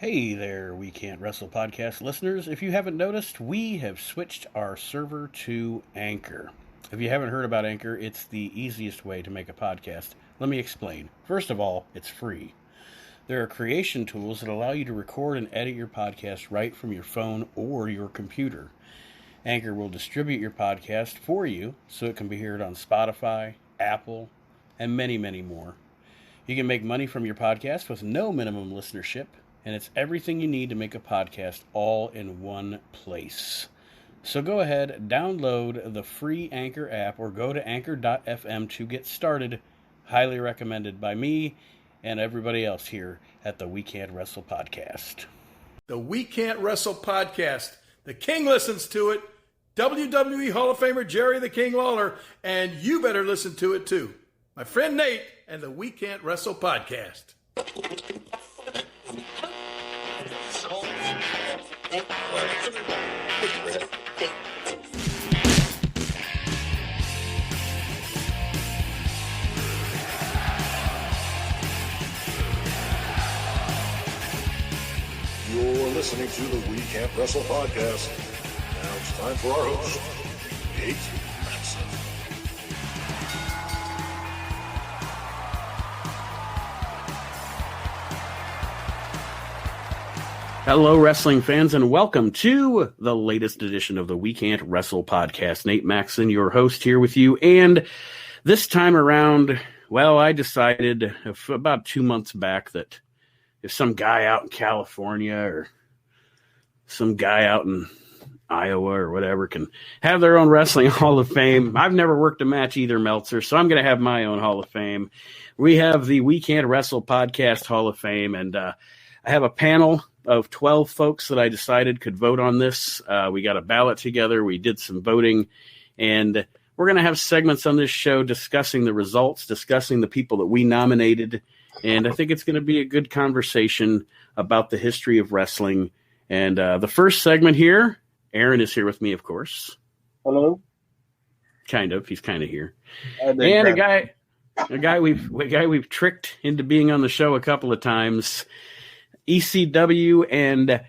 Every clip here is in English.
Hey there, We Can't Wrestle podcast listeners. If you haven't noticed, we have switched our server to Anchor. If you haven't heard about Anchor, it's the easiest way to make a podcast. Let me explain. First of all, it's free. There are creation tools that allow you to record and edit your podcast right from your phone or your computer. Anchor will distribute your podcast for you so it can be heard on Spotify, Apple, and many, many more. You can make money from your podcast with no minimum listenership, and it's everything you need to make a podcast all in one place. So go ahead, download the free Anchor app or go to anchor.fm to get started. Highly recommended by me and everybody else here at the We Can't Wrestle podcast. The We Can't Wrestle podcast. The King listens to it. WWE Hall of Famer Jerry the King Lawler. And you better listen to it too. My friend Nate and the We Can't Wrestle podcast. You're listening to the We Can't Wrestle podcast. Now it's time for our host, Aron Maxson. Hello, wrestling fans, and welcome to the latest edition of the We Can't Wrestle podcast. Nate Maxson, your host, here with you. And this time around, well, I decided about 2 months back that if some guy out in California or some guy out in Iowa or whatever can have their own wrestling Hall of Fame, I've never worked a match either, Meltzer, so I'm going to have my own Hall of Fame. We have the We Can't Wrestle podcast Hall of Fame, and I have a panel of 12 folks that I decided could vote on this. We got a ballot together. We did some voting, and we're going to have segments on this show discussing the results, discussing the people that we nominated, and I think it's going to be a good conversation about the history of wrestling. And the first segment here, Aron is here with me, of course. Hello. Kind of. He's kind of here. And a guy we've tricked into being on the show a couple of times. ECW and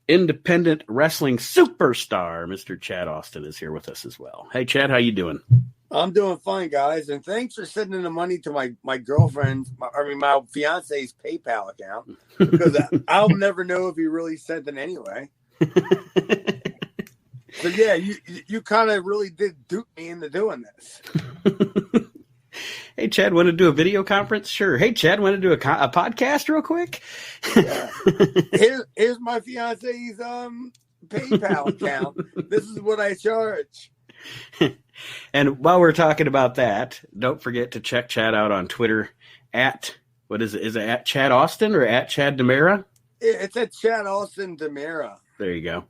independent wrestling superstar, Mr. Chad Austin, is here with us as well. Hey, Chad, how you doing? I'm doing fine, guys, and thanks for sending the money to my girlfriend's, my fiance's PayPal account, because I'll never know if he really sent it anyway. So yeah, you kind of really did dupe me into doing this. Hey, Chad, want to do a video conference? Sure. Hey, Chad, want to do a podcast real quick? Yeah. Here's my fiance's PayPal account. This is what I charge. And while we're talking about that, don't forget to check Chad out on Twitter at, what is it? Is it at Chad Austin or at Chad Demera? It's at Chad Austin Demera. There you go.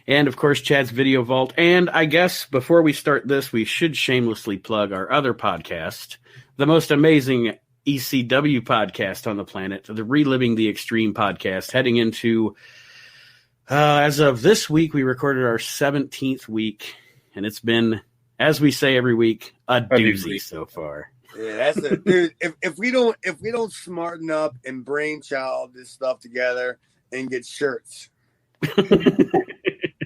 And, of course, Chad's Video Vault. And I guess before we start this, we should shamelessly plug our other podcast, the most amazing ECW podcast on the planet, the Reliving the Extreme podcast, heading into, as of this week, we recorded our 17th week, and it's been, as we say every week, a doozy so far. Yeah, that's it, dude. If we don't smarten up and brainchild this stuff together and get shirts,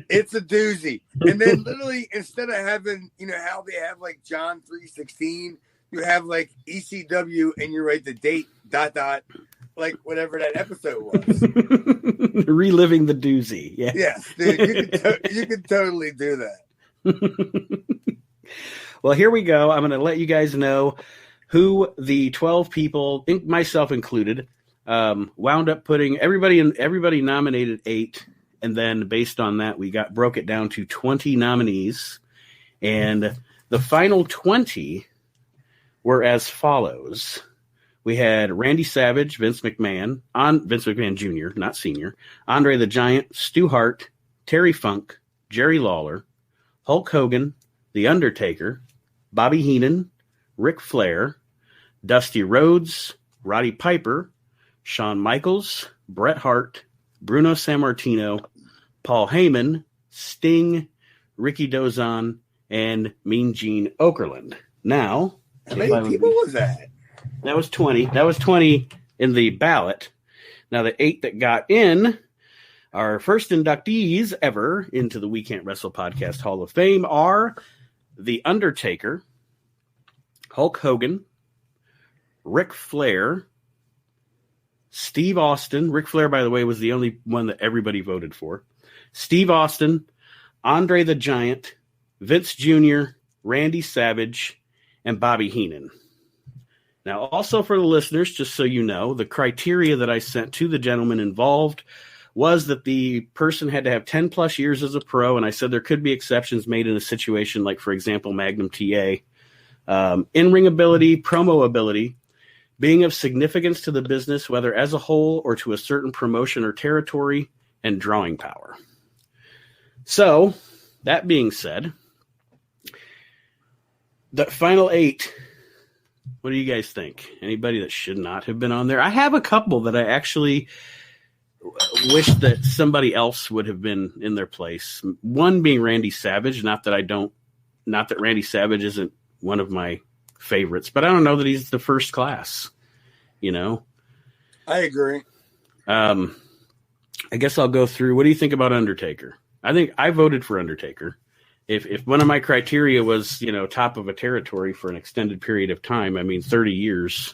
it's a doozy. And then literally, instead of having, how they have like John 3:16, you have like ECW and you write the date, ... like whatever that episode was. Reliving the doozy. Yeah. Yes, dude, you could totally do that. Well, here we go. I'm going to let you guys know who the 12 people, myself included, wound up putting. Everybody nominated 8. And then based on that, we broke it down to 20 nominees. And the final 20 were as follows. We had Randy Savage, Vince McMahon Jr., not Sr., Andre the Giant, Stu Hart, Terry Funk, Jerry Lawler, Hulk Hogan, The Undertaker, Bobby Heenan, Ric Flair, Dusty Rhodes, Roddy Piper, Shawn Michaels, Bret Hart, Bruno Sammartino, Paul Heyman, Sting, Ricky Dozan, and Mean Gene Okerlund. Now, how many people was that? That was 20. That was 20 in the ballot. Now, the 8 that got in, our first inductees ever into the We Can't Wrestle Podcast Hall of Fame, are The Undertaker, Hulk Hogan, Ric Flair, Steve Austin. Ric Flair, by the way, was the only one that everybody voted for. Steve Austin, Andre the Giant, Vince Jr., Randy Savage, and Bobby Heenan. Now, also for the listeners, just so you know, the criteria that I sent to the gentleman involved was that the person had to have 10 plus years as a pro, and I said there could be exceptions made in a situation like, for example, Magnum TA. In-ring ability, promo ability, being of significance to the business, whether as a whole or to a certain promotion or territory, and drawing power. So, that being said, the final 8, what do you guys think? Anybody that should not have been on there? I have a couple that I actually wish that somebody else would have been in their place. One being Randy Savage. Not that Randy Savage isn't one of my favorites, but I don't know that he's the first class, you know? I agree. I guess I'll go through. What do you think about Undertaker? I think I voted for Undertaker. If one of my criteria was, top of a territory for an extended period of time, 30 years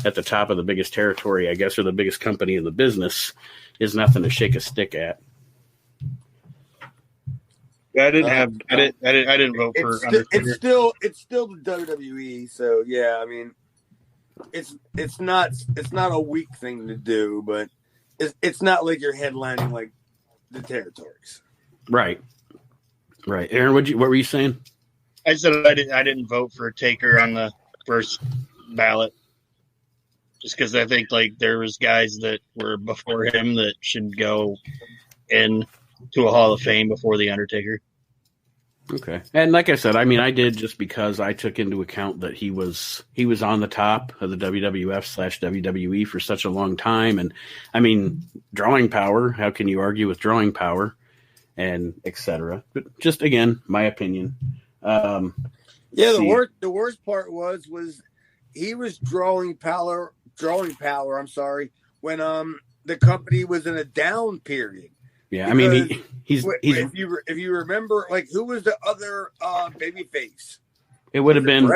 at the top of the biggest territory, I guess, or the biggest company in the business is nothing to shake a stick at. I didn't vote for Undertaker. It's still the WWE, so yeah, it's not a weak thing to do, but it's not like you're headlining like the territories. Right. Aaron, what were you saying? I said I didn't vote for Taker on the first ballot, just because I think there was guys that were before him that should go in to a Hall of Fame before the Undertaker. Okay, and like I said, I did just because I took into account that he was on the top of the WWF/WWE for such a long time, and drawing power. How can you argue with drawing power? And etc. But just again, my opinion. The worst part was he was drawing power. I'm sorry, when the company was in a down period. Yeah, he's if you remember, who was the other babyface? It would have been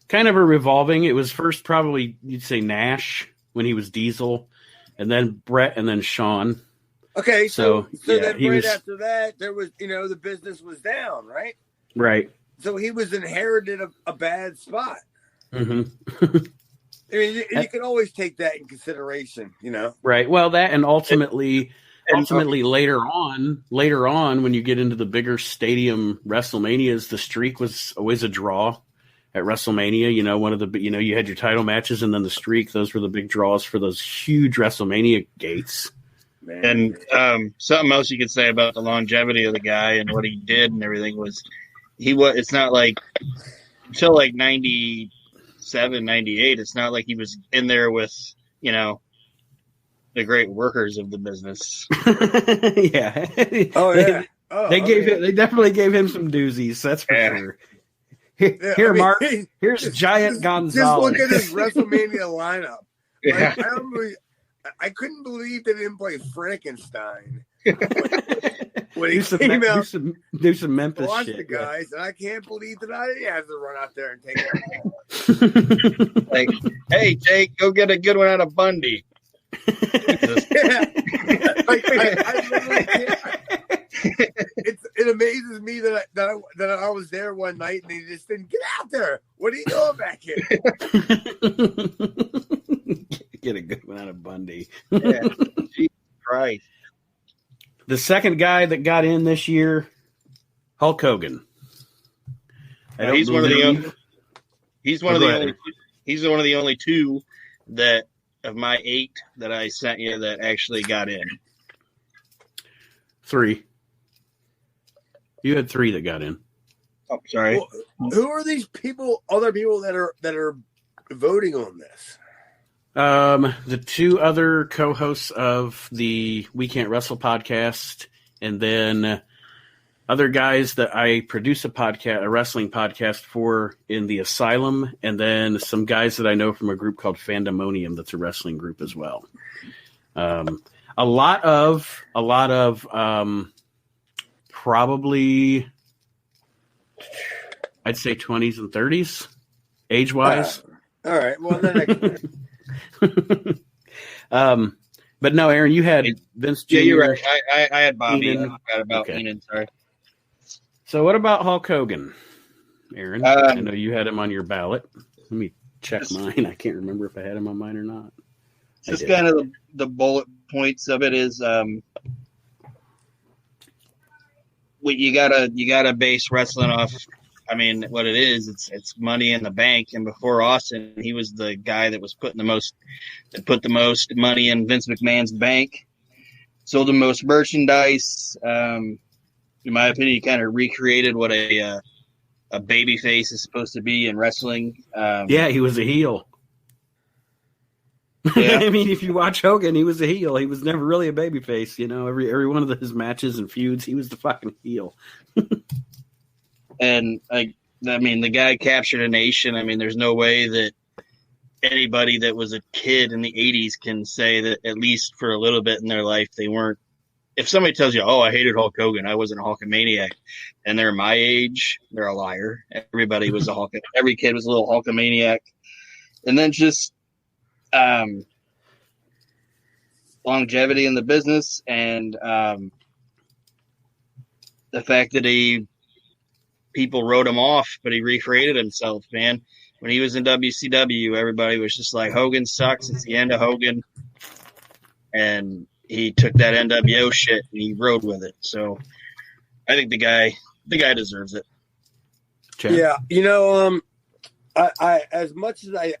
kind of a revolving. It was first probably you'd say Nash when he was Diesel, and then Brett, and then Shawn. Okay, so then after that, there was, the business was down, right? Right. So he was inherited a bad spot. Mm-hmm. You can always take that in consideration, Right. Well, that and ultimately later on, when you get into the bigger stadium WrestleManias, the streak was always a draw at WrestleMania. One of the, you had your title matches and then the streak. Those were the big draws for those huge WrestleMania gates. Man. And something else you could say about the longevity of the guy and what he did and everything was it's not like until 97, 98, it's not like he was in there with, the great workers of the business. Yeah. Oh yeah. They definitely gave him some doozies, that's for sure. Here, Mark. Here's Giant Gonzalez. Just look at his WrestleMania lineup. Yeah. I couldn't believe they didn't play Frankenstein when he came out. Do some Memphis shit, guys, and I can't believe that I didn't have to run out there and take it. Hey, Jake, go get a good one out of Bundy. It amazes me that I was there one night and they just didn't get out there. What are you doing back here? Get a good one out of Bundy. Yeah. Jesus Christ. The second guy that got in this year, Hulk Hogan. He's one of the only two that of my 8 that I sent you that actually got in. 3. You had 3 that got in. Oh, sorry. Well, who are these people? Other people that are voting on this? The 2 other co-hosts of the We Can't Wrestle podcast, and then other guys that I produce a wrestling podcast for in the Asylum, and then some guys that I know from a group called Fandomonium that's a wrestling group as well. A lot of probably, I'd say 20s and 30s, age wise. All right. Well, then but no, Aaron, you had Vince Jr. Yeah, you're right. I had Bobby. Heenan. I forgot about Okay. Heenan. Sorry. So what about Hulk Hogan, Aaron? I know you had him on your ballot. Let me check mine. I can't remember if I had him on mine or not. Just kind of the bullet points of it is you gotta base wrestling off. I mean, what it is, it's money in the bank. And before Austin, he was the guy that was put the most money in Vince McMahon's bank, sold the most merchandise. In my opinion, he kind of recreated what a baby face is supposed to be in wrestling. Yeah, he was a heel. Yeah. I mean, if you watch Hogan, he was a heel. He was never really a babyface. You know, every one of his matches and feuds, he was the fucking heel. And I mean, the guy captured a nation. I mean, there's no way that anybody that was a kid in the 80s can say that at least for a little bit in their life they weren't. If somebody tells you, "Oh, I hated Hulk Hogan. I wasn't a Hulkamaniac," and they're my age, they're a liar. Everybody was a Hulk. Every kid was a little Hulkamaniac. And then just longevity in the business and the fact that people wrote him off, but he recreated himself, man. When he was in WCW, everybody was just like, Hogan sucks. It's the end of Hogan. And he took that NWO shit and he rode with it. So I think the guy deserves it. Chad? Yeah, you know, I as much as I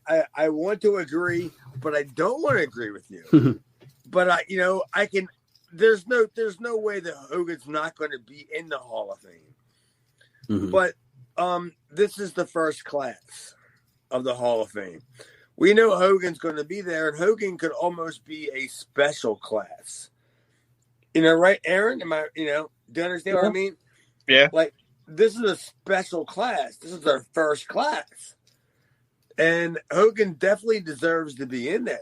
want to agree, but I don't want to agree with you. But I can. There's no way that Hogan's not going to be in the Hall of Fame. Mm-hmm. But this is the first class of the Hall of Fame. We know Hogan's going to be there, and Hogan could almost be a special class. You know, right, Aaron? Do you understand what I mean? Yeah. Like, this is a special class. This is our first class. And Hogan definitely deserves to be in there.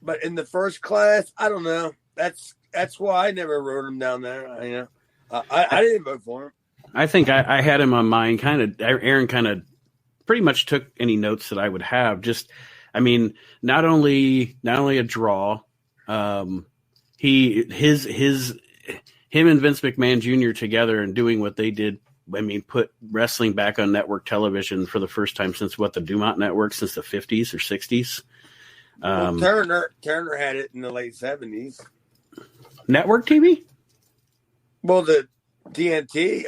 But in the first class, I don't know. That's why I never wrote him down there. I didn't vote for him. I think I had him on mine. Aaron kind of pretty much took any notes that I would have. Just, I mean, not only a draw. Him and Vince McMahon Jr. together and doing what they did. I mean, put wrestling back on network television for the first time since the Dumont Network, since the 50s or 60s. Well, Turner had it in the late 70s. Network TV? Well, the TNT,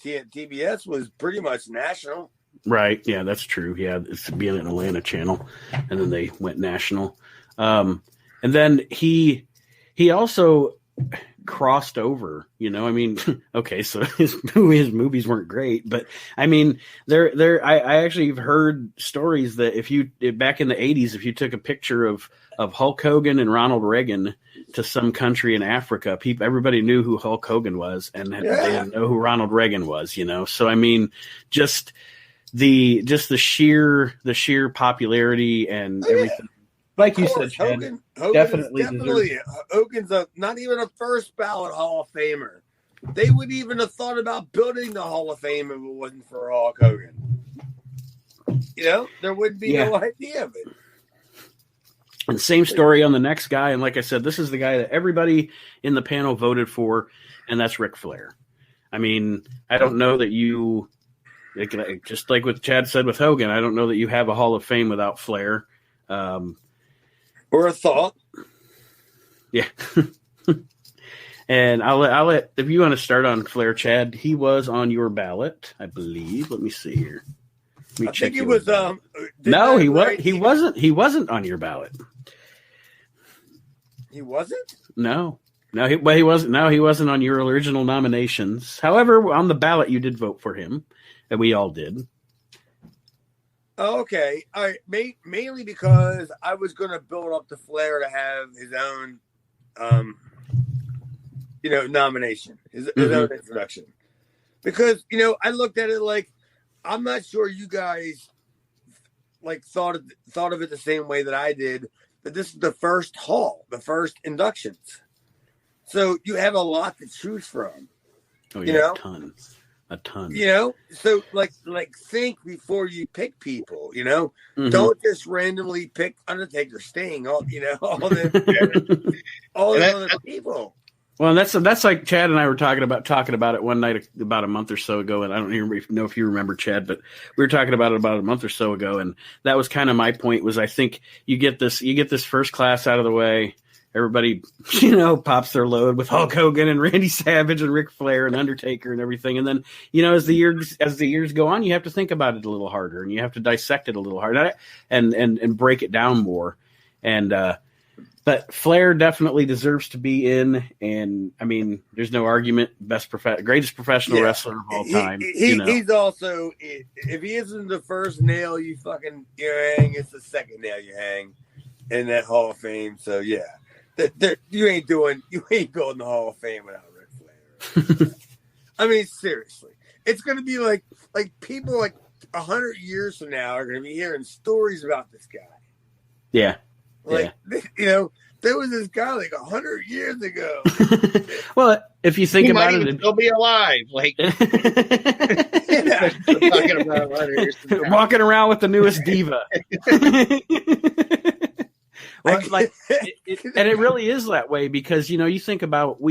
TBS was pretty much national. Right. Yeah, that's true. Yeah, it's being an Atlanta channel, and then they went national. And then he also crossed over, okay, so his movies weren't great, but I mean, I actually have heard stories that back in the 80s, if you took a picture of Hulk Hogan and Ronald Reagan to some country in Africa, everybody knew who Hulk Hogan was, and they didn't know who Ronald Reagan was, So I mean, just the sheer popularity and everything. Like you said, Chad, Hogan definitely Hogan's not even a first ballot Hall of Famer. They would even have thought about building the Hall of Fame if it wasn't for Hulk Hogan. There wouldn't be no idea of it. And same story on the next guy. And like I said, this is the guy that everybody in the panel voted for, and that's Ric Flair. I mean, I don't know that you, just like what Chad said with Hogan, I don't know that you have a Hall of Fame without Flair. Or a thought. Yeah. And I'll let, if you want to start on Flair, Chad, he was on your ballot, I believe. Let me see here. I think it was, no, he wasn't. He wasn't on your ballot. He wasn't? No, he wasn't. No, he wasn't on your original nominations. However, on the ballot, you did vote for him, and we all did. Oh, okay. All right. Mainly because I was going to build up to Flair to have his own, nomination, his own introduction. Because, I looked at it like, I'm not sure you guys thought of it the same way that I did. that this is the first hall, the first inductions. So you have a lot to choose from. Oh, yeah, a ton. You know, so like think before you pick people. You know, Mm-hmm. don't just randomly pick Undertaker, Sting, all the other people. Well, that's like Chad and I were talking about it one night about a month or so ago, and I don't even know if you remember, Chad, but we were talking about it about a month or so ago, and that was kind of my point. Was I think you get this first class out of the way. Everybody, pops their load with Hulk Hogan and Randy Savage and Ric Flair and Undertaker and everything. And then, as the years go on, you have to think about it a little harder and you have to dissect it a little harder and break it down more. And, but Flair definitely deserves to be in. And I mean, there's no argument. Greatest professional wrestler of all time. He's also, if he isn't the first nail you fucking hang, it's the second nail you hang in that Hall of Fame. So yeah. You ain't going to the Hall of Fame without Ric Flair. I mean, seriously, it's going to be like people 100 years from now are going to be hearing stories about this guy. Yeah, there was this guy 100 years ago. Well, if you think about it, he'll be alive. Talking about 100 years from now. Walking around with the newest diva. Well, and it really is that way because you think about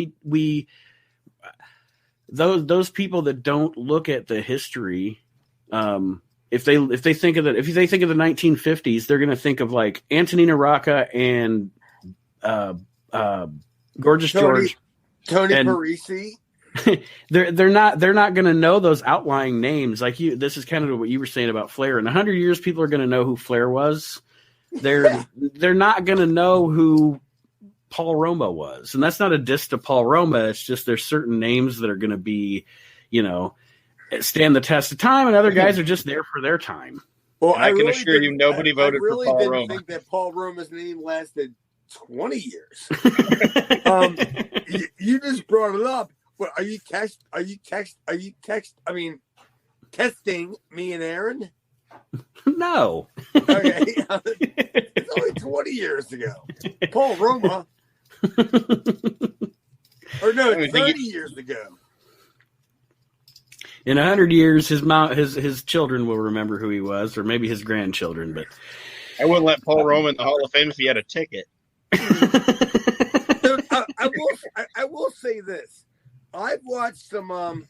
those people that don't look at the history, if they think of the 1950s, they're going to think of like Antonina Rocca and Gorgeous George, Tony Parisi. They're not going to know those outlying names like you. This is kind of what you were saying about Flair. In 100 years, people are going to know who Flair was. They're not going to know who Paul Roma was. And that's not a diss to Paul Roma. It's just there's certain names that are going to be, stand the test of time, and other guys are just there for their time. Well, I can assure you nobody voted for Paul Roma. I really didn't think that Paul Roma's name lasted 20 years. You just brought it up. What, are you testing me and Aaron? No. Okay. It's only 20 years ago. Paul Roma. Or no, 30 years ago. In 100 years, his children will remember who he was, or maybe his grandchildren. But I wouldn't let Paul Roma in the Hall of Fame if he had a ticket. I will say this. I've watched some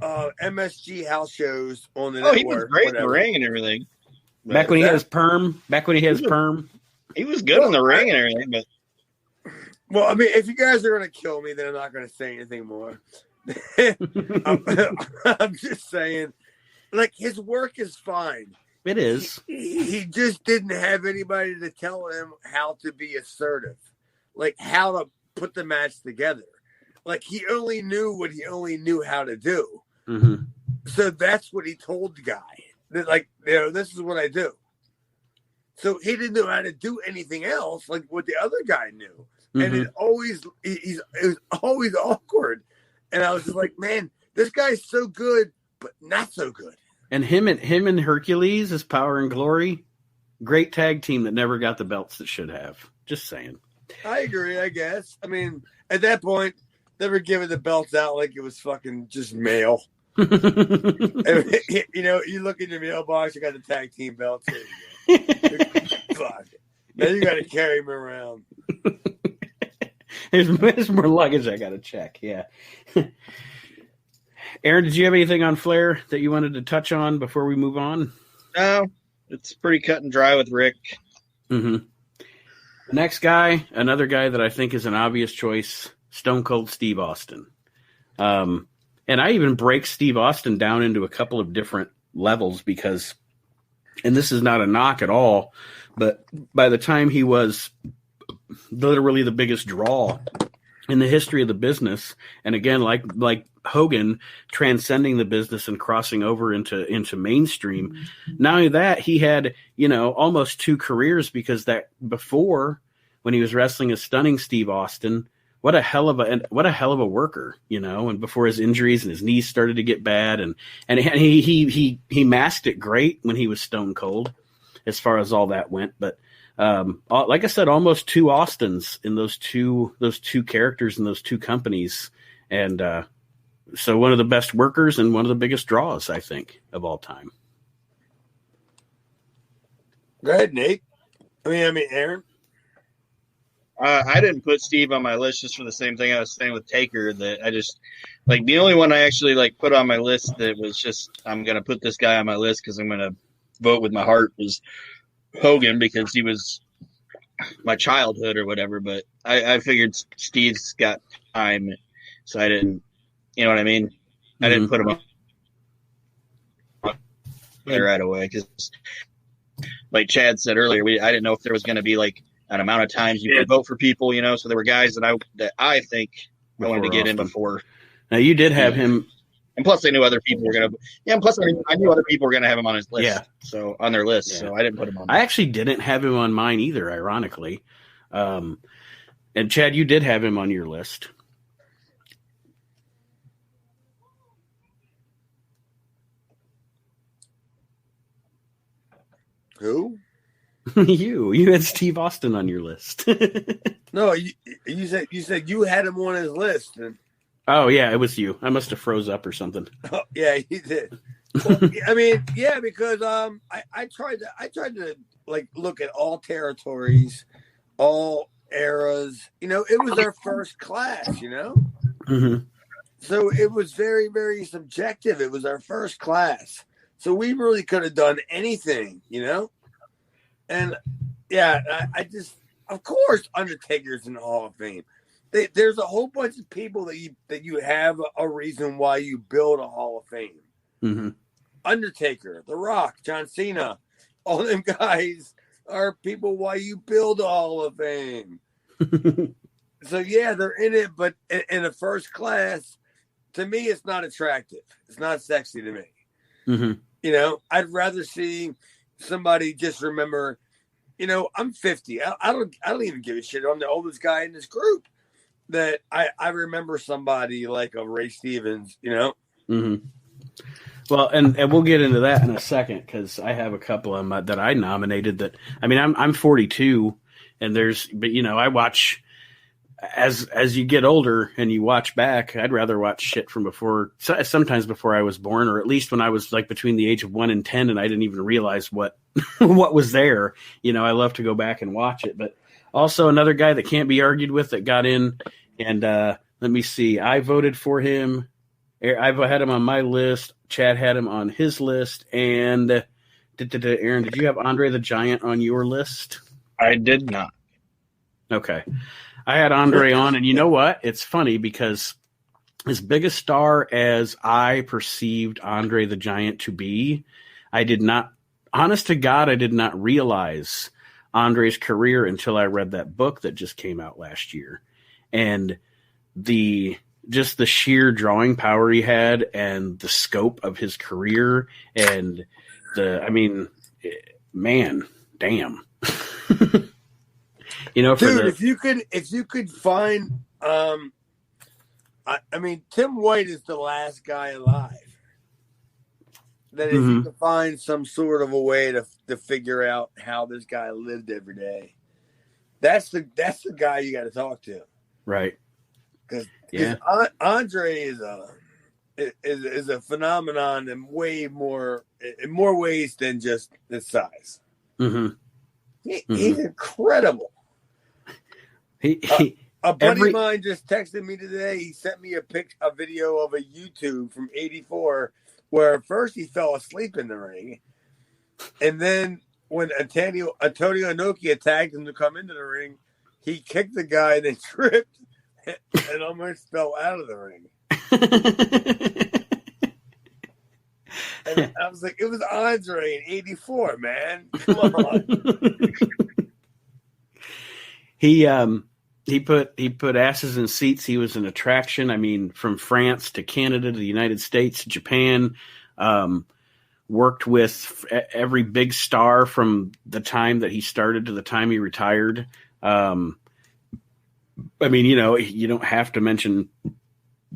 MSG house shows on the network. He was great in the ring and everything. Back when he has perm. He was good in the ring and everything. But well, I mean, if you guys are going to kill me, then I'm not going to say anything more. I'm just saying, his work is fine. It is. He just didn't have anybody to tell him how to be assertive, how to put the match together. He only knew what he only knew how to do. Mm-hmm. So that's what he told the guy. That, this is what I do. So he didn't know how to do anything else like what the other guy knew. Mm-hmm. And it was always awkward. And I was just like, man, this guy's so good, but not so good. And him and Hercules is Power and Glory. Great tag team that never got the belts that should have. Just saying. I agree, I guess. I mean, at that point, they were giving the belts out like it was fucking just mail. You look in your mailbox, you got the tag team belts. Fuck. Now you got to carry them around. There's more luggage I got to check. Yeah. Aaron, did you have anything on Flair that you wanted to touch on before we move on? No, it's pretty cut and dry with Rick. Mm-hmm. The next guy, another guy that I think is an obvious choice, Stone Cold Steve Austin. And I even break Steve Austin down into a couple of different levels because, and this is not a knock at all, but by the time he was literally the biggest draw in the history of the business, and again, like Hogan, transcending the business and crossing over into mainstream. Not only that, he had, almost two careers because that before when he was wrestling as Stunning Steve Austin, what a hell of a worker, and before his injuries and his knees started to get bad and he masked it great when he was Stone Cold as far as all that went. But like I said, almost 2 Austins in those two characters in those 2 companies. And so one of the best workers and one of the biggest draws, I think, of all time. Go ahead, Nate. I mean, Aaron. I didn't put Steve on my list just for the same thing I was saying with Taker. That I just like the only one I actually like put on my list that was just I'm gonna put this guy on my list because I'm gonna vote with my heart was Hogan because he was my childhood or whatever. But I figured Steve's got time, so I didn't. You know what I mean? I didn't put him on right away because, like Chad said earlier, I didn't know if there was going to be like an amount of times you could vote for people, you know. So there were guys that I think I wanted to get in before. Now you did have him, and plus I knew other people were going to. Yeah, and plus I knew other people were going to have him on his list. Yeah. So on their list, so I didn't put him on. I actually didn't have him on mine either, ironically. And Chad, you did have him on your list. Who? You had Steve Austin on your list. No, you said you had him on his list. Oh yeah, it was you. I must have froze up or something. Oh, yeah, he did. Well, I mean, yeah, because I tried to like look at all territories, all eras. You know, it was our first class. You know, so it was very, very subjective. It was our first class, so we really could have done anything. You know. And yeah, I just, of course, Undertaker's in the Hall of Fame. There's a whole bunch of people that you have a reason why you build a Hall of Fame. Mm-hmm. Undertaker, The Rock, John Cena, all them guys are people why you build a Hall of Fame. So yeah, they're in it, but in a first class, to me, it's not attractive. It's not sexy to me. Mm-hmm. You know, I'd rather see somebody just remember, you know, I'm 50. I don't even give a shit. I'm the oldest guy in this group. That I remember somebody like a Ray Stevens, you know. Mm-hmm. Well, and we'll get into that in a second because I have a couple of them that I nominated. That I mean, I'm 42, and but you know, I watch as you get older and you watch back. I'd rather watch shit from before, sometimes before I was born, or at least when I was like between the age of 1 and 10, and I didn't even realize what what was there. You know, I love to go back and watch it. But also another guy that can't be argued with that got in, and let me see, I voted for him. I've had him on my list. Chad had him on his list, and Aaron, did you have Andre the Giant on your list? I did not. Okay. I had Andre on, and you know what? It's funny because as big a star as I perceived Andre the Giant to be, I did not, honest to God, I did not realize Andre's career until I read that book that just came out last year. And just the sheer drawing power he had and the scope of his career and man, damn. You know, dude, if you could find, I mean, Tim White is the last guy alive. That if you could find some sort of a way to figure out how this guy lived every day, that's the guy you got to talk to, right? Because Andre is a phenomenon in more ways than just his size. Mm-hmm. He's incredible. A buddy of mine just texted me today. He sent me a video of a YouTube from '84 where at first he fell asleep in the ring, and then when Antonio Inoki attacked him to come into the ring, he kicked the guy and then tripped and almost fell out of the ring. And I was like, it was Andre in '84, man. Come on. He put asses in seats. He was an attraction. I mean, from France to Canada to the United States, Japan, worked with every big star from the time that he started to the time he retired. I mean, you know, you don't have to mention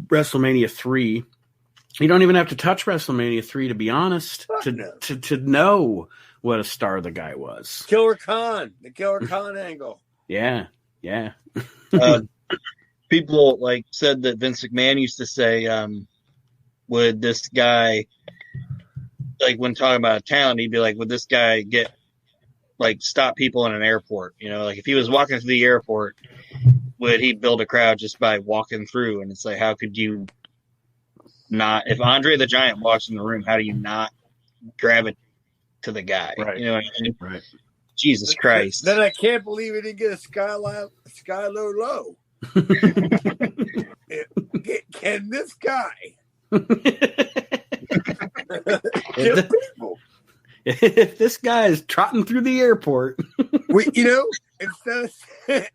WrestleMania 3. You don't even have to touch WrestleMania 3, to be honest, to know what a star the guy was. the Killer Khan angle. Yeah. People like said that Vince McMahon used to say, would this guy, like when talking about a talent, he'd be like, would this guy get like stop people in an airport? You know, like if he was walking through the airport, would he build a crowd just by walking through? And it's like, how could you not, if Andre the Giant walks in the room, how do you not grab it to the guy? Right. You know what I mean? Right. Jesus Christ. Then I can't believe he didn't get a Skylo low. Can this guy kill people? If this guy is trotting through the airport, instead of saying,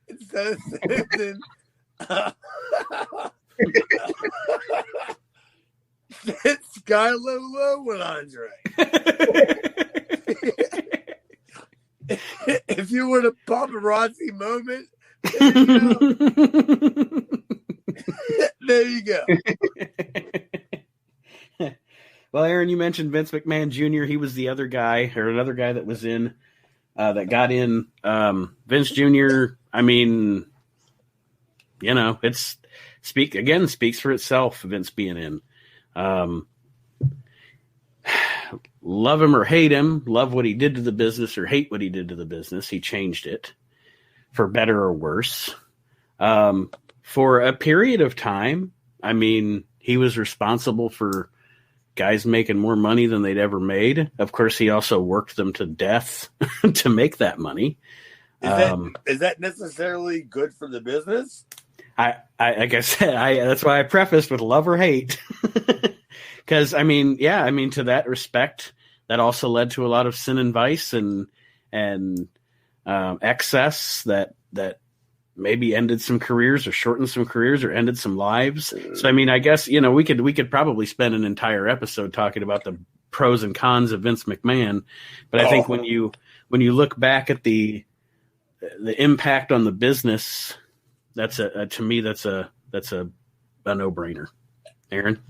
Skylo low with Andre. If you were the paparazzi moment, there you go. Well, Aaron, you mentioned Vince McMahon Jr. He was the other guy, or another guy that was in, that got in. Vince Jr., I mean, it's speaks for itself, Vince being in. Love him or hate him, love what he did to the business or hate what he did to the business. He changed it for better or worse. For a period of time, I mean, he was responsible for guys making more money than they'd ever made. Of course, he also worked them to death to make that money. Is that necessarily good for the business? I like I said, that's why I prefaced with love or hate. Because, to that respect, that also led to a lot of sin and vice and excess that maybe ended some careers or shortened some careers or ended some lives. So, I guess, we could probably spend an entire episode talking about the pros and cons of Vince McMahon. But I think when you look back at the impact on the business, that's a no-brainer. Aaron?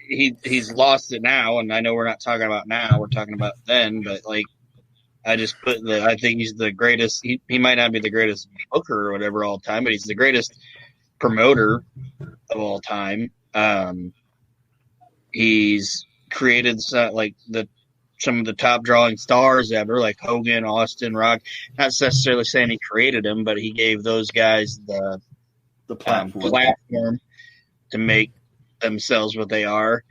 He's lost it now, and I know we're not talking about now, we're talking about then, but like I think he's the greatest. He might not be the greatest booker or whatever all time, but he's the greatest promoter of all time. He's created some of the top drawing stars ever, like Hogan, Austin, Rock. Not necessarily saying he created them, but he gave those guys the platform to make themselves what they are.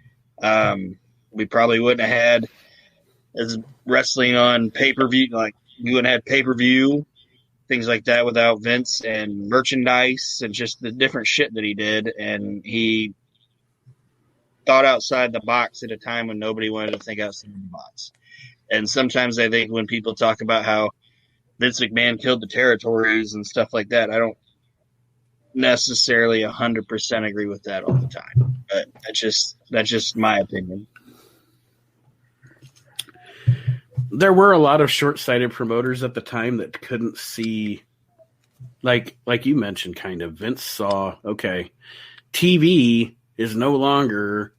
We probably wouldn't have had as wrestling on pay-per-view, like we wouldn't have pay-per-view, things like that without Vince, and merchandise and just the different shit that he did. And he thought outside the box at a time when nobody wanted to think outside the box. And sometimes I think when people talk about how Vince McMahon killed the territories and stuff like that, I don't necessarily 100% agree with that all the time, but that's just my opinion. There were a lot of short-sighted promoters at the time that couldn't see, like you mentioned, kind of. Vince saw, okay, TV is no longer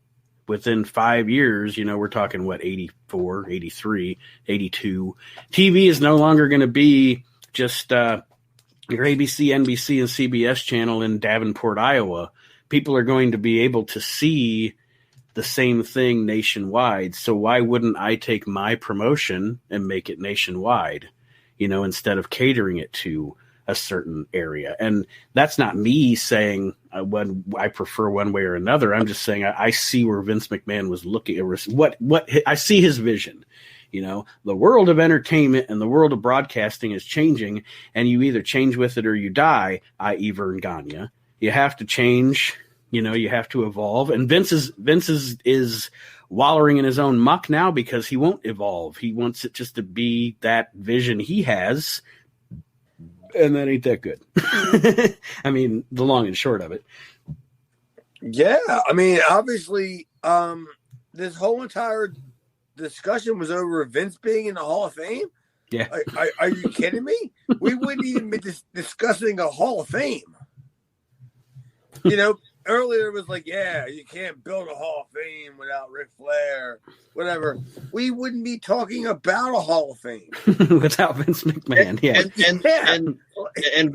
within 5 years, we're talking 84, 83, 82. TV is no longer going to be just your ABC, NBC, and CBS channel in Davenport, Iowa. People are going to be able to see the same thing nationwide. So why wouldn't I take my promotion and make it nationwide, instead of catering it to a certain area? And that's not me saying when I prefer one way or another. I'm just saying I see where Vince McMahon was looking at what I see his vision. The world of entertainment and the world of broadcasting is changing, and you either change with it or you die, i.e. Vern Gagne. You have to change, you have to evolve. And Vince is wallowing in his own muck now because he won't evolve. He wants it just to be that vision he has, and that ain't that good. The long and short of it. Yeah, obviously, this whole entire discussion was over Vince being in the Hall of Fame. Yeah. Are you kidding me? We wouldn't even be discussing a Hall of Fame. earlier it was like, yeah, you can't build a Hall of Fame without Ric Flair, whatever. We wouldn't be talking about a Hall of Fame without Vince McMahon. And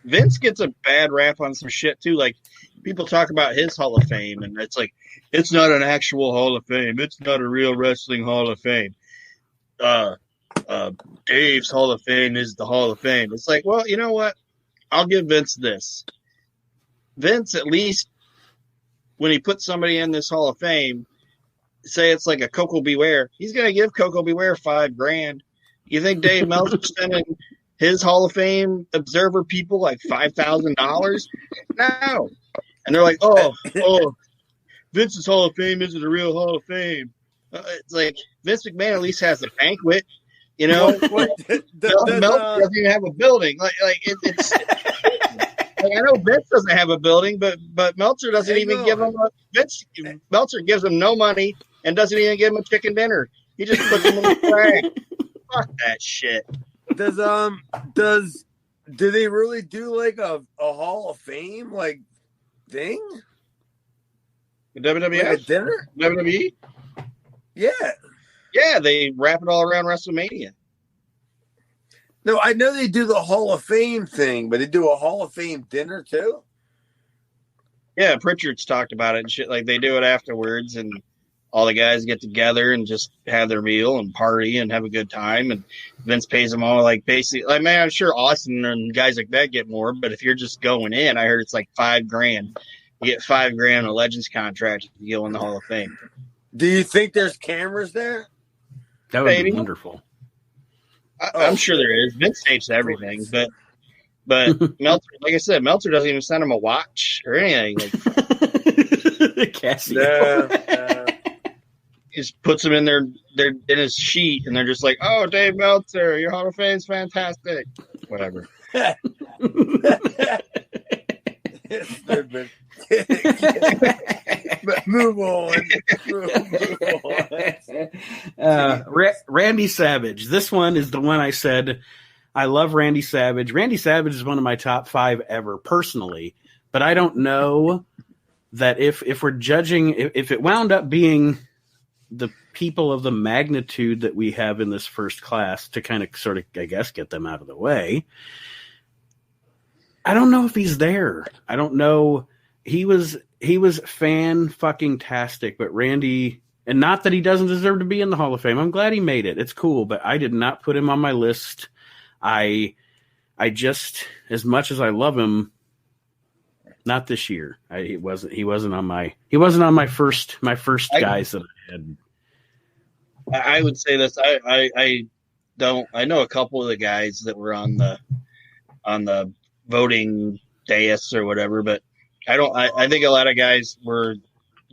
Vince gets a bad rap on some shit too. Like, people talk about his Hall of Fame, and it's like, it's not an actual Hall of Fame. It's not a real wrestling Hall of Fame. Dave's Hall of Fame is the Hall of Fame. It's like, well, you know what? I'll give Vince this. Vince, at least when he puts somebody in this Hall of Fame, say it's like a Coco Beware, he's going to give Coco Beware $5,000. You think Dave Meltzer's sending his Hall of Fame observer people like $5,000? No. And they're like, oh, Vince's Hall of Fame isn't a real Hall of Fame. It's like, Vince McMahon at least has a banquet, you know. Meltzer doesn't even have a building. It's like, I know Vince doesn't have a building, but Meltzer doesn't even give him Meltzer gives him no money and doesn't even give him a chicken dinner. He just puts him in the trash. Fuck that shit. Do they really do like a Hall of Fame like thing? WWE? Like a dinner? WWE? Yeah. Yeah, they wrap it all around WrestleMania. No, I know they do the Hall of Fame thing, but they do a Hall of Fame dinner too? Yeah, Pritchard's talked about it and shit. Like, they do it afterwards, and all the guys get together and just have their meal and party and have a good time. And Vince pays them all, like, basically, like, man, I'm sure Austin and guys like that get more, but if you're just going in, I heard it's like $5,000. You get $5,000 a Legends contract if you go in the Hall of Fame. Do you think there's cameras there? That would be wonderful. I'm sure there is. Vince tapes everything, but Meltzer, like I said, Meltzer doesn't even send him a watch or anything. Like, Casio. He just puts them in they're in his sheet, and they're just like, "Oh, Dave Meltzer, your Hall of Fame's fantastic." Whatever. But move on. Randy Savage. This one is the one I said I love. Randy Savage. Randy Savage is one of my top 5 ever personally, but I don't know that if we're judging, if it wound up being the people of the magnitude that we have in this first class, to kind of sort of, I guess, get them out of the way, I don't know if he's there. I don't know. He was fan-fucking-tastic, but Randy, and not that he doesn't deserve to be in the Hall of Fame. I'm glad he made it. It's cool, but I did not put him on my list. I just, as much as I love him, not this year. He wasn't on my first guys that I had. I would say this. I know a couple of the guys that were on the voting dais or whatever, but I think a lot of guys were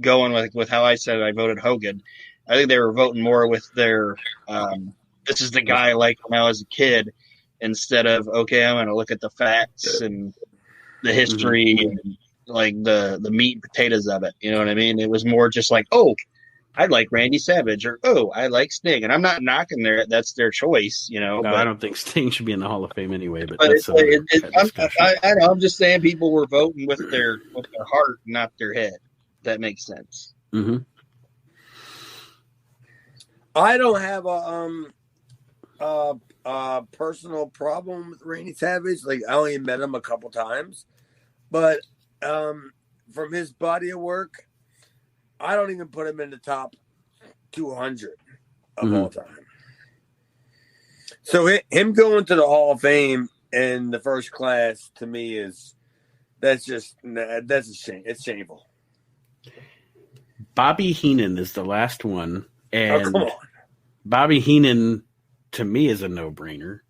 going with how I said I voted Hogan. I think they were voting more with their this is the guy I liked when I was a kid, instead of, okay, I'm going to look at the facts and the history and like the meat and potatoes of it. You know what I mean? It was more just like, oh, I like Randy Savage, or oh, I like Sting, and I'm not knocking that's their choice, you know. No, but I don't think Sting should be in the Hall of Fame anyway. But that's I'm just saying people were voting with their heart, not their head. That makes sense. Mm-hmm. I don't have a personal problem with Randy Savage. Like, I only met him a couple times, but from his body of work, I don't even put him in the top 200 of all time. So him going to the Hall of Fame in the first class, to me, that's a shame. It's shameful. Bobby Heenan is the last one, and come on. Bobby Heenan to me is a no-brainer.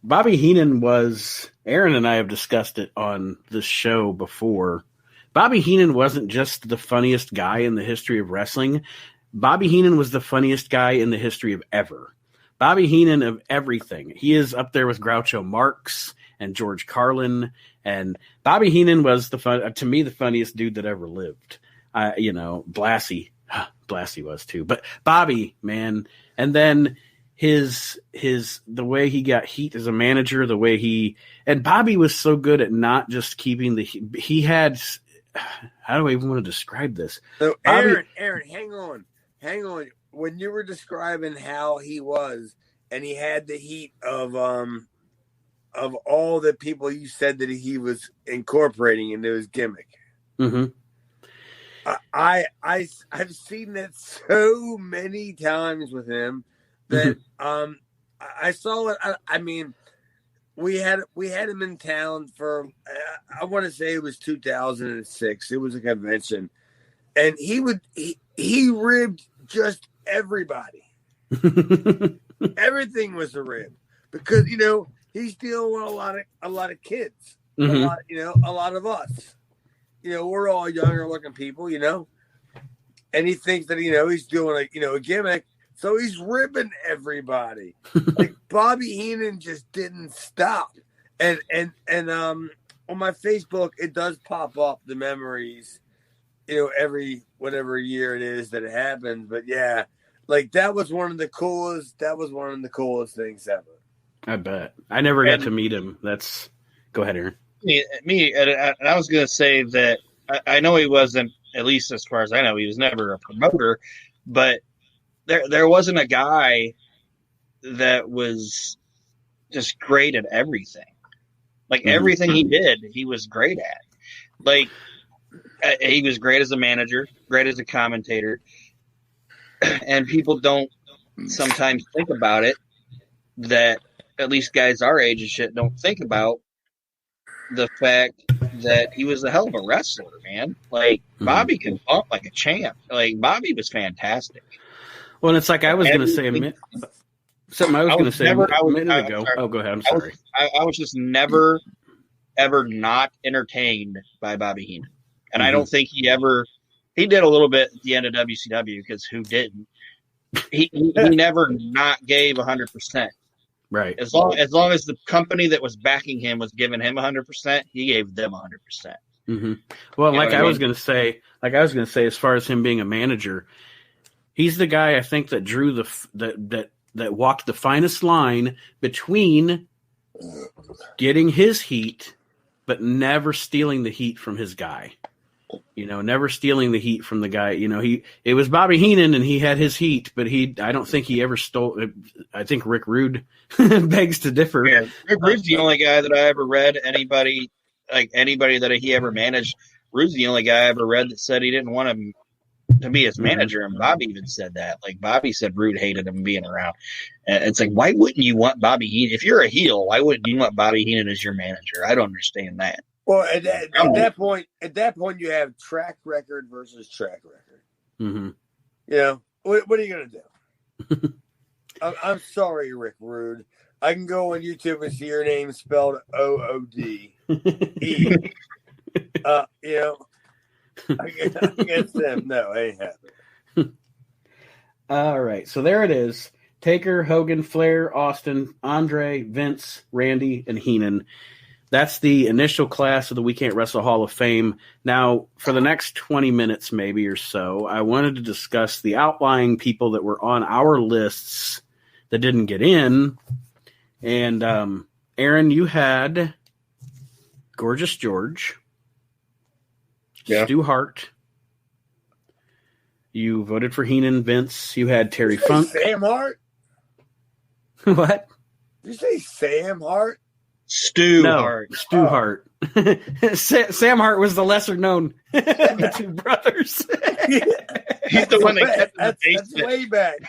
Bobby Heenan was, Aaron and I have discussed it on this show before. Bobby Heenan wasn't just the funniest guy in the history of wrestling. Bobby Heenan was the funniest guy in the history of ever. Bobby Heenan of everything. He is up there with Groucho Marx and George Carlin. And Bobby Heenan was to me, the funniest dude that ever lived. Blassie was too. But Bobby, man. And then the way he got heat as a manager, the way and Bobby was so good at not just keeping he had, how do I even want to describe this? So Aaron, hang on. When you were describing how he was, and he had the heat of all the people you said that he was incorporating into his gimmick. Mm-hmm. I've seen that so many times with him that I saw it. I mean, we had him in town for I want to say it was 2006. It was a convention, and he ribbed just everybody. Everything was a rib because he's dealing with a lot of kids, a lot of us. We're all younger looking people, and he thinks that he's doing a gimmick. So he's ribbing everybody. Like Bobby Heenan just didn't stop. And on my Facebook, it does pop up the memories, every whatever year it is that it happens. But yeah, like that was one of the coolest things ever. I bet. I never got to meet him. Go ahead, Aaron. And I was going to say that I know he wasn't, at least as far as I know, he was never a promoter, but there wasn't a guy that was just great at everything. Like everything he did, he was great at. Like he was great as a manager, great as a commentator, and people don't sometimes think about it. That at least guys our age and shit don't think about the fact that he was a hell of a wrestler, man. Like Bobby can bump like a champ. Like Bobby was fantastic. Well, and it's like I was going to say something I was going to say a minute ago. Oh, go ahead. I'm sorry. I was just never, ever not entertained by Bobby Heenan. And I don't think he did a little bit at the end of WCW because who didn't? He never not gave 100%. Right. As long as the company that was backing him was giving him 100%, he gave them 100%. Mm-hmm. Well, I was going to say, as far as him being a manager, he's the guy I think that drew that walked the finest line between getting his heat, but never stealing the heat from his guy. Never stealing the heat from the guy. It was Bobby Heenan and he had his heat, but I don't think he ever stole. I think Rick Rude begs to differ. Yeah, Rick Rude's the only guy that I ever read. Anybody that he ever managed, Rude's the only guy I ever read that said he didn't want him to be his manager, and Bobby even said that. Like Bobby said, Rude hated him being around. And it's like, why wouldn't you want Bobby Heenan? If you're a heel, why wouldn't you want Bobby Heenan as your manager? I don't understand that. Well, at that point, you have track record versus track record. Mm-hmm. What are you gonna do? I'm sorry, Rick Rude. I can go on YouTube and see your name spelled OODE. Against them, no, it ain't happening. All right, so there it is: Taker, Hogan, Flair, Austin, Andre, Vince, Randy, and Heenan. That's the initial class of the We Can't Wrestle Hall of Fame. Now, for the next 20 minutes maybe or so, I wanted to discuss the outlying people that were on our lists that didn't get in. And, Aaron, you had Gorgeous George, Stu Hart. You voted for Heenan, Vince. You had Terry Funk. Sam Hart? What? Did you say Sam Hart? Stu Hart. Sam Hart was the lesser known of the two brothers. He's the one that kept that's way back.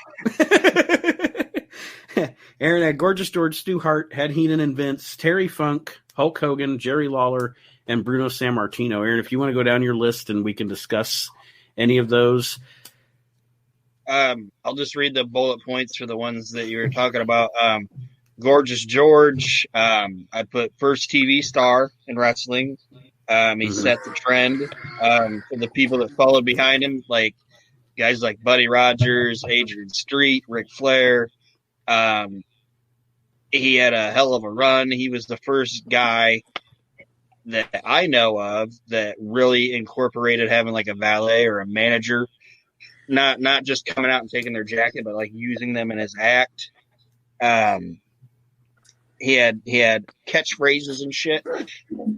Aaron had Gorgeous George, Stu Hart, had Heenan and Vince, Terry Funk, Hulk Hogan, Jerry Lawler, and Bruno Sammartino. Aaron, if you want to go down your list and we can discuss any of those. I'll just read the bullet points for the ones that you were talking about. Gorgeous George, I put first TV star in wrestling. He set the trend for the people that followed behind him, like guys like Buddy Rogers, Adrian Street, Ric Flair. He had a hell of a run. He was the first guy that I know of that really incorporated having like a valet or a manager, not just coming out and taking their jacket, but like using them in his act. He had catchphrases and shit.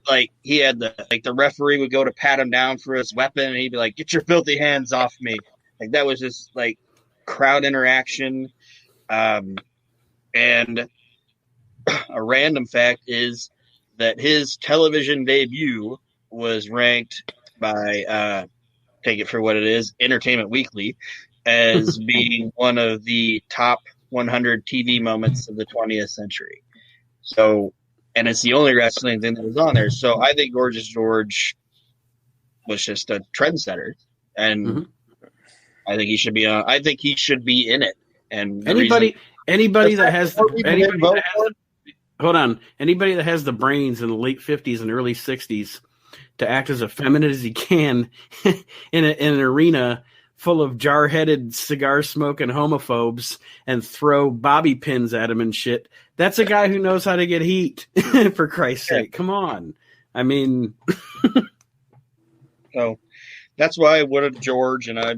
Like he had the referee would go to pat him down for his weapon, and he'd be like, "Get your filthy hands off me!" Like that was just like crowd interaction. And a random fact is that his television debut was ranked by take it for what it is, Entertainment Weekly, as being one of the top 100 TV moments of the 20th century. So, and it's the only wrestling thing that was on there. So I think Gorgeous George was just a trendsetter, and I think he should be on. I think he should be in it. And anybody that has the brains in the late 50s and early 60s to act as effeminate as he can in an arena full of jar-headed, cigar-smoking homophobes and throw bobby pins at him and shit. That's a guy who knows how to get heat, for Christ's sake. Come on. I mean... So that's why I wanted George, and I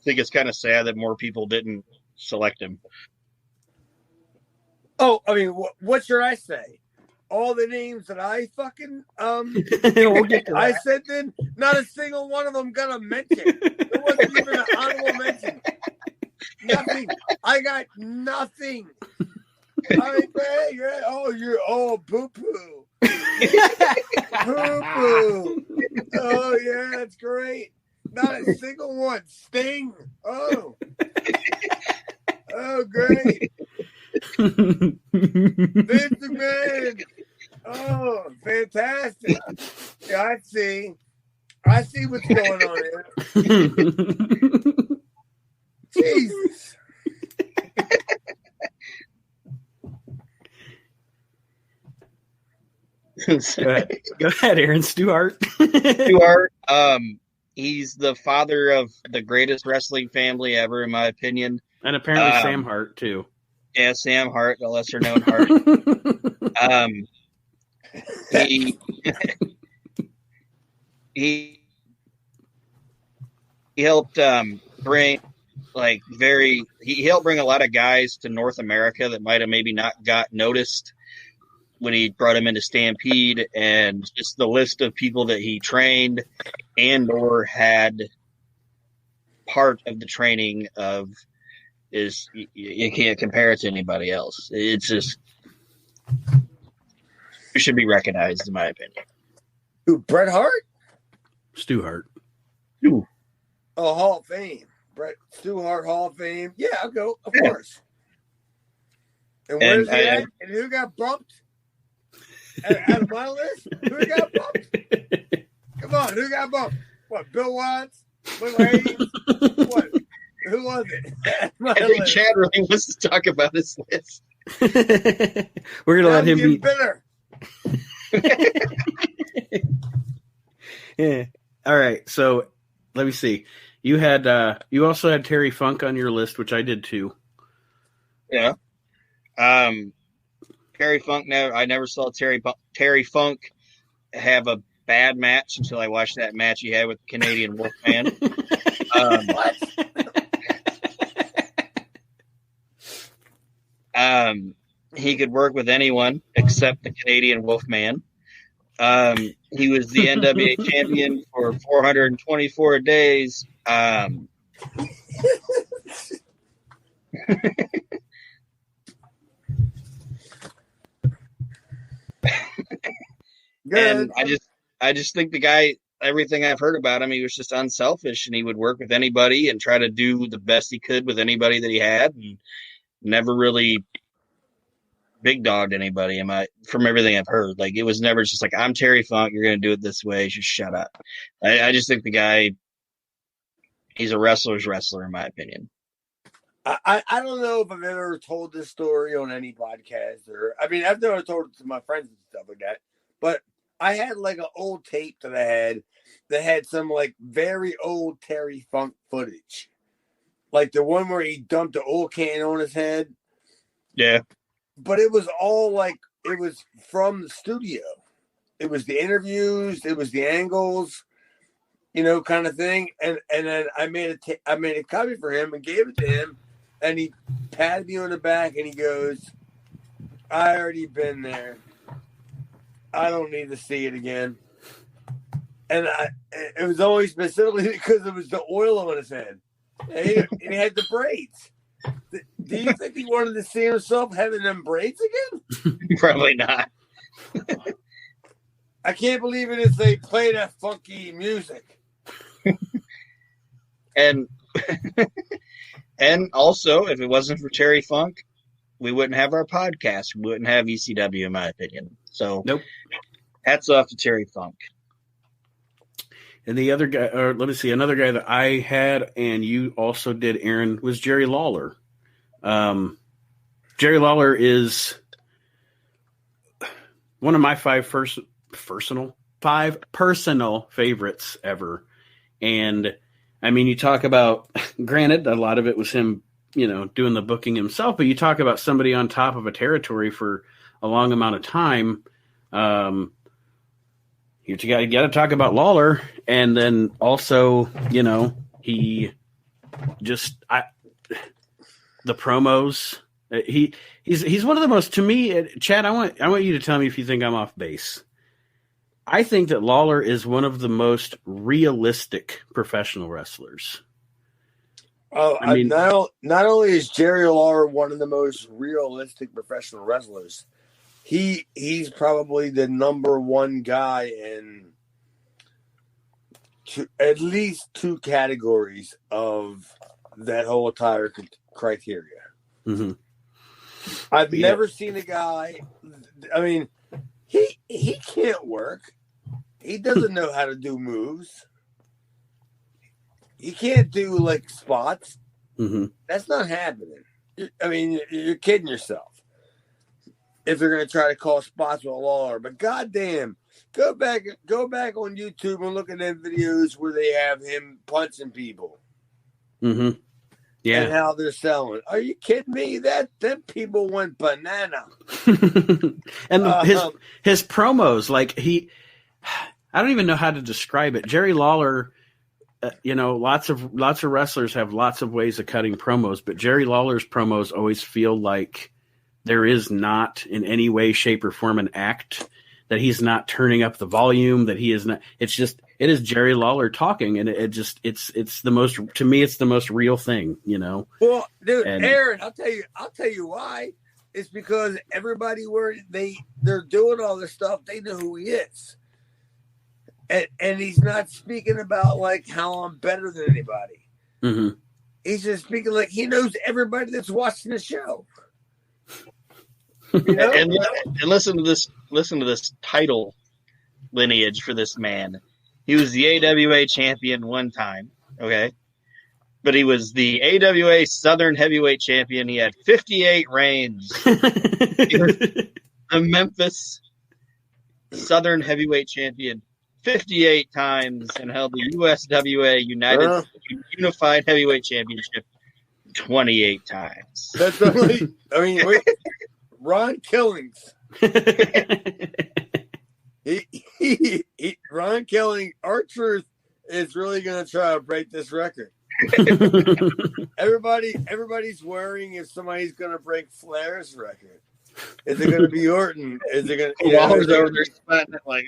think it's kind of sad that more people didn't select him. Oh, I mean, what should I say? All the names that I fucking we'll get to I that. said then, not a single one of them got a mention. There wasn't even an honorable mention. Nothing. I got nothing. I mean, hey, you're poo poo. Poo poo. Oh yeah, that's great. Not a single one. Sting. Oh. Oh great. Vince McMahon. Oh, fantastic. Yeah, I see what's going on here. Jesus. Go ahead, Aaron Stewart. Stewart, he's the father of the greatest wrestling family ever, in my opinion. And apparently Sam Hart, too. Yeah, Sam Hart, the lesser known Hart. He helped bring he helped bring a lot of guys to North America that might have maybe not got noticed when he brought him into Stampede, and just the list of people that he trained and or had part of the training of is you can't compare it to anybody else. It's just it should be recognized, in my opinion. Who, Bret Hart? Stu Hart. Ooh. Oh, Hall of Fame. Stu Hart, Hall of Fame. Yeah, I'll go. Of course. And where's he at? And who got bumped? Out of my list? Who got bumped? Come on, who got bumped? What, Bill Watts? Little Hayes? What? Who was it? I think Chad really wants to talk about his list. We're going to let him be. Bitter. Yeah. All right. So let me see. You also had Terry Funk on your list, which I did too. Yeah. Terry Funk. I never saw Terry Funk have a bad match until I watched that match he had with the Canadian Wolfman. What? He could work with anyone except the Canadian Wolfman. He was the NWA champion for 424 days. And I just think the guy, everything I've heard about him, he was just unselfish, and he would work with anybody and try to do the best he could with anybody that he had, and never really big dogged anybody. From everything I've heard, like it was never just like, I'm Terry Funk, you're going to do it this way, just shut up. I just think the guy, he's a wrestler's wrestler, in my opinion. I don't know if I've ever told this story on any podcast, I've never told it to my friends and stuff like that, but I had like an old tape that I had some like very old Terry Funk footage, like the one where he dumped the oil can on his head. Yeah. But it was all like, it was from the studio. It was the interviews, it was the angles, kind of thing. And then I made a copy for him and gave it to him. and he patted me on the back, and he goes, "I already been there. I don't need to see it again." And it was only specifically because it was the oil on his head, and he had the braids. Do you think he wanted to see himself having them braids again? Probably not. I can't believe it if they play that funky music. And and also, if it wasn't for Terry Funk, we wouldn't have our podcast. We wouldn't have ECW, in my opinion. So, Nope. Hats off to Terry Funk. And the other guy, or let me see, another guy that I had and you also did, Aaron, was Jerry Lawler. Jerry Lawler is one of my five personal favorites ever. And I mean, you talk about, granted, a lot of it was him, doing the booking himself, but you talk about somebody on top of a territory for a long amount of time. You got to talk about Lawler, and then also, he just the promos. He's one of the most, to me, Chad. I want you to tell me if you think I'm off base. I think that Lawler is one of the most realistic professional wrestlers. Oh, I mean, not only is Jerry Lawler one of the most realistic professional wrestlers, he's probably the number one guy in at least two categories of that whole entire criteria. Mm-hmm. I've never seen a guy. I mean, he can't work. He doesn't know how to do moves. He can't do like spots. Mm-hmm. That's not happening. I mean, you're kidding yourself if they're going to try to call spots with Lawler. But goddamn, go back on YouTube and look at them videos where they have him punching people. Mm-hmm. Yeah, and how they're selling. Are you kidding me? Them people went banana. And his promos, like I don't even know how to describe it. Jerry Lawler, lots of wrestlers have lots of ways of cutting promos, but Jerry Lawler's promos always feel like there is not in any way, shape, or form an act, that he's not turning up the volume, that he is not. It is Jerry Lawler talking, and it's the most, to me, it's the most real thing, Well, dude, Aaron, I'll tell you why. It's because everybody where they're doing all this stuff, they know who he is. And he's not speaking about like how I'm better than anybody. Mm-hmm. He's just speaking like he knows everybody that's watching the show. And listen to this title lineage for this man. He was the AWA champion one time, okay? But he was the AWA Southern Heavyweight Champion. He had 58 reigns. He was the Memphis Southern Heavyweight Champion 58 times and held the USWA Unified Heavyweight Championship 28 times. That's only, wait, Ron Killings. Ron Killing, R-Truth is really going to try to break this record. Everybody's worrying if somebody's going to break Flair's record. Is it going to be Orton? Is it going to? Lawler's over there spotting it like,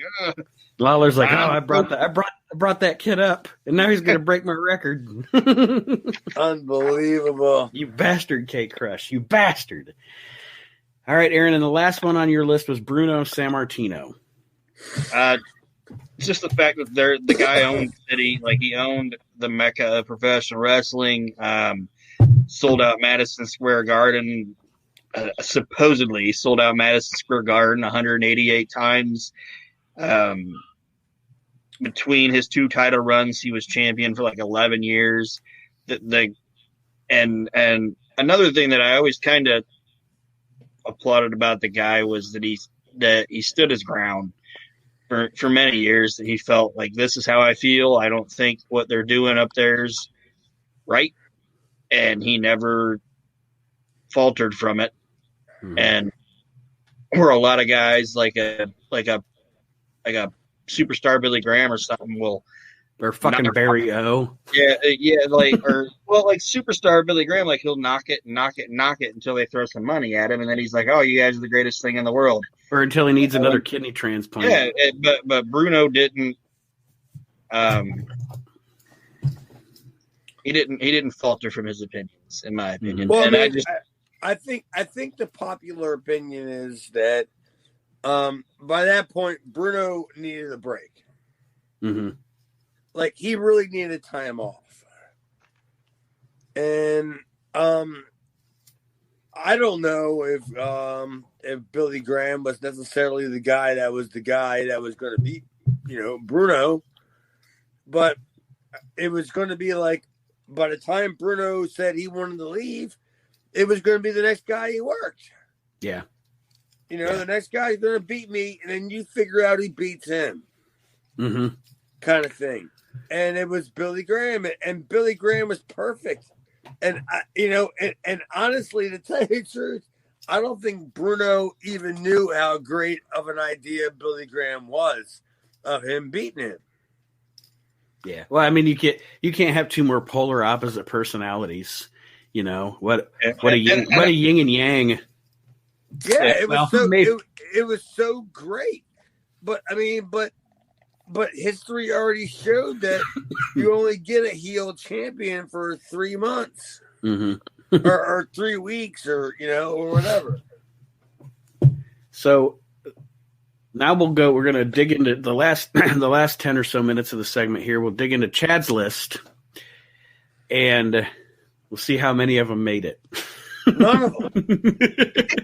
Lawler's like, I brought that kid up, and now he's going to break my record. Unbelievable! You bastard, K-Crush! You bastard! All right, Aaron, and the last one on your list was Bruno Sammartino. Just the fact that the guy owned the city, like he owned the mecca of professional wrestling, sold out Madison Square Garden, supposedly sold out Madison Square Garden 188 times. Between his two title runs, he was champion for like 11 years. And another thing that I always kind of applauded about the guy was that he stood his ground for many years. That he felt like, this is how I feel. I don't think what they're doing up there's right, and he never faltered from it. Mm-hmm. And where a lot of guys like a superstar Billy Graham or something will Or fucking Barry O. Yeah, like like superstar Billy Graham, like he'll knock it until they throw some money at him, and then he's like, "Oh, you guys are the greatest thing in the world." Or until he needs another kidney transplant. Yeah, but Bruno didn't. He didn't falter from his opinions, in my opinion. Well, and I think the popular opinion is that by that point Bruno needed a break. Mm-hmm. Like he really needed time off, and I don't know if Billy Graham was necessarily the guy that was going to beat Bruno, but it was going to be like by the time Bruno said he wanted to leave, it was going to be the next guy he worked. Yeah, the next guy's going to beat me, and then you figure out he beats him, kind of thing. And it was Billy Graham, and Billy Graham was perfect. And and honestly, to tell you the truth, I don't think Bruno even knew how great of an idea Billy Graham was of him beating him. Yeah. Well, I mean, you can't have two more polar opposite personalities. What a yin and yang. Yeah, it was so great. But I mean, but history already showed that you only get a heel champion for 3 months or 3 weeks or whatever. So now we're going to dig into the last 10 or so minutes of the segment here. We'll dig into Chad's list and we'll see how many of them made it. None of them.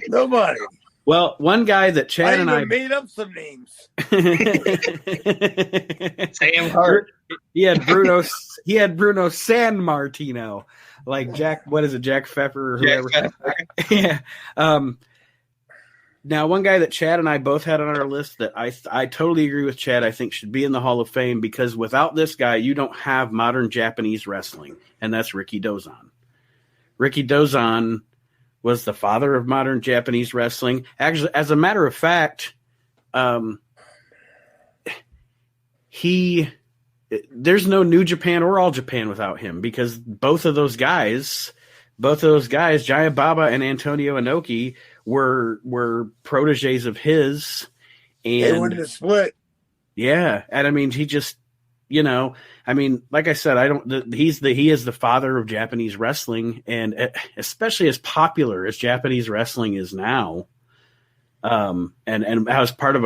Nobody. Well, one guy that Chad and I made up some names. Sam Hart. He had Bruno San Martino, like Jack. What is it, Jack Pfeffer or whoever? Yeah. Now, one guy that Chad and I both had on our list that I totally agree with Chad. I think should be in the Hall of Fame because without this guy, you don't have modern Japanese wrestling, and that's Ricky Dozan. Ricky Dozan was the father of modern Japanese wrestling. Actually, as a matter of fact, there's no New Japan or All Japan without him because both of those guys, Giant Baba and Antonio Inoki, were proteges of his. And they wouldn't have split. Yeah, and I mean, he just, like I said, he is the father of Japanese wrestling, and especially as popular as Japanese wrestling is now, and how as part of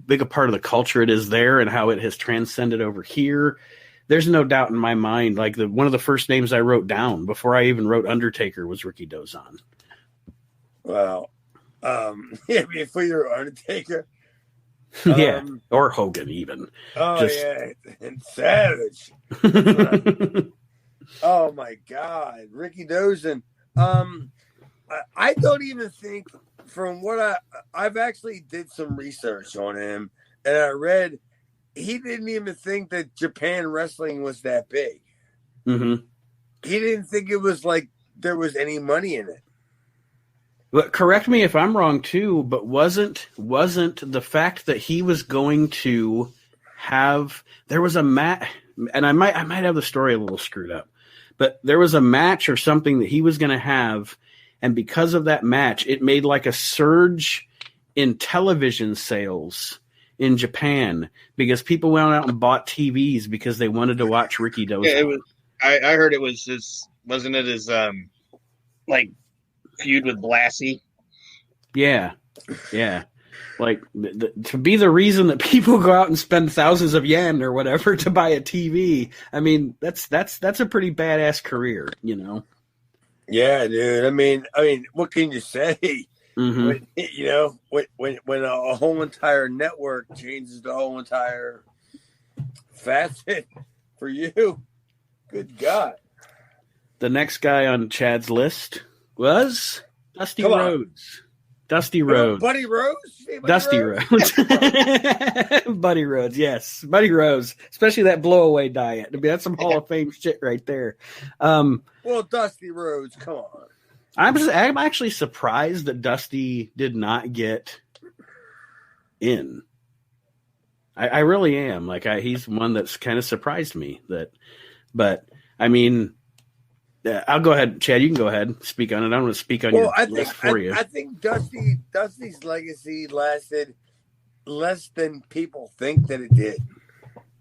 big a part of the culture it is there, and how it has transcended over here. There's no doubt in my mind. Like one of the first names I wrote down before I even wrote Undertaker was Ricky Dozan. Wow. Before you were Undertaker. Yeah, or Hogan even. Oh, yeah, and Savage. Oh, my God. Ricky Dozan. I don't even think, from what I've actually did some research on him, and I read, he didn't even think that Japan wrestling was that big. Mm-hmm. He didn't think it was like there was any money in it. But correct me if I'm wrong too, but wasn't the fact that he was going to there was a match, and I might have the story a little screwed up, but there was a match or something that he was going to have, and because of that match, it made like a surge in television sales in Japan because people went out and bought TVs because they wanted to watch Ricky Dozan. Yeah, it was. I heard it was his. Wasn't it his like feud with Blassie? Yeah. Like to be the reason that people go out and spend thousands of yen or whatever to buy a TV. I mean, that's a pretty badass career, Yeah, dude. I mean, what can you say? Mm-hmm. When a whole entire network changes the whole entire facet for you, good God. The next guy on Chad's list was Dusty Rhodes. Dusty Rhodes. Buddy Rose? Dusty Rhodes. Buddy Rhodes, yes. Buddy Rhodes. Especially that blowaway diet. I mean, that's some Hall of Fame shit right there. Well, Dusty Rhodes, come on. I'm actually surprised that Dusty did not get in. I really am. Like he's one that's kind of surprised me but I mean, I'll go ahead, Chad. You can go ahead and speak on it. I don't want to speak on your list for you. I think Dusty's legacy lasted less than people think that it did.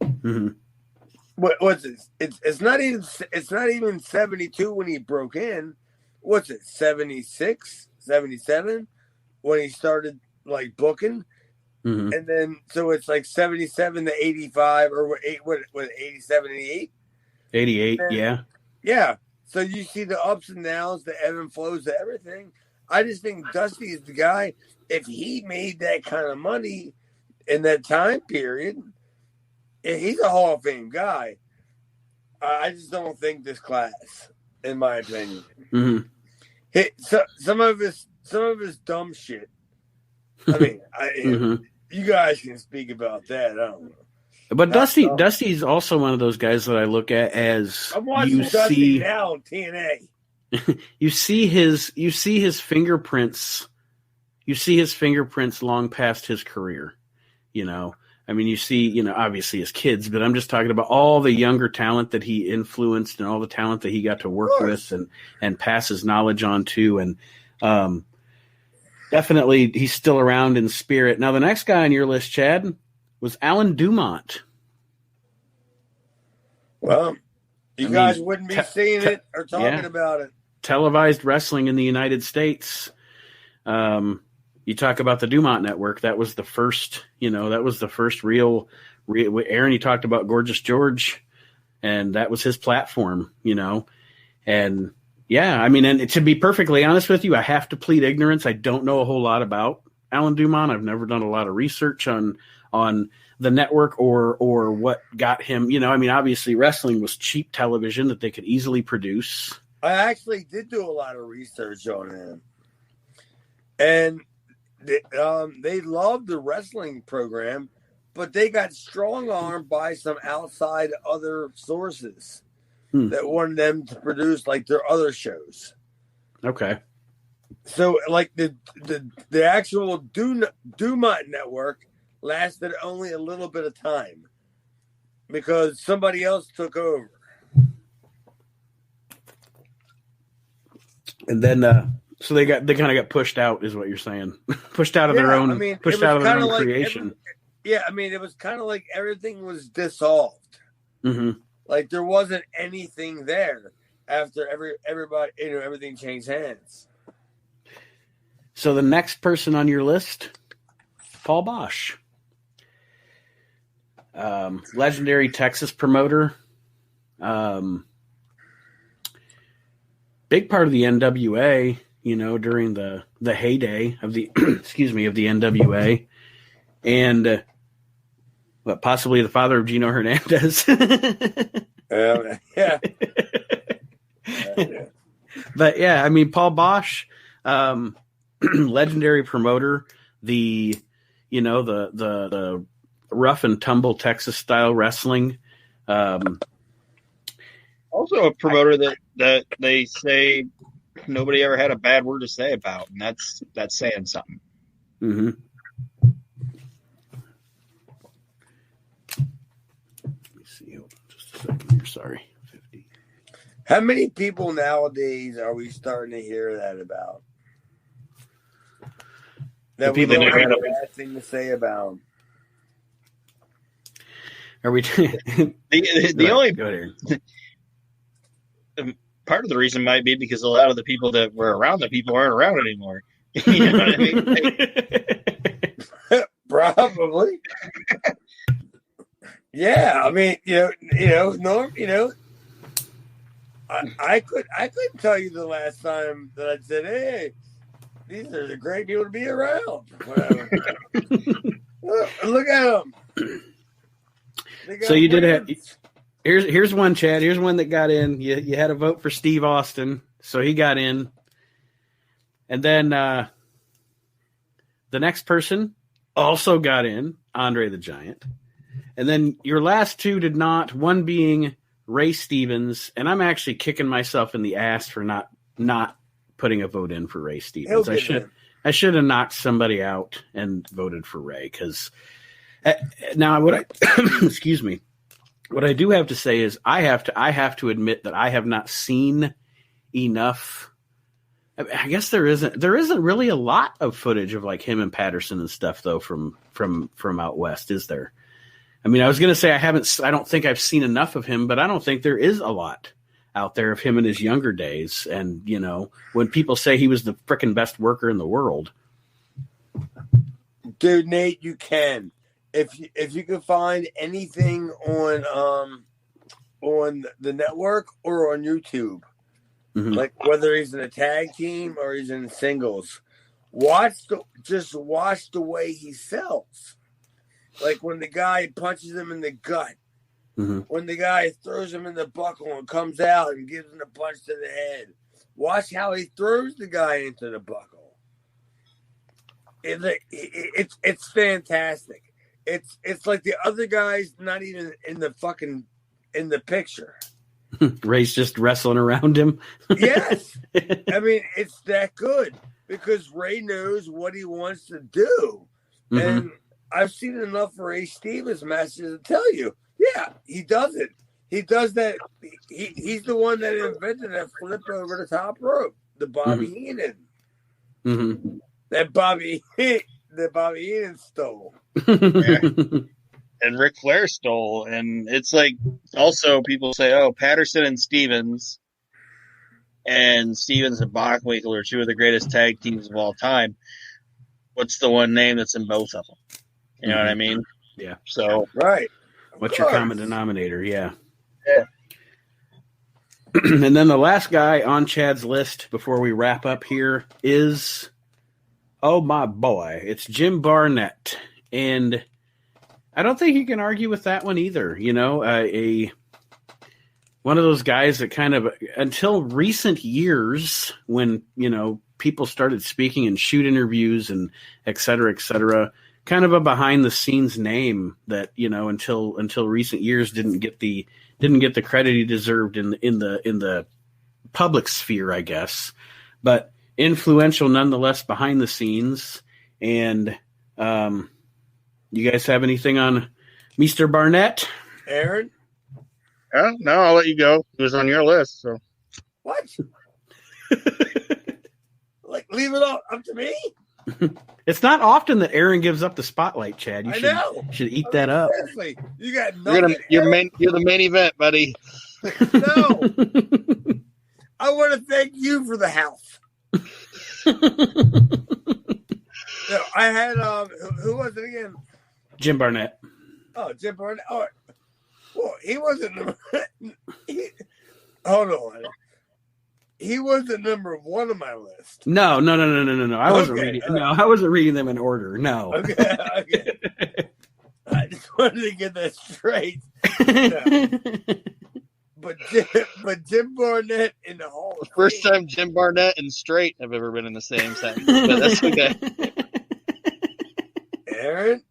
Mm-hmm. What's it? It's not even 72 when he broke in. What's it? 76, 77 when he started like booking. Mm-hmm. And then, so it's like 77 to 85 or 87, 88? 88, yeah. Yeah. So you see the ups and downs, the ebb and flows, the everything. I just think Dusty is the guy. If he made that kind of money in that time period, he's a Hall of Fame guy. I just don't think this class, in my opinion. Mm-hmm. Some of his dumb shit. I mean, you guys can speak about that. I don't know. But Dusty's also one of those guys that I look at as I'm watching Dusty now on TNA. You see his fingerprints. You see his fingerprints long past his career. You know, I mean, you see, you know, obviously his kids, but I'm just talking about all the younger talent that he influenced and all the talent that he got to work with and pass his knowledge on to. And definitely he's still around in spirit. Now, the next guy on your list, Chad, was Alan Dumont. Well, you guys wouldn't be seeing it or talking about it. Televised wrestling in the United States. You talk about the Dumont Network. That was the first, real Aaron, you talked about Gorgeous George, and that was his platform, you know. And yeah, I mean, and to be perfectly honest with you, I have to plead ignorance. I don't know a whole lot about Alan Dumont. I've never done a lot of research on the network or what got him, you know. I mean, obviously wrestling was cheap television that they could easily produce. I actually did do a lot of research on him. And they loved the wrestling program, but they got strong-armed by some outside other sources that wanted them to produce like their other shows. Okay. So like the actual Dumont Network lasted only a little bit of time because somebody else took over. And then so they kind of got pushed out, is what you're saying. Pushed out of their own, pushed out of their own creation. It was kind of like everything was dissolved. Mm-hmm. Like there wasn't anything there after everybody, everything changed hands. So the next person on your list, Paul Bosch, legendary Texas promoter, big part of the NWA. You know, during the heyday of the of the NWA, and possibly the father of Gino Hernandez. Yeah. But yeah, I mean, Paul Bosch, legendary promoter, the rough and tumble Texas style wrestling. Also a promoter that they say nobody ever had a bad word to say about, and that's saying something. Mm-hmm. Let me see. Hold on just a second here. Sorry. 50. How many people nowadays are we starting to hear that about? That we don't have a bad thing to say about. Are we? the only go ahead. Part of the reason might be because a lot of the people that were around the people aren't around anymore. You know what I mean? Probably. Yeah, I mean, Norm, I couldn't tell you the last time that I said, "Hey, these are the great people to be around." Whatever. Look at them. So you did have. Here's one, Chad. Here's one that got in. You had a vote for Steve Austin, so he got in. And then the next person also got in, Andre the Giant. And then your last two did not, one being Ray Stevens. And I'm actually kicking myself in the ass for not putting a vote in for Ray Stevens. I should have knocked somebody out and voted for Ray because Now, what I excuse me, what I do have to say is I have to admit that I have not seen enough. I guess there isn't really a lot of footage of like him and Patterson and stuff though from out west, is there? I mean, I was going to say I don't think I've seen enough of him, but I don't think there is a lot out there of him in his younger days. And, you know, when people say he was the frickin' best worker in the world. Dude, Nate, you can. If you can find anything on the network or on YouTube, like whether he's in a tag team or he's in singles, watch the way he sells. Like when the guy punches him in the gut, when the guy throws him in the buckle and comes out and gives him a punch to the head. Watch how he throws the guy into the buckle. It's fantastic. It's like the other guy's not even in the picture. Ray's just wrestling around him. Yes. I mean, it's that good because Ray knows what he wants to do. And I've seen enough Ray Stevens matches to tell you, yeah, he does it. He does that. He's the one that invented that flip over the top rope, the Bobby Heenan. That Bobby Heenan stole. And Ric Flair stole. And it's like, also people say, oh, Patterson and Stevens and Bockwinkel are two of the greatest tag teams of all time. What's the one name that's in both of them? You know what I mean? Yeah. So, right. What's your common denominator? Yeah. And then the last guy on Chad's list before we wrap up here is, oh my boy, it's Jim Barnett. And I don't think you can argue with that one either. You know, one of those guys that kind of, until recent years when, you know, people started speaking in shoot interviews and et cetera, kind of a behind the scenes name that, you know, until recent years didn't get the credit he deserved in the public sphere, I guess, but influential nonetheless behind the scenes. And you guys have anything on Mr. Barnett? Aaron? No, I'll let you go. It was on your list, so. What? Like, leave it up to me? It's not often that Aaron gives up the spotlight, Chad. You should eat that up. Seriously, you got nothing. You're the main event, buddy. No. I want to thank you for the house. No, I had who was it again? Jim Barnett. Oh, Jim Barnett. Oh, well, he wasn't hold on. He wasn't number one on my list. No. I wasn't reading. No, I wasn't reading them in order. No. Okay. I just wanted to get that straight. No. But Jim Barnett in the Hall of Fame. First time Jim Barnett and straight have ever been in the same sentence, but that's okay. Aaron,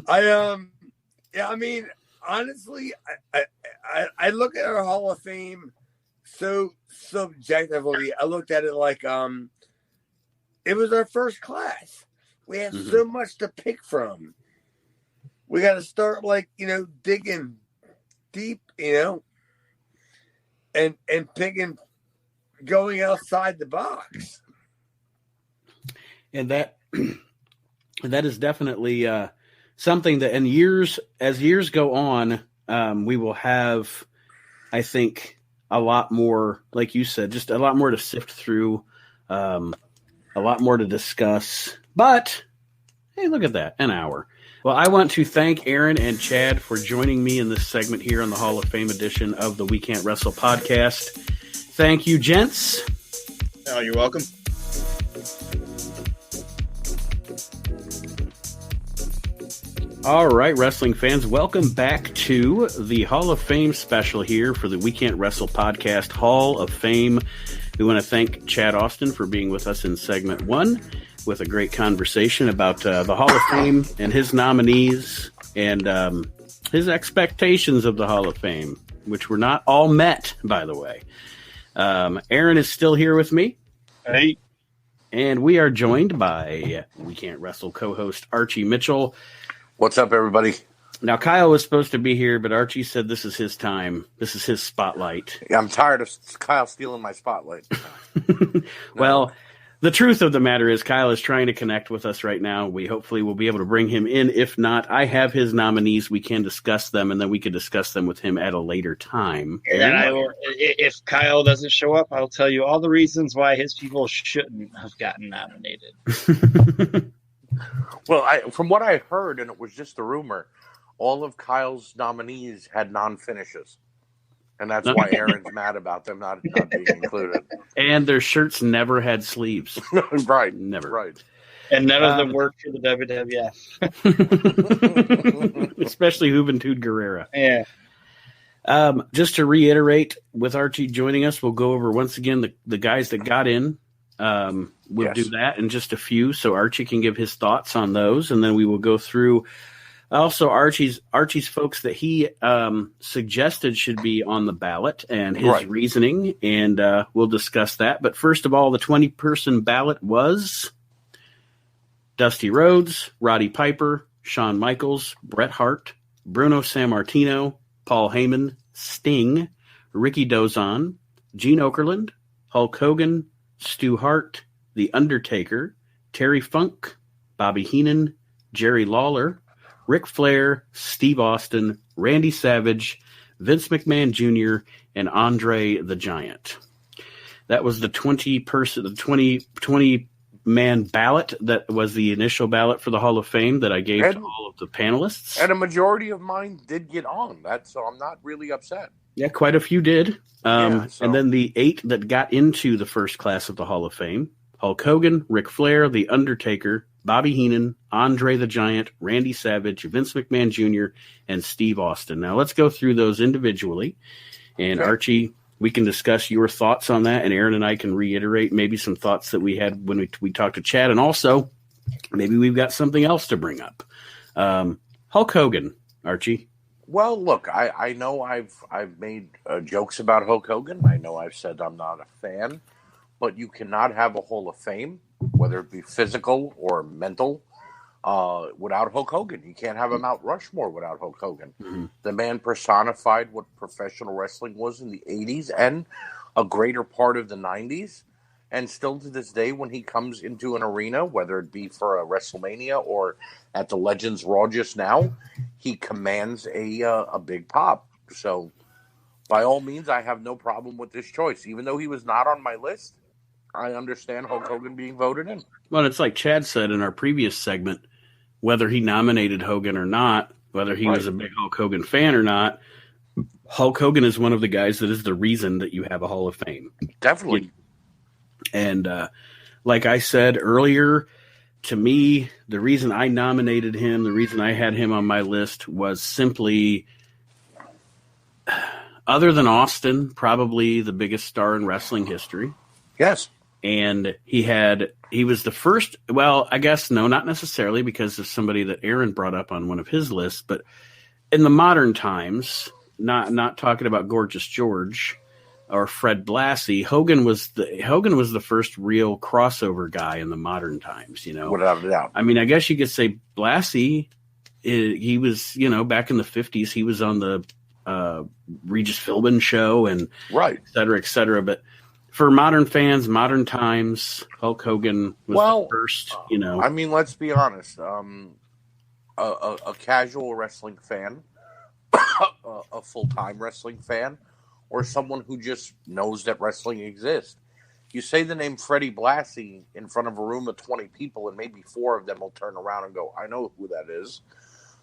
I mean, honestly, I look at our Hall of Fame so subjectively. I looked at it like it was our first class. We have so much to pick from. We got to start digging deep, and picking, going outside the box. And that is definitely something that as years go on, we will have, I think, a lot more, like you said, just a lot more to sift through, a lot more to discuss. But hey, look at that, an hour. Well, I want to thank Aaron and Chad for joining me in this segment here on the Hall of Fame edition of the We Can't Wrestle podcast. Thank you, gents. Oh, you're welcome. All right, wrestling fans, welcome back to the Hall of Fame special here for the We Can't Wrestle podcast Hall of Fame. We want to thank Chad Austin for being with us in segment 1 with a great conversation about the Hall of Fame and his nominees and his expectations of the Hall of Fame, which were not all met, by the way. Aaron is still here with me. Hey. And we are joined by We Can't Wrestle co-host Archie Mitchell. What's up, everybody? Now, Kyle was supposed to be here, but Archie said this is his time. This is his spotlight. Yeah, I'm tired of Kyle stealing my spotlight. Well, the truth of the matter is Kyle is trying to connect with us right now. We hopefully will be able to bring him in. If not, I have his nominees. We can discuss them, and then we can discuss them with him at a later time. And if Kyle doesn't show up, I'll tell you all the reasons why his people shouldn't have gotten nominated. Well, from what I heard, and it was just a rumor, all of Kyle's nominees had non-finishes. And that's why Aaron's mad about them not being included. And their shirts never had sleeves. Right. Never. Right. And none of them work for the WWF. Especially Juventud Guerrera. Yeah. Just to reiterate, with Archie joining us, we'll go over once again the guys that got in. We'll do that in just a few, so Archie can give his thoughts on those, and then we will go through also Archie's folks that he suggested should be on the ballot and his reasoning, and we'll discuss that. But first of all, the 20-person ballot was Dusty Rhodes, Roddy Piper, Shawn Michaels, Bret Hart, Bruno Sammartino, Paul Heyman, Sting, Ricky Dozon, Gene Okerlund, Hulk Hogan, Stu Hart, The Undertaker, Terry Funk, Bobby Heenan, Jerry Lawler, Ric Flair, Steve Austin, Randy Savage, Vince McMahon Jr., and Andre the Giant. That was the 20-man ballot. That was the initial ballot for the Hall of Fame that I gave to all of the panelists. And a majority of mine did get on that, so I'm not really upset. Yeah, quite a few did. So. And then the 8 that got into the first class of the Hall of Fame: Hulk Hogan, Ric Flair, The Undertaker, Bobby Heenan, Andre the Giant, Randy Savage, Vince McMahon Jr., and Steve Austin. Now, let's go through those individually. And Archie, we can discuss your thoughts on that, and Aaron and I can reiterate maybe some thoughts that we had when we talked to Chad, and also maybe we've got something else to bring up. Hulk Hogan, Archie. Well, look, I know I've made jokes about Hulk Hogan. I know I've said I'm not a fan, but you cannot have a Hall of Fame, whether it be physical or mental, without Hulk Hogan. You can't have a Mount Rushmore without Hulk Hogan. Mm-hmm. The man personified what professional wrestling was in the 80s and a greater part of the 90s. And still to this day, when he comes into an arena, whether it be for a WrestleMania or at the Legends Raw just now, he commands a big pop. So, by all means, I have no problem with this choice. Even though he was not on my list, I understand Hulk Hogan being voted in. Well, it's like Chad said in our previous segment, whether he nominated Hogan or not, whether he was a big Hulk Hogan fan or not, Hulk Hogan is one of the guys that is the reason that you have a Hall of Fame. Definitely. And like I said earlier, to me, the reason I nominated him, the reason I had him on my list was simply, other than Austin, probably the biggest star in wrestling history. Yes. And he was the first, well, I guess, no, not necessarily, because of somebody that Aaron brought up on one of his lists, but in the modern times, not talking about Gorgeous George or Fred Blassie, Hogan was the first real crossover guy in the modern times, Without a doubt. I mean, I guess you could say Blassie, he was, back in the 50s, he was on the Regis Philbin show and et cetera, but for modern fans, modern times, Hulk Hogan was the first, I mean, let's be honest. A casual wrestling fan, a full-time wrestling fan, or someone who just knows that wrestling exists. You say the name Freddie Blassie in front of a room of 20 people, and maybe 4 of them will turn around and go, I know who that is.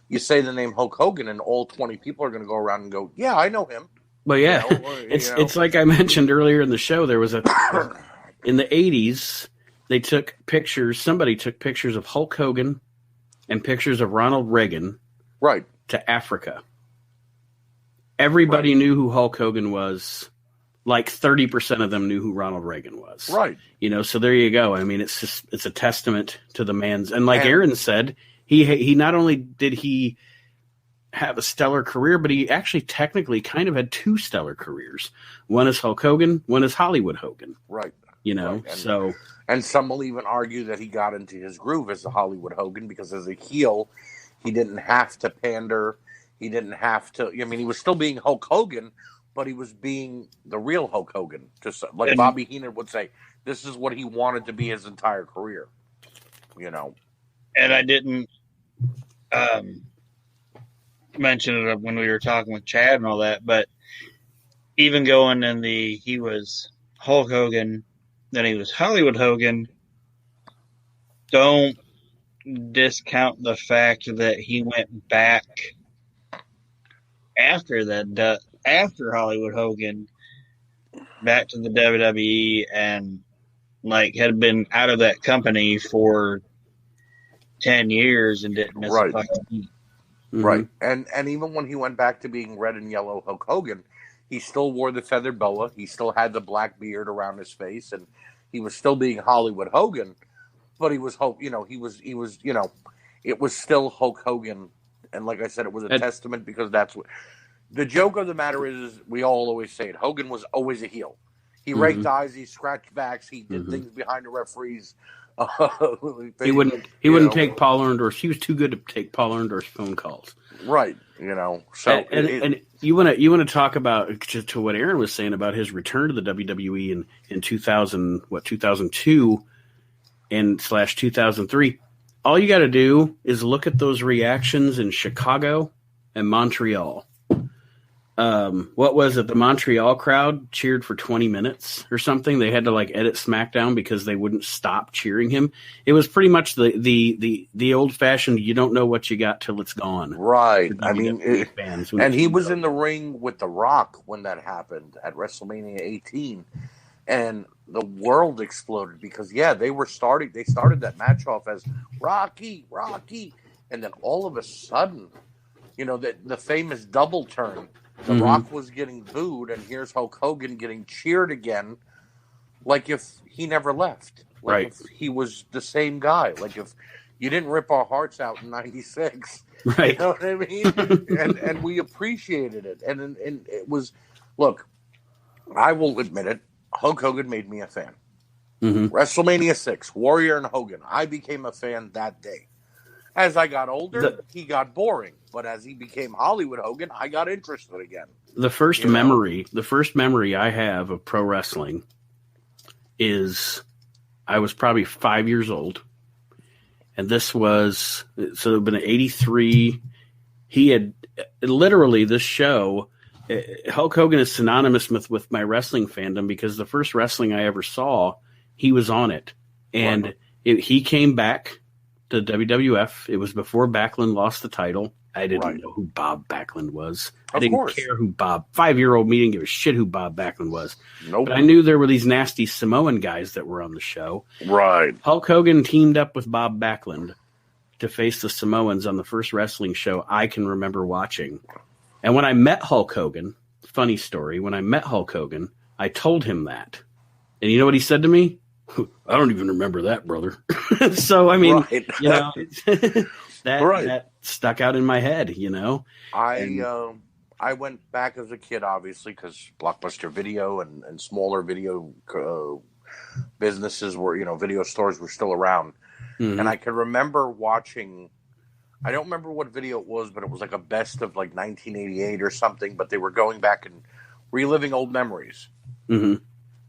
You say the name Hulk Hogan, and all 20 people are going to go around and go, yeah, I know him. Well, yeah, it's like I mentioned earlier in the show, there was in the 80s, somebody took pictures of Hulk Hogan and pictures of Ronald Reagan to Africa. Everybody knew who Hulk Hogan was. Like 30% of them knew who Ronald Reagan was. Right. So there you go. I mean, it's a testament to the man's, and like Aaron said, he not only did he have a stellar career, but he actually technically kind of had 2 stellar careers. One is Hulk Hogan, one is Hollywood Hogan. Right. So And some will even argue that he got into his groove as a Hollywood Hogan because as a heel, he didn't have to pander. He didn't have to. I mean, he was still being Hulk Hogan, but he was being the real Hulk Hogan. Just like Bobby Heenan would say, this is what he wanted to be his entire career. You know. And I didn't mention it when we were talking with Chad and all that, but even going in he was Hulk Hogan, then he was Hollywood Hogan. Don't discount the fact that he went back after that, after Hollywood Hogan, back to the WWE and like had been out of that company for 10 years and didn't miss a fucking beat. Right. And even when he went back to being red and yellow Hulk Hogan, he still wore the feathered boa. He still had the black beard around his face, and he was still being Hollywood Hogan, but he was Hulk, he was, it was still Hulk Hogan. And like I said, it was a testament because that's what the joke of the matter is we all always say it. Hogan was always a heel. He raked eyes, he scratched backs, he did things behind the referees. He wouldn't take Paul Orndorff. He was too good to take Paul Orndorff's phone calls. Right. So and you want to talk about to what Aaron was saying about his return to the WWE in 2002 and /2003. All you got to do is look at those reactions in Chicago and Montreal. What was it? The Montreal crowd cheered for 20 minutes or something. They had to edit SmackDown because they wouldn't stop cheering him. It was pretty much the old fashioned. You don't know what you got till it's gone. Right. I mean, and he was in the ring with The Rock when that happened at WrestleMania 18, and the world exploded because they started that match off as Rocky, and then all of a sudden, the famous double turn. The Rock was getting booed, and here's Hulk Hogan getting cheered again, like if he never left. Like if he was the same guy. Like if you didn't rip our hearts out in '96. Right. You know what I mean? and we appreciated it. And it was, look, I will admit it, Hulk Hogan made me a fan. WrestleMania 6, Warrior and Hogan. I became a fan that day. As I got older, he got boring. But as he became Hollywood Hogan, I got interested again. The first memory I have of pro wrestling is I was probably 5 years old. And this was, so it had been 83. He had literally this show, Hulk Hogan is synonymous with my wrestling fandom because the first wrestling I ever saw, he was on it. And he came back to WWF. It was before Backlund lost the title. I didn't know who Bob Backlund was. I didn't care who 5-year-old me didn't give a shit who Bob Backlund was. Nope. But I knew there were these nasty Samoan guys that were on the show. Right. Hulk Hogan teamed up with Bob Backlund to face the Samoans on the first wrestling show I can remember watching. And when I met Hulk Hogan, funny story, when I met Hulk Hogan, I told him that. And you know what he said to me? I don't even remember that, brother. So, I mean, that stuck out in my head, I went back as a kid, obviously, because Blockbuster Video and smaller video businesses were, video stores were still around. And I can remember watching, I don't remember what video it was, but it was like a best of 1988 or something, but they were going back and reliving old memories.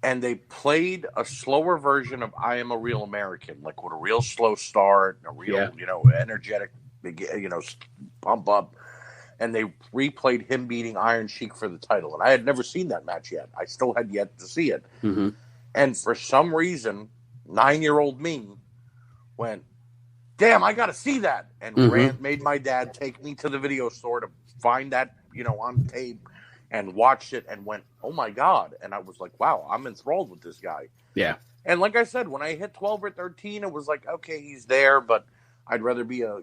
And they played a slower version of I Am a Real American, with a real slow start, and a real, energetic, pump up. And they replayed him beating Iron Sheik for the title. And I had never seen that match yet. I still had yet to see it. And for some reason, 9-year-old me went, damn, I got to see that. And made my dad take me to the video store to find that, on tape. And watched it and went, oh my God. And I was like, wow, I'm enthralled with this guy. Yeah. And like I said, when I hit 12 or 13, it was like, okay, he's there, but I'd rather be a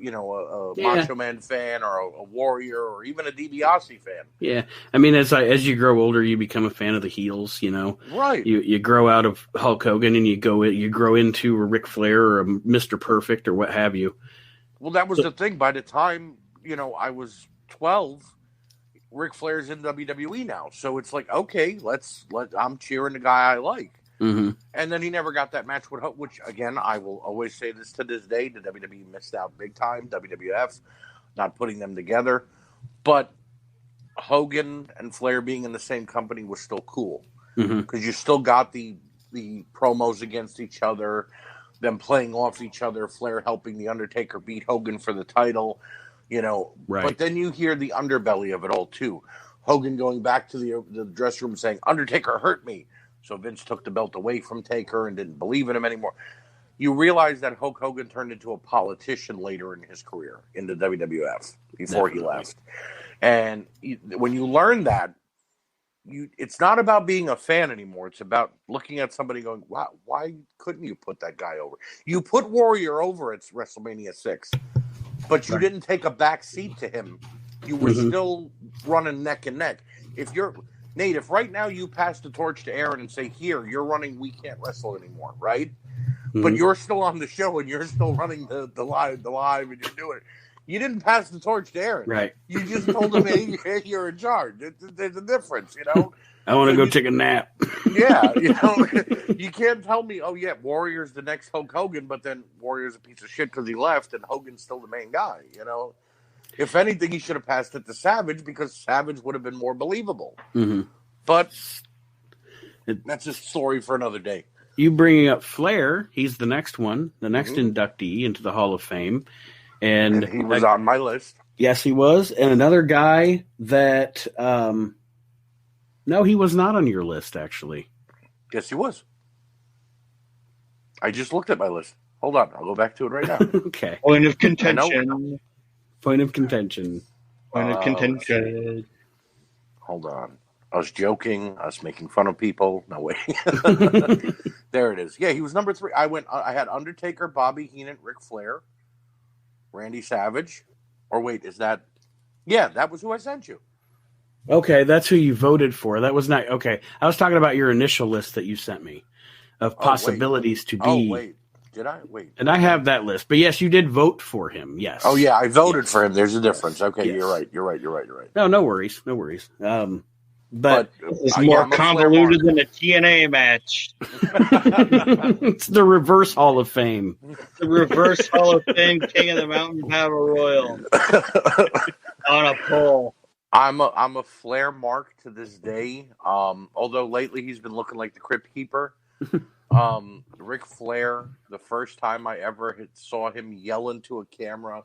Macho Man fan or a Warrior or even a DiBiase fan. Yeah. I mean, as you grow older, you become a fan of the heels, Right. You grow out of Hulk Hogan and you grow into a Ric Flair or a Mr. Perfect or what have you. Well, that was the thing. By the time, I was 12, Ric Flair's in WWE now. So it's like, okay, I'm cheering the guy I like. And then he never got that match with Hogan, which, again, I will always say this to this day, the WWE missed out big time, WWF, not putting them together. But Hogan and Flair being in the same company was still cool. Because you still got the promos against each other, them playing off each other, Flair helping The Undertaker beat Hogan for the title, Right. But then you hear the underbelly of it all, too. Hogan going back to the dressing room saying, Undertaker hurt me. So Vince took the belt away from Taker and didn't believe in him anymore. You realize that Hulk Hogan turned into a politician later in his career in the WWF before he left. And when you learn that, it's not about being a fan anymore. It's about looking at somebody going, wow, why couldn't you put that guy over? You put Warrior over at WrestleMania 6, but you didn't take a back seat to him. You were still running neck and neck. Nate, if right now you pass the torch to Aaron and say, here, you're running We Can't Wrestle anymore, right? But you're still on the show and you're still running the live and you're doing it. You didn't pass the torch to Aaron. Right. You just told him, hey, you're in charge. There's a difference, I want to go take a nap. Yeah, you can't tell me, oh, yeah, Warrior's the next Hulk Hogan, but then Warrior's a piece of shit because he left and Hogan's still the main guy, If anything, he should have passed it to Savage because Savage would have been more believable. But that's a story for another day. You bringing up Flair, he's the next one, the next inductee into the Hall of Fame. And he was on my list. Yes, he was. And another guy that, no, he was not on your list, actually. Yes, he was. I just looked at my list. Hold on. I'll go back to it right now. Okay. Point of contention. Point of contention. Hold on. I was joking. I was making fun of people. No way. There it is. Yeah, he was number 3. I had Undertaker, Bobby Heenan, Ric Flair, Randy Savage. Or wait, is that? Yeah, that was who I sent you. Okay, that's who you voted for. That was not okay. I was talking about your initial list that you sent me of possibilities to be. Oh wait, did I wait? And I have that list, but yes, you did vote for him. Yes. Oh yeah, I voted for him. There's a difference. Okay, yes. You're right. No worries. But it's more convoluted than a TNA match. It's the reverse Hall of Fame. The reverse Hall of Fame King of the Mountain Battle Royal on a pole. I'm a Flair mark to this day. Although lately he's been looking like the Crypt Keeper. Ric Flair, the first time I ever saw him yell into a camera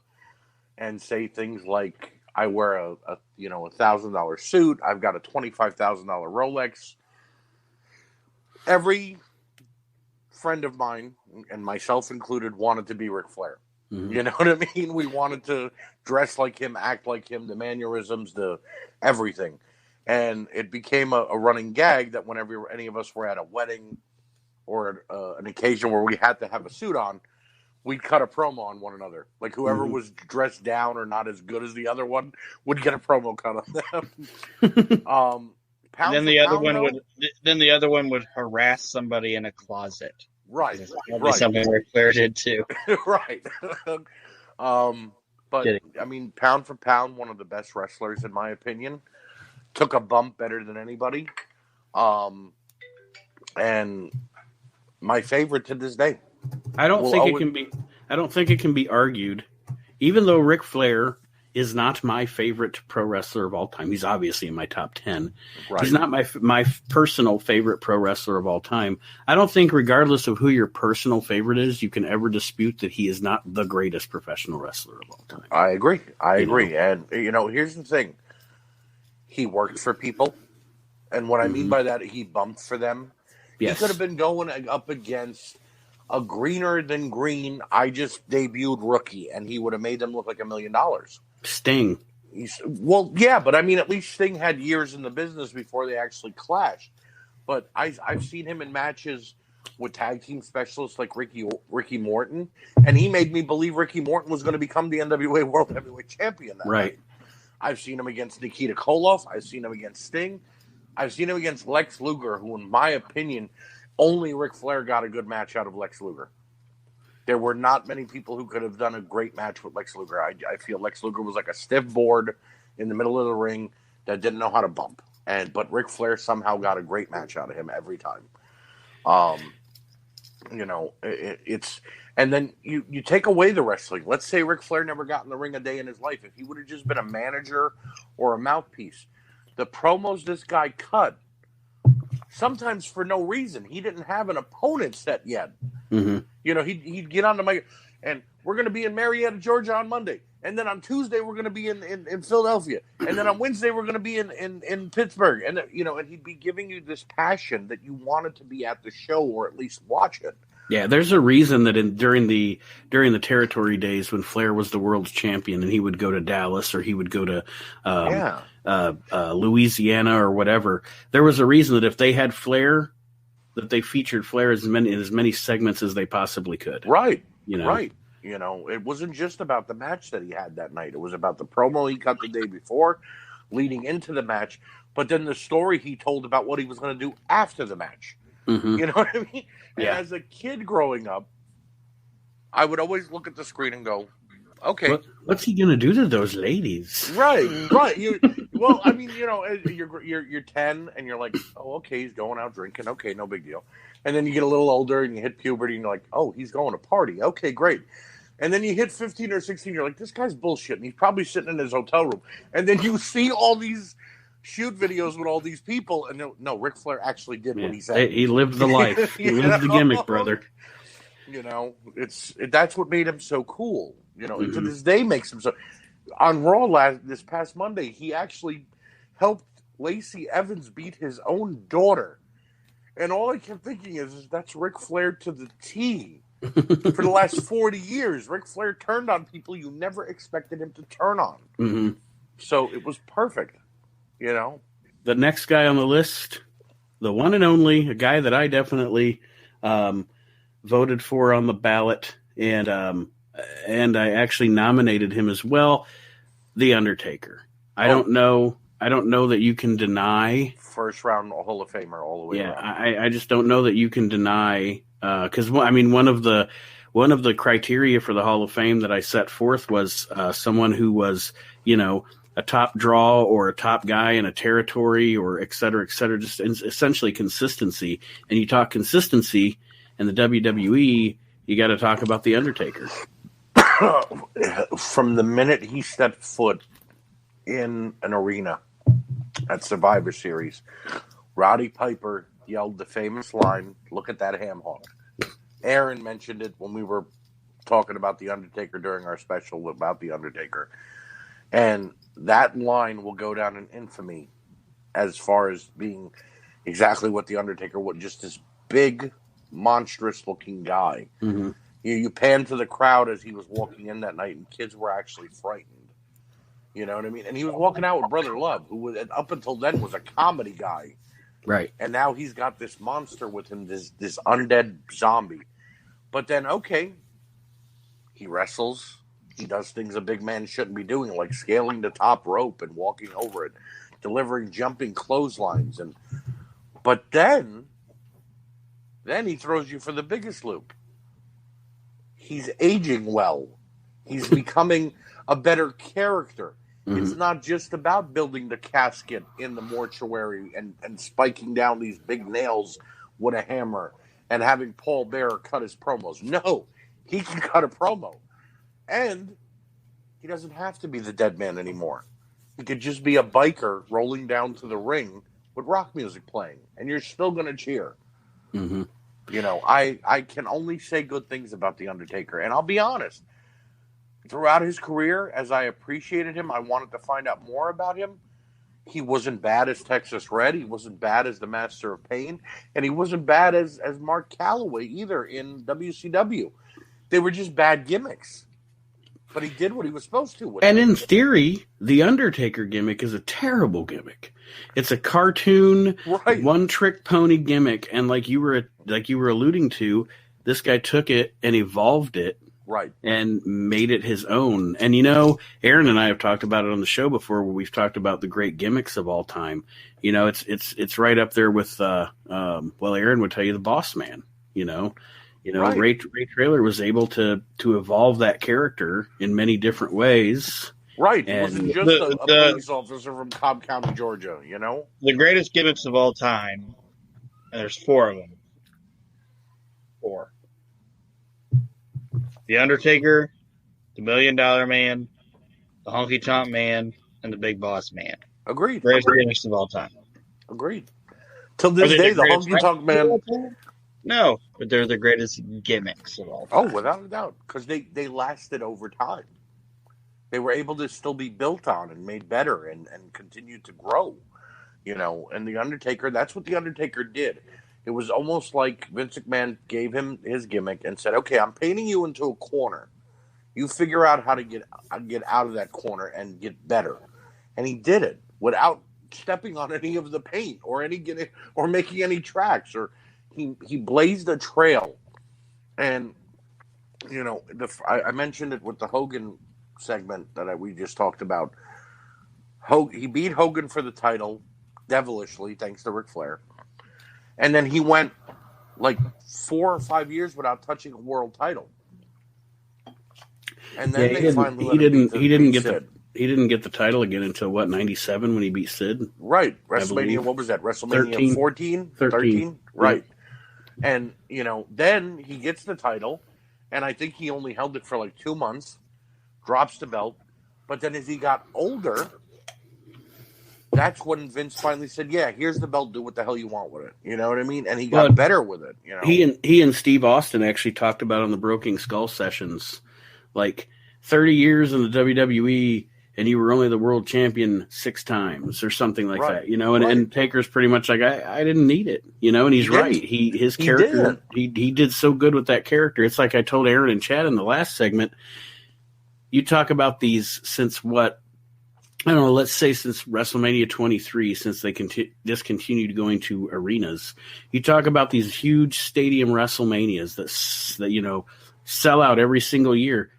and say things like, I wear a $1,000 suit. I've got a $25,000 Rolex. Every friend of mine, and myself included, wanted to be Ric Flair. You know what I mean? We wanted to dress like him, act like him, the mannerisms, the everything. And it became a running gag that whenever any of us were at a wedding or an occasion where we had to have a suit on, we'd cut a promo on one another. Like whoever was dressed down or not as good as the other one would get a promo cut on them. Then the other one would harass somebody in a closet. Right. Something Ric Flair did too. Right. But I mean, pound for pound, one of the best wrestlers in my opinion. Took a bump better than anybody. And my favorite to this day. I don't think it can be argued. Even though Ric Flair is not my favorite pro wrestler of all time, he's obviously in my top 10. Right. He's not my personal favorite pro wrestler of all time. I don't think, regardless of who your personal favorite is, you can ever dispute that he is not the greatest professional wrestler of all time. I agree. And here's the thing: he worked for people, and what I mean by that, he bumped for them. Yes. He could have been going up against a greener than green, I just debuted rookie, and he would have made them look like $1 million. Sting. But I mean, at least Sting had years in the business before they actually clashed. But I've seen him in matches with tag team specialists like Ricky Morton, and he made me believe Ricky Morton was going to become the NWA World Heavyweight Champion that night. I've seen him against Nikita Koloff. I've seen him against Sting. I've seen him against Lex Luger, who, in my opinion, only Ric Flair got a good match out of Lex Luger. There were not many people who could have done a great match with Lex Luger. I feel Lex Luger was like a stiff board in the middle of the ring that didn't know how to bump. But Ric Flair somehow got a great match out of him every time. It's and then you take away the wrestling. Let's say Ric Flair never got in the ring a day in his life. If he would have just been a manager or a mouthpiece, the promos this guy cut, sometimes for no reason. He didn't have an opponent set yet. Mm-hmm. He'd get on the mic, and we're going to be in Marietta, Georgia on Monday. And then on Tuesday, we're going to be in Philadelphia. And then on Wednesday, we're going to be in Pittsburgh. And, and he'd be giving you this passion that you wanted to be at the show or at least watch it. Yeah, there's a reason that during the territory days when Flair was the world's champion and he would go to Dallas or he would go to Louisiana or whatever, there was a reason that if they had Flair, that they featured Flair in as many segments as they possibly could. Right. Right. It wasn't just about the match that he had that night. It was about the promo he cut the day before, leading into the match, but then the story he told about what he was going to do after the match. Mm-hmm. You know what I mean? Yeah. And as a kid growing up, I would always look at the screen and go, okay. What's he going to do to those ladies? Right. You're 10 and you're like, oh, okay, he's going out drinking. Okay, no big deal. And then you get a little older and you hit puberty and you're like, oh, he's going to party. Okay, great. And then you hit 15 or 16, you're like, this guy's bullshit. And he's probably sitting in his hotel room. And then you see all these shoot videos with all these people. And no, Ric Flair actually did what he said. He lived the life. He lived the gimmick, brother. That's what made him so cool. To this day makes him so. On Raw this past Monday, he actually helped Lacey Evans beat his own daughter. And all I kept thinking is that's Ric Flair to the T. For the last 40 years, Ric Flair turned on people you never expected him to turn on. Mm-hmm. So it was perfect, The next guy on the list, the one and only, a guy that I definitely voted for on the ballot, and I actually nominated him as well, The Undertaker. I don't know that you can deny first round Hall of Famer all the way around. I just don't know that you can deny because one of the criteria for the Hall of Fame that I set forth was someone who was a top draw or a top guy in a territory or et cetera, just essentially consistency. And you talk consistency in the WWE, you got to talk about The Undertaker. From the minute he stepped foot in an arena at Survivor Series, Roddy Piper yelled the famous line, "Look at that ham hock." Aaron mentioned it when we were talking about The Undertaker during our special about The Undertaker. And that line will go down in infamy as far as being exactly what The Undertaker was, just this big, monstrous-looking guy. Mm-hmm. You pan to the crowd as he was walking in that night, and kids were actually frightened. You know what I mean? And he was walking out with Brother Love, who was, up until then was a comedy guy. Right. And now he's got this monster with him, this undead zombie. But then, okay, he wrestles. He does things a big man shouldn't be doing, like scaling the top rope and walking over it, delivering jumping clotheslines. But then he throws you for the biggest loop. He's aging well. He's becoming a better character. Mm-hmm. It's not just about building the casket in the mortuary and spiking down these big nails with a hammer and having Paul Bearer cut his promos. No, he can cut a promo. And he doesn't have to be the dead man anymore. He could just be a biker rolling down to the ring with rock music playing, and you're still going to cheer. Mm-hmm. I can only say good things about The Undertaker. And I'll be honest, throughout his career, as I appreciated him, I wanted to find out more about him. He wasn't bad as Texas Red. He wasn't bad as the Master of Pain. And he wasn't bad as Mark Calloway either in WCW. They were just bad gimmicks. But he did what he was supposed to. And in theory, the Undertaker gimmick is a terrible gimmick. It's a cartoon, one-trick pony gimmick. And like you were alluding to, this guy took it and evolved it. Right. And made it his own. And Aaron and I have talked about it on the show before, where we've talked about the great gimmicks of all time. It's right up there with Aaron would tell you the Boss Man. Right. Ray Traylor was able to evolve that character in many different ways. Right. He wasn't just a police officer from Cobb County, Georgia, The greatest gimmicks of all time, and there's 4 of them. The Undertaker, the $1 Million Man, the Honky Tonk Man, and the Big Boss Man. Agreed. Greatest gimmicks of all time. Agreed. Till this day, the Honky Tonk Man. No, but they're the greatest gimmicks of all time. Oh, without a doubt, because they lasted over time. They were able to still be built on and made better and continue to grow. And the Undertaker, that's what the Undertaker did. It was almost like Vince McMahon gave him his gimmick and said, okay, I'm painting you into a corner. You figure out how to get out of that corner and get better. And he did it without stepping on any of the paint or making any tracks. Or he blazed a trail. And, I mentioned it with the Hogan segment that we just talked about. He beat Hogan for the title devilishly, thanks to Ric Flair. And then he went like 4 or 5 years without touching a world title. And then he didn't get the title again until 97 when he beat Sid. Right. WrestleMania, what was that? WrestleMania 14? 13? Right. Yeah. And, then he gets the title, and I think he only held it for like 2 months, drops the belt. But then as he got older, that's when Vince finally said, yeah, here's the belt, do what the hell you want with it. You know what I mean? And he got better with it. He and Steve Austin actually talked about on the Broken Skull sessions, like 30 years in the WWE, and you were only the world champion 6 times or something like that, and Taker's pretty much like, I didn't need it, and he's right. His character, he did so good with that character. It's like I told Aaron and Chad in the last segment, you talk about these since what, I don't know, let's say since WrestleMania 23, since they discontinued going to arenas. You talk about these huge stadium WrestleManias that sell out every single year.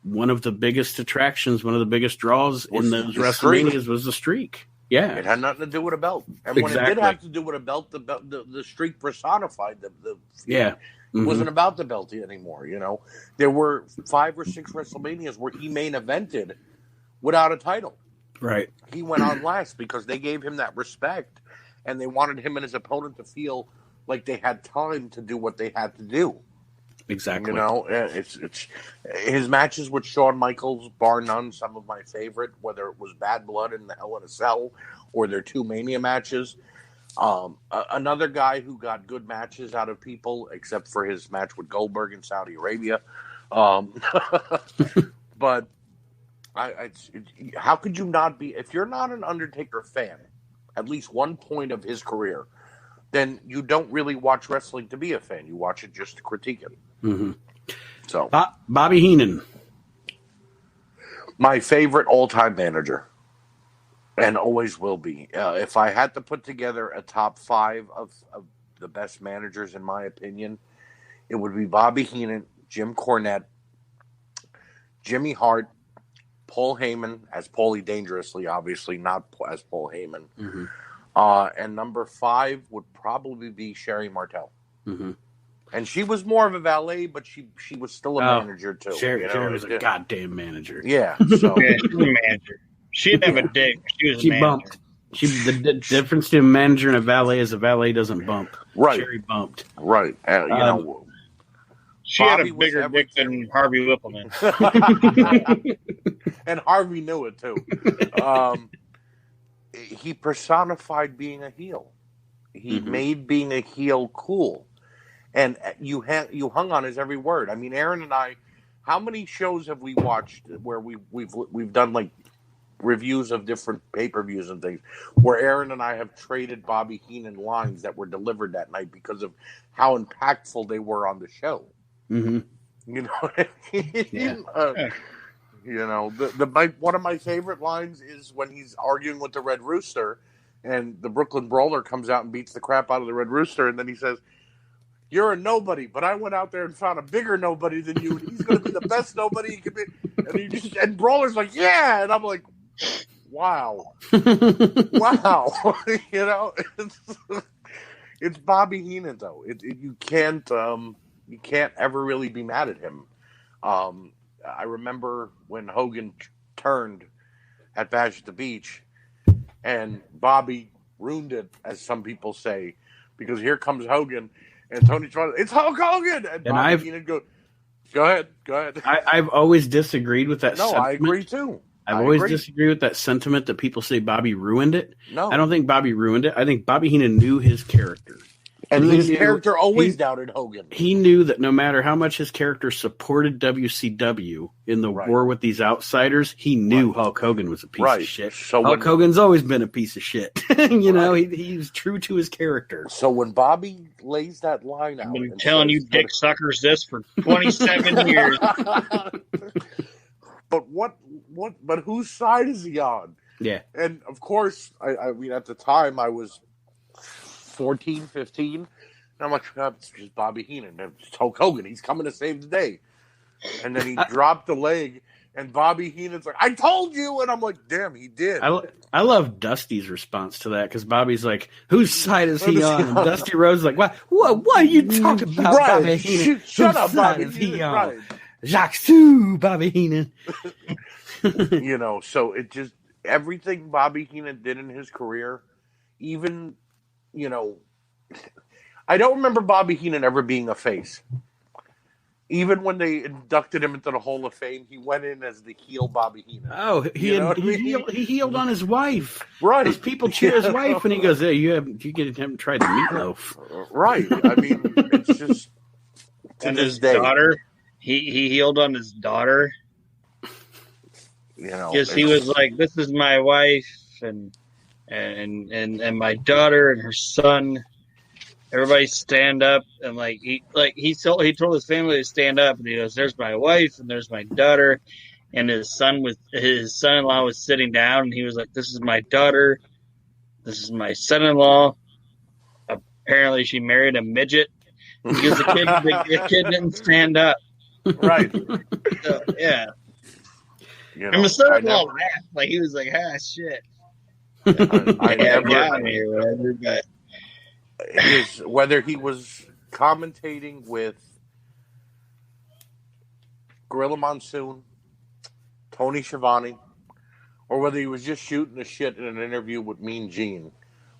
One of the biggest attractions, one of the biggest draws in those WrestleManias was the streak. Yeah. It had nothing to do with a belt. And when it did have to do with a belt, the streak personified the yeah. It wasn't about the belt anymore, There were 5 or 6 WrestleManias where he main evented without a title. Right. He went on last because they gave him that respect, and they wanted him and his opponent to feel like they had time to do what they had to do. Exactly. It's his matches with Shawn Michaels, bar none, some of my favorite, whether it was Bad Blood and the Hell in a Cell or their 2 Mania matches. Another guy who got good matches out of people, except for his match with Goldberg in Saudi Arabia. But how could you not be, if you're not an Undertaker fan, at least one point of his career, then you don't really watch wrestling to be a fan. You watch it just to critique it. Mm-hmm. So Bobby Heenan, my favorite all-time manager, and always will be. If I had to put together a top 5 of the best managers, in my opinion, it would be Bobby Heenan, Jim Cornette, Jimmy Hart, Paul Heyman as Paulie Dangerously, obviously not as Paul Heyman. Mm-hmm. And number 5 would probably be Sherry Martel. Mm-hmm. And she was more of a valet, but she was still a manager too. Sherry was a goddamn manager. Yeah, so yeah, she was a manager. She didn't have a dick. She bumped. The difference between a manager and a valet is a valet doesn't bump. Right. Sherry bumped. Right. She Bobby had a bigger dick than Harvey Whippleman. And Harvey knew it too. He personified being a heel. He made being a heel cool. And you hung on his every word. I mean, Aaron and I, how many shows have we watched where we've done like reviews of different pay-per-views and things, where Aaron and I have traded Bobby Heenan lines that were delivered that night because of how impactful they were on the show. Mm-hmm. One of my favorite lines is when he's arguing with the Red Rooster, and the Brooklyn Brawler comes out and beats the crap out of the Red Rooster, and then he says, "You're a nobody, but I went out there and found a bigger nobody than you, and he's going to be the best nobody he could be." And Brawler's like, "Yeah," and I'm like, "Wow, wow," It's Bobby Heenan though. You can't ever really be mad at him. I remember when Hogan turned at Bash at the Beach, and Bobby ruined it, as some people say, because here comes Hogan, and Tony Tron, "It's Hulk Hogan!" And Bobby Heenan goes, Go ahead. I've always disagreed with that. No, sentiment. I agree too. I've always disagreed with that sentiment that people say Bobby ruined it. No, I don't think Bobby ruined it. I think Bobby Heenan knew his character. And his character always doubted Hogan. He knew that no matter how much his character supported WCW in the war with these outsiders, he knew Hulk Hogan was a piece of shit. So Hulk Hogan's always been a piece of shit. You know, he's true to his character. So when Bobby lays that line out, I've been telling you dick suckers this for 27 years. But whose side is he on? Yeah. And of course, I mean, at the time I was 14, 15. And I'm like, it's just Bobby Heenan. It's Hulk Hogan. He's coming to save the day. And then he dropped the leg, and Bobby Heenan's like, I told you. And I'm like, damn, he did. I love Dusty's response to that, because Bobby's like, whose side is he on? And Dusty Rhodes is like, what are you talking about, Bobby Heenan? Shut up, Bobby Heenan. Right. Jacques Sue, Bobby Heenan. You know, so it just, everything Bobby Heenan did in his career, even, you know, I don't remember Bobby Heenan ever being a face. Even when they inducted him into the Hall of Fame, he went in as the heel Bobby Heenan. Oh, he healed on his wife. Right. His people cheer his wife, and he goes, "Hey, you haven't tried the meatloaf." Right. I mean, it's just and his daughter. He healed on his daughter. You know, because he was like, "This is my wife and my daughter and her son. Everybody stand up." And he told his family to stand up, and he goes, "There's my wife and there's my daughter." And his son-in-law was sitting down, and he was like, "This is my daughter. This is my son-in-law." Apparently, she married a midget because the kid didn't stand up. Right. So, yeah. You know, and the son-in-law laughed. Like, he was like, "Ah, shit." I never got me or whatever, but whether he was commentating with Gorilla Monsoon, Tony Schiavone, or whether he was just shooting the shit in an interview with Mean Gene,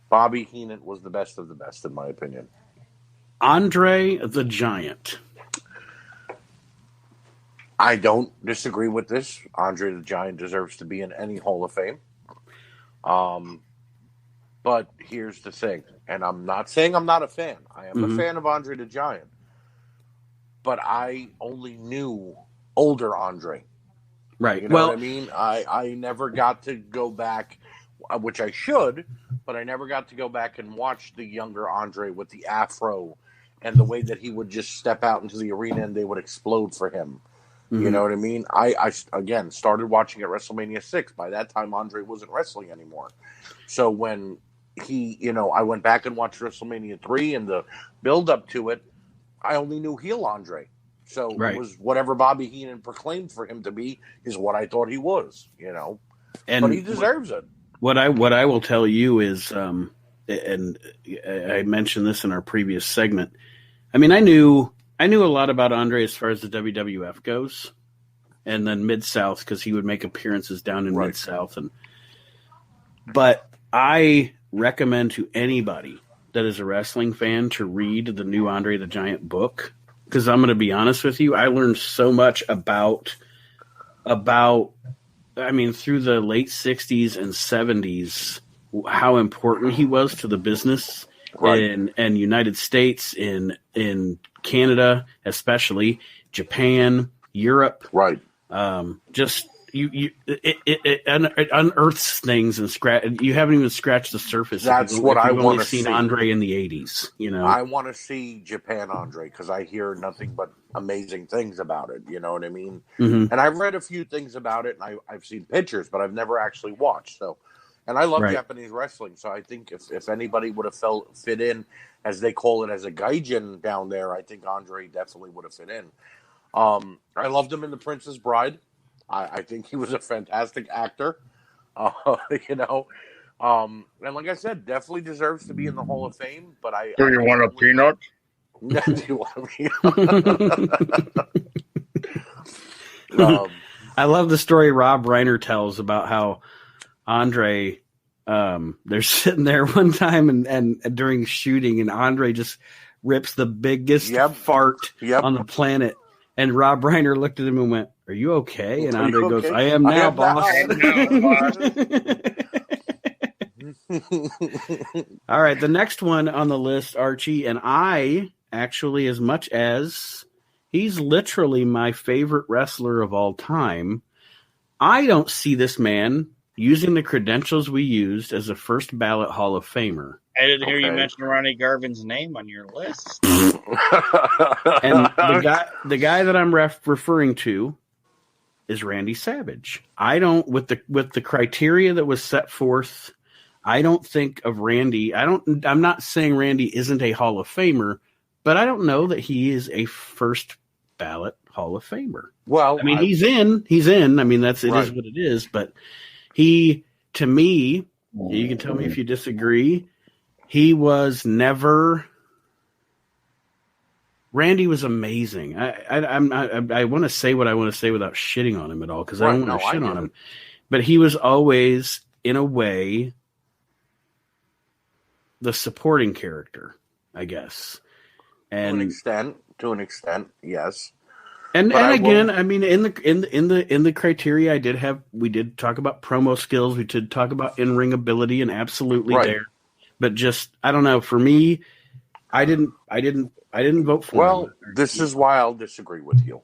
Bobby Heenan was the best of the best, in my opinion. Andre the Giant. I don't disagree with this. Andre the Giant deserves to be in any Hall of Fame. But here's the thing, and I'm not saying I'm not a fan. I am a fan of Andre the Giant. But I only knew older Andre. Right. You know what I mean? I never got to go back, which I should, but I never got to go back and watch the younger Andre with the afro and the way that he would just step out into the arena and they would explode for him. You know what I mean? I again, started watching at WrestleMania 6. By that time, Andre wasn't wrestling anymore. So when I went back and watched WrestleMania 3 and the build-up to it, I only knew heel Andre. So it was whatever Bobby Heenan proclaimed for him to be is what I thought he was, you know. But he deserves it. What I will tell you is, and I mentioned this in our previous segment, I mean, I knew a lot about Andre as far as the WWF goes, and then Mid-South, because he would make appearances down in Mid-South. But I recommend to anybody that is a wrestling fan to read the new Andre the Giant book, because I'm going to be honest with you, I learned so much about I mean, through the late 60s and 70s, how important he was to the business in United States, in Canada, especially Japan, Europe. Right. Just it unearths things and you haven't even scratched the surface. That's what I want to see. Andre in the 80s, you know. I want to see Japan Andre because I hear nothing but amazing things about it. You know what I mean? And I've read a few things about it, and I've seen pictures, but I've never actually watched. So, and I love Japanese wrestling, so I think if anybody would have fit in, as they call it, as a gaijin down there, I think Andre definitely would have fit in. I loved him in The Princess Bride. I think he was a fantastic actor, you know. And like I said, definitely deserves to be in the Hall of Fame. But do you want a peanut? Do you want a peanut? I love the story Rob Reiner tells about how Andre, they're sitting there one time and during shooting, and Andre just rips the biggest fart on the planet. And Rob Reiner looked at him and went, "Are you okay?" And Are you Andre goes, okay? "I am now, boss." All right, the next one on the list, Archie, and I actually, as much as he's literally my favorite wrestler of all time, I don't see this man using the credentials we used as a first ballot Hall of Famer. I didn't hear you Okay. mention Ronnie Garvin's name on your list. And the guy that I'm referring to is Randy Savage. I don't, with the criteria that was set forth, I don't think of Randy. I'm not saying Randy isn't a Hall of Famer, but I don't know that he is a first ballot Hall of Famer. Well, I mean, he's in. I mean, it Right. is what it is. But he, to me, you can tell me if you disagree. He was never. Randy was amazing. I want to say what I want to say without shitting on him at all, because I don't want to shit on him. But he was always, in a way, the supporting character, I guess. And to an extent, yes. And again, I mean, in the criteria, we did talk about promo skills. We did talk about in-ring ability, and absolutely Right. there. But just, I don't know. For me, I didn't vote for him. Well, this is why I'll disagree with you.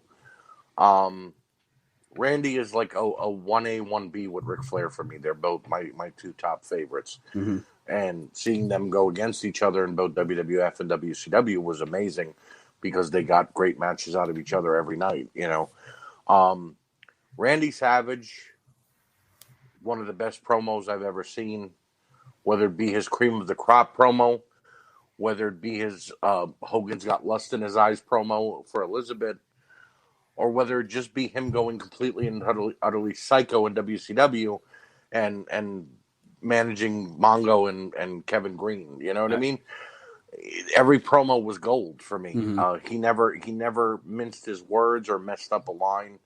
Randy is like a 1A, 1B with Ric Flair for me. They're both my two top favorites. Mm-hmm. And seeing them go against each other in both WWF and WCW was amazing because they got great matches out of each other every night, you know. Randy Savage, one of the best promos I've ever seen, whether it be his cream of the crop promo, whether it be his Hogan's Got Lust in His Eyes promo for Elizabeth, or whether it just be him going completely and utterly psycho in WCW and managing Mongo and Kevin Green. You know what I mean? Every promo was gold for me. Mm-hmm. He never minced his words or messed up a line.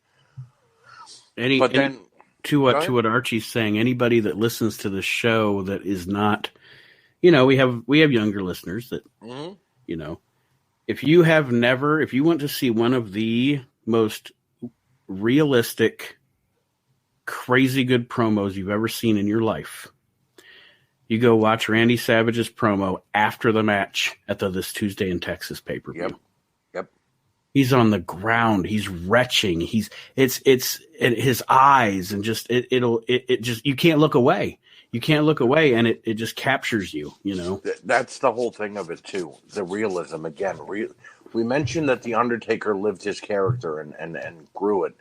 To what Archie's saying, anybody that listens to the show that is not, we have younger listeners that, if you want to see one of the most realistic, crazy good promos you've ever seen in your life, you go watch Randy Savage's promo after the match at this Tuesday in Texas pay-per-view. Yep. He's on the ground. He's retching. It's his eyes and just you can't look away. You can't look away, and it just captures you. That's the whole thing of it too. The realism again. We mentioned that the Undertaker lived his character and grew it.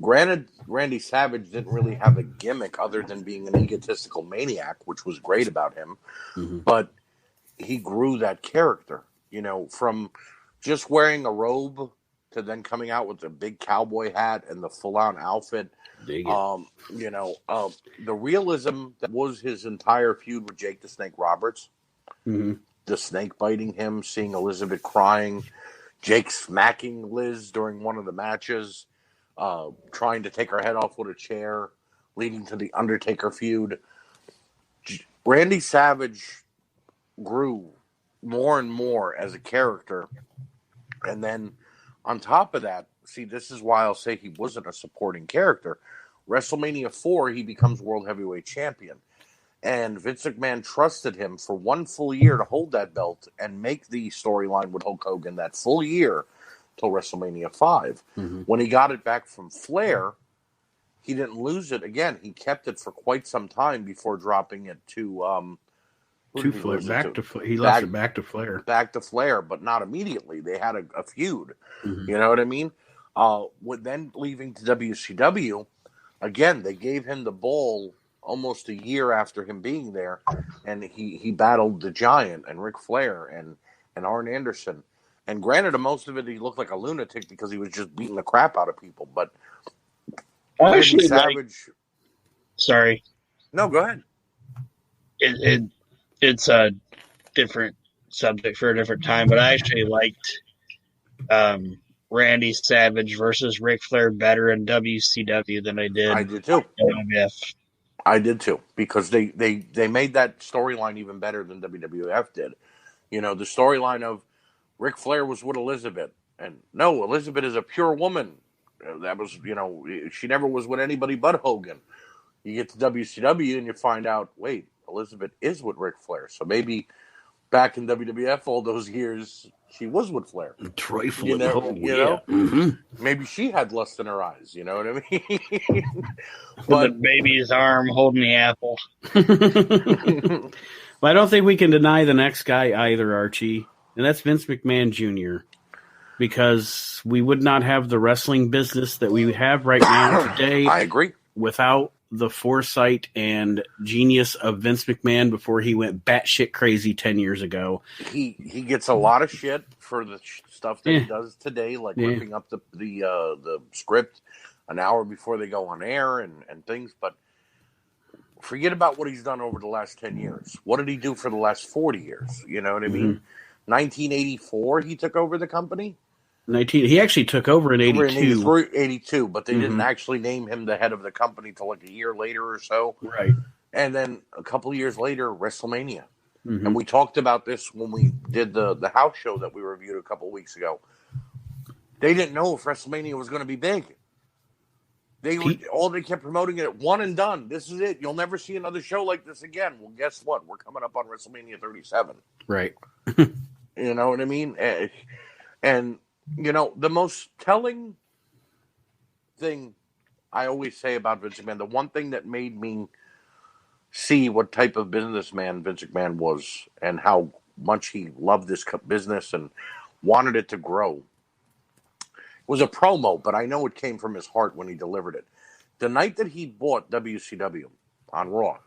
Granted, Randy Savage didn't really have a gimmick other than being an egotistical maniac, which was great about him. Mm-hmm. But he grew that character, from just wearing a robe to then coming out with a big cowboy hat and the full-on outfit. The realism that was his entire feud with Jake the Snake Roberts. Mm-hmm. The snake biting him, seeing Elizabeth crying, Jake smacking Liz during one of the matches, trying to take her head off with a chair, leading to the Undertaker feud. Randy Savage grew more and more as a character. And then on top of that, see, this is why I'll say he wasn't a supporting character. WrestleMania 4, he becomes World Heavyweight Champion. And Vince McMahon trusted him for one full year to hold that belt and make the storyline with Hulk Hogan that full year till WrestleMania 5. Mm-hmm. When he got it back from Flair, he didn't lose it again. He kept it for quite some time before dropping it to Flair. He lost it back to Flair. Back to Flair, but not immediately. They had a feud. Mm-hmm. You know what I mean? Then leaving to WCW, again, they gave him the ball almost a year after him being there, and he battled the Giant and Ric Flair and Arn Anderson. And granted, most of it, he looked like a lunatic because he was just beating the crap out of people. But actually, Savage. Sorry. No, go ahead. It's a different subject for a different time, but I actually liked Randy Savage versus Ric Flair better in WCW than I did. I did too. WWF. I did too, because they made that storyline even better than WWF did. The storyline of Ric Flair was with Elizabeth. And no, Elizabeth is a pure woman. That was, she never was with anybody but Hogan. You get to WCW and you find out, wait, Elizabeth is with Ric Flair. So maybe back in WWF all those years, she was with Flair. Trifling, Maybe she had lust in her eyes. You know what I mean? But the baby's arm holding the apple. Well, I don't think we can deny the next guy either, Archie, and that's Vince McMahon Jr., because we would not have the wrestling business that we have right now today. I agree. Without the foresight and genius of Vince McMahon before he went batshit crazy 10 years ago. He gets a lot of shit for the stuff that he does today, like ripping up the script an hour before they go on air and things. But forget about what he's done over the last 10 years. What did he do for the last 40 years? You know what I mean? 1984, he took over the company. He actually took over in 82. 82, but they didn't actually name him the head of the company till like a year later or so. Right. And then a couple of years later, WrestleMania. And we talked about this when we did the house show that we reviewed a couple of weeks ago. They didn't know if WrestleMania was going to be big. They kept promoting it, one and done. This is it. You'll never see another show like this again. Well, guess what? We're coming up on WrestleMania 37. Right. You know what I mean? And the most telling thing I always say about Vince McMahon, the one thing that made me see what type of businessman Vince McMahon was and how much he loved this business and wanted it to grow, was a promo, but I know it came from his heart when he delivered it. The night that he bought WCW on Raw,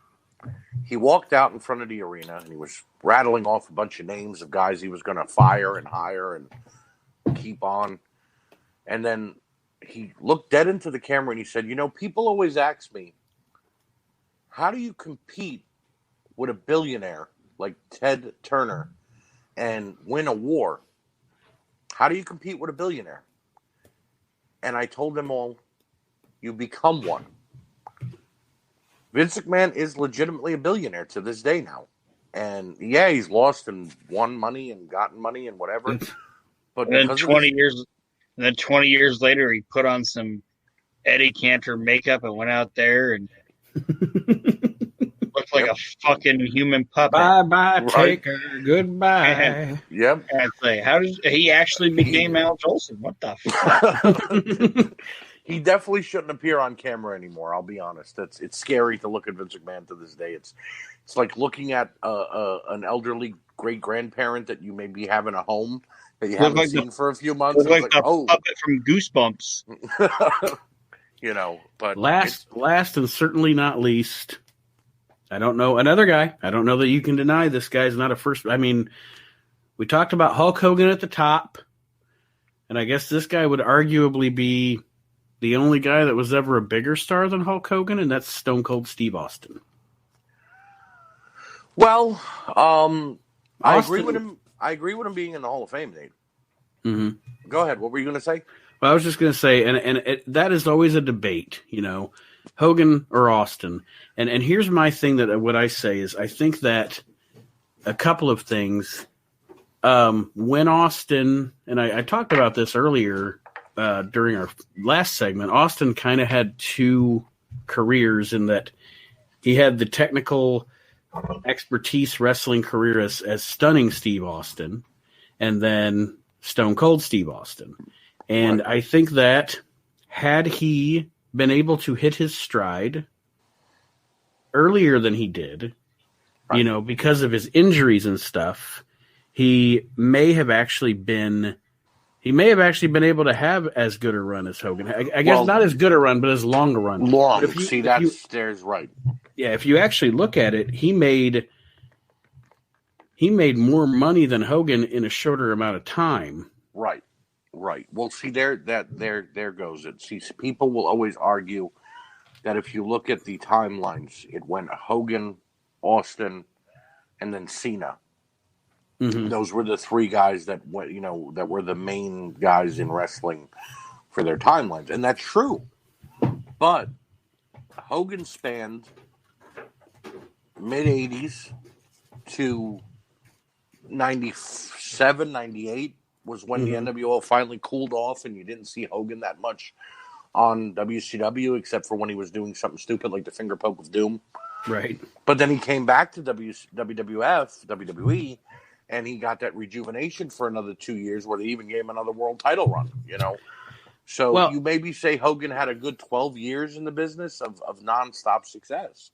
he walked out in front of the arena and he was rattling off a bunch of names of guys he was going to fire and hire and keep on. And then he looked dead into the camera and he said, people always ask me, how do you compete with a billionaire like Ted Turner and win a war? How do you compete with a billionaire? And I told them all, you become one. Vince McMahon is legitimately a billionaire to this day now. And yeah, he's lost and won money and gotten money and whatever. But and then 20 years later, he put on some Eddie Cantor makeup and went out there and looked like a fucking human puppet. Bye, Taker. Goodbye. Yep. And say, how did he actually became Al Jolson? What the fuck? He definitely shouldn't appear on camera anymore. I'll be honest. It's scary to look at Vince McMahon to this day. It's like looking at an elderly great grandparent that you maybe have in a home that you haven't seen for a few months. Like the puppet from Goosebumps. But last and certainly not least, I don't know another guy. I don't know that you can deny this guy's not a first. I mean, we talked about Hulk Hogan at the top, and I guess this guy would arguably be the only guy that was ever a bigger star than Hulk Hogan, and that's Stone Cold Steve Austin. Well, I agree with him. I agree with him being in the Hall of Fame, Nate. Mm-hmm. Go ahead. What were you going to say? Well, I was just going to say, that is always a debate, Hogan or Austin. And here's my thing what I say is I think that a couple of things, when Austin, and I talked about this earlier during our last segment, Austin kind of had two careers in that he had the technical expertise wrestling career as Stunning Steve Austin, and then Stone Cold Steve Austin. And I think that had he been able to hit his stride earlier than he did, because of his injuries and stuff, he may have actually been able to have as good a run as Hogan. I guess not as good a run, but as long a run. There's right. Yeah, if you actually look at it, he made more money than Hogan in a shorter amount of time. Right. Well, see, there goes it. See, people will always argue that if you look at the timelines, it went Hogan, Austin, and then Cena. Mm-hmm. Those were the three guys that were the main guys in wrestling for their timelines, and that's true. But Hogan spanned mid-'80s to 97, 98, was when the NWO finally cooled off and you didn't see Hogan that much on WCW, except for when he was doing something stupid like the finger poke of doom. Right. But then he came back to WWE, and he got that rejuvenation for another 2 years where they even gave him another world title run, So you maybe say Hogan had a good 12 years in the business of nonstop success.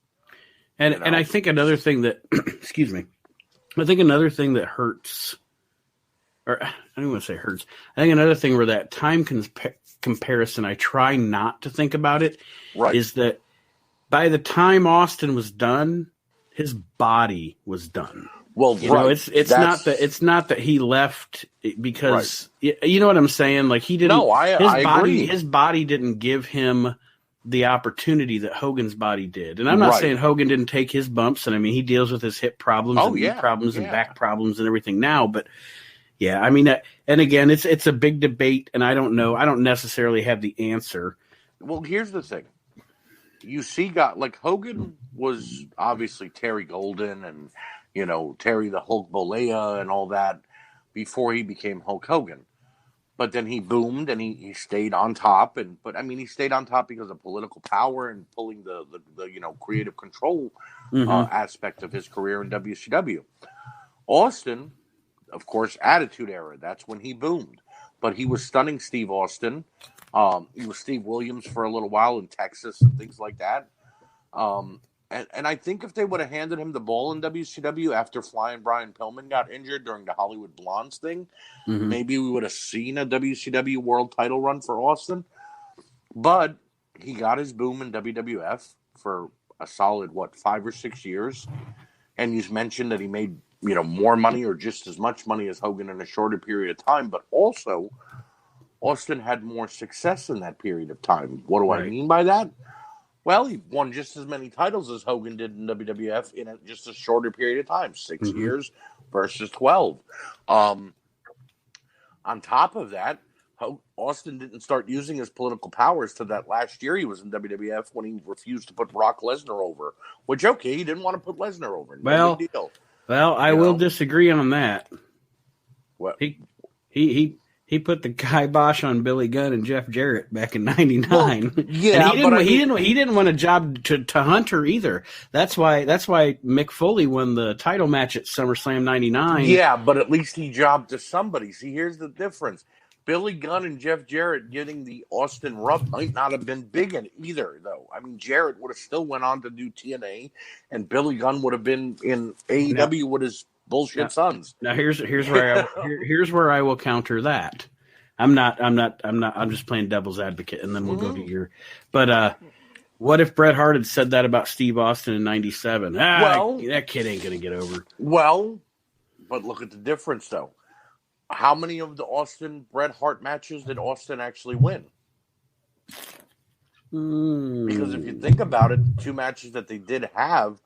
And I think another thing that, excuse me, I think another thing that hurts, or I don't want to say hurts, I think another thing where that time comparison, I try not to think about it, is that by the time Austin was done, his body was done. Well, it's not that he left because you know what I'm saying. Like he didn't. No, I agree. His body didn't give him the opportunity that Hogan's body did. And I'm not saying Hogan didn't take his bumps. And I mean, he deals with his hip problems and knee problems and back problems and everything now. But yeah, I mean, and again, it's a big debate, and I don't know. I don't necessarily have the answer. Well, here's the thing. You see, like Hogan was obviously Terry Golden and, Terry the Hulk Bolea and all that before he became Hulk Hogan. But then he boomed and he stayed on top. But he stayed on top because of political power and pulling the creative control aspect of his career in WCW. Austin, of course, Attitude Era. That's when he boomed. But he was stunning Steve Austin. He was Steve Williams for a little while in Texas and things like that. And I think if they would have handed him the ball in WCW after Flying Brian Pillman got injured during the Hollywood Blondes thing, maybe we would have seen a WCW world title run for Austin. But he got his boom in WWF for a solid, 5 or 6 years. And you mentioned that he made, more money or just as much money as Hogan in a shorter period of time. But also, Austin had more success in that period of time. What do I mean by that? Well, he won just as many titles as Hogan did in WWF in just a shorter period of time, 6 years versus 12. On top of that, Austin didn't start using his political powers to that last year he was in WWF when he refused to put Brock Lesnar over. Which, he didn't want to put Lesnar over. No big deal. Well, I will disagree on that. What? He put the kibosh on Billy Gunn and Jeff Jarrett back in '99. Well, yeah, he didn't want a job to Hunter either. That's why Mick Foley won the title match at SummerSlam '99. Yeah, but at least he jobbed to somebody. See, here's the difference. Billy Gunn and Jeff Jarrett getting the Austin rub might not have been big in either, though. I mean, Jarrett would have still went on to do TNA, and Billy Gunn would have been in AEW with his bullshit sons. Now here's where I will counter that. I'm just playing devil's advocate, and then we'll go to your. But what if Bret Hart had said that about Steve Austin in '97? That kid ain't gonna get over. Well, but look at the difference, though. How many of the Austin Bret Hart matches did Austin actually win? Because if you think about it, 2 matches that they did have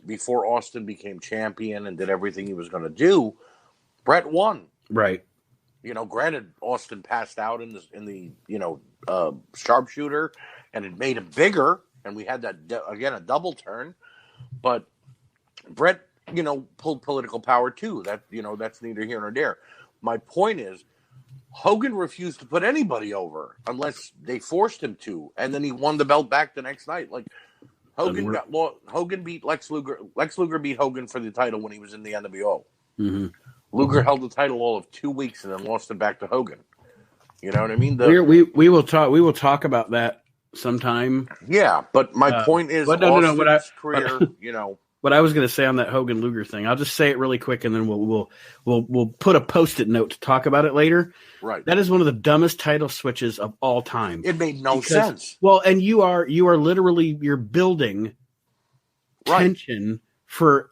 before Austin became champion and did everything he was going to do, Bret won. Right. Granted, Austin passed out in the sharpshooter, and it made him bigger, and we had that again a double turn, but Bret pulled political power too. That's neither here nor there. My point is, Hogan refused to put anybody over unless they forced him to, and then he won the belt back the next night. Like Hogan beat Lex Luger. Lex Luger beat Hogan for the title when he was in the NWO. Luger held the title all of 2 weeks and then lost it back to Hogan. You know what I mean? We will talk about that sometime. Yeah, but my point is, Austin's career, What I was going to say on that Hogan Luger thing, I'll just say it really quick, and then we'll put a Post-it note to talk about it later. Right. That is one of the dumbest title switches of all time. It made no sense. Well, and you are literally building tension for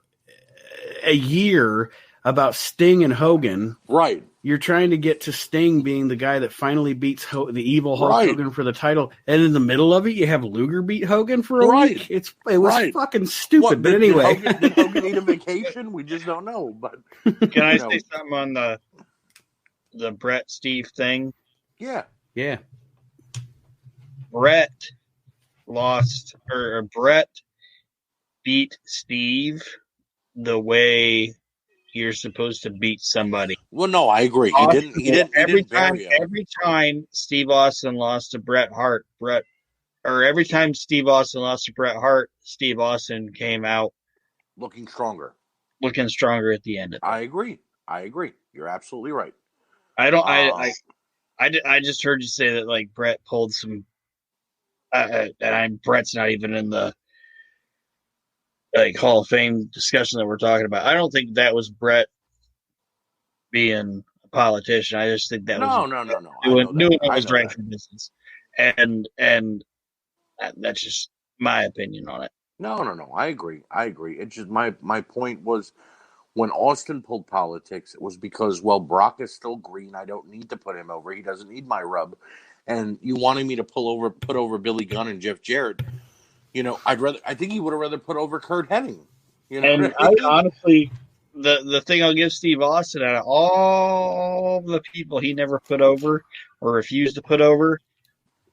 a year about Sting and Hogan. Right. You're trying to get to Sting being the guy that finally beats the evil Hulk Hogan for the title, and in the middle of it, you have Luger beat Hogan for a week. It was fucking stupid. But anyway, did Hogan need a vacation? We just don't know. But can I say something on the Bret Steve thing? Yeah. Bret Bret beat Steve the way you're supposed to beat somebody. Well, no, I agree. He didn't. Every bury him. every time Steve Austin lost to Bret Hart, every time Steve Austin lost to Bret Hart, Steve Austin came out looking stronger at the end of it. I agree. You're absolutely right. I just heard you say that like Bret pulled some, and Bret's not even in the like Hall of Fame discussion that we're talking about. I don't think that was Bret being a politician. I just think that was doing what was right for business, and that's just my opinion on it. No. I agree. It's just my point was when Austin pulled politics, it was because, well, Brock is still green. I don't need to put him over. He doesn't need my rub. And you wanted me to put over Billy Gunn and Jeff Jarrett. You know, I think he would have rather put over Kurt Hennig. You know, and I honestly, the thing I'll give Steve Austin out of all the people he never put over or refused to put over,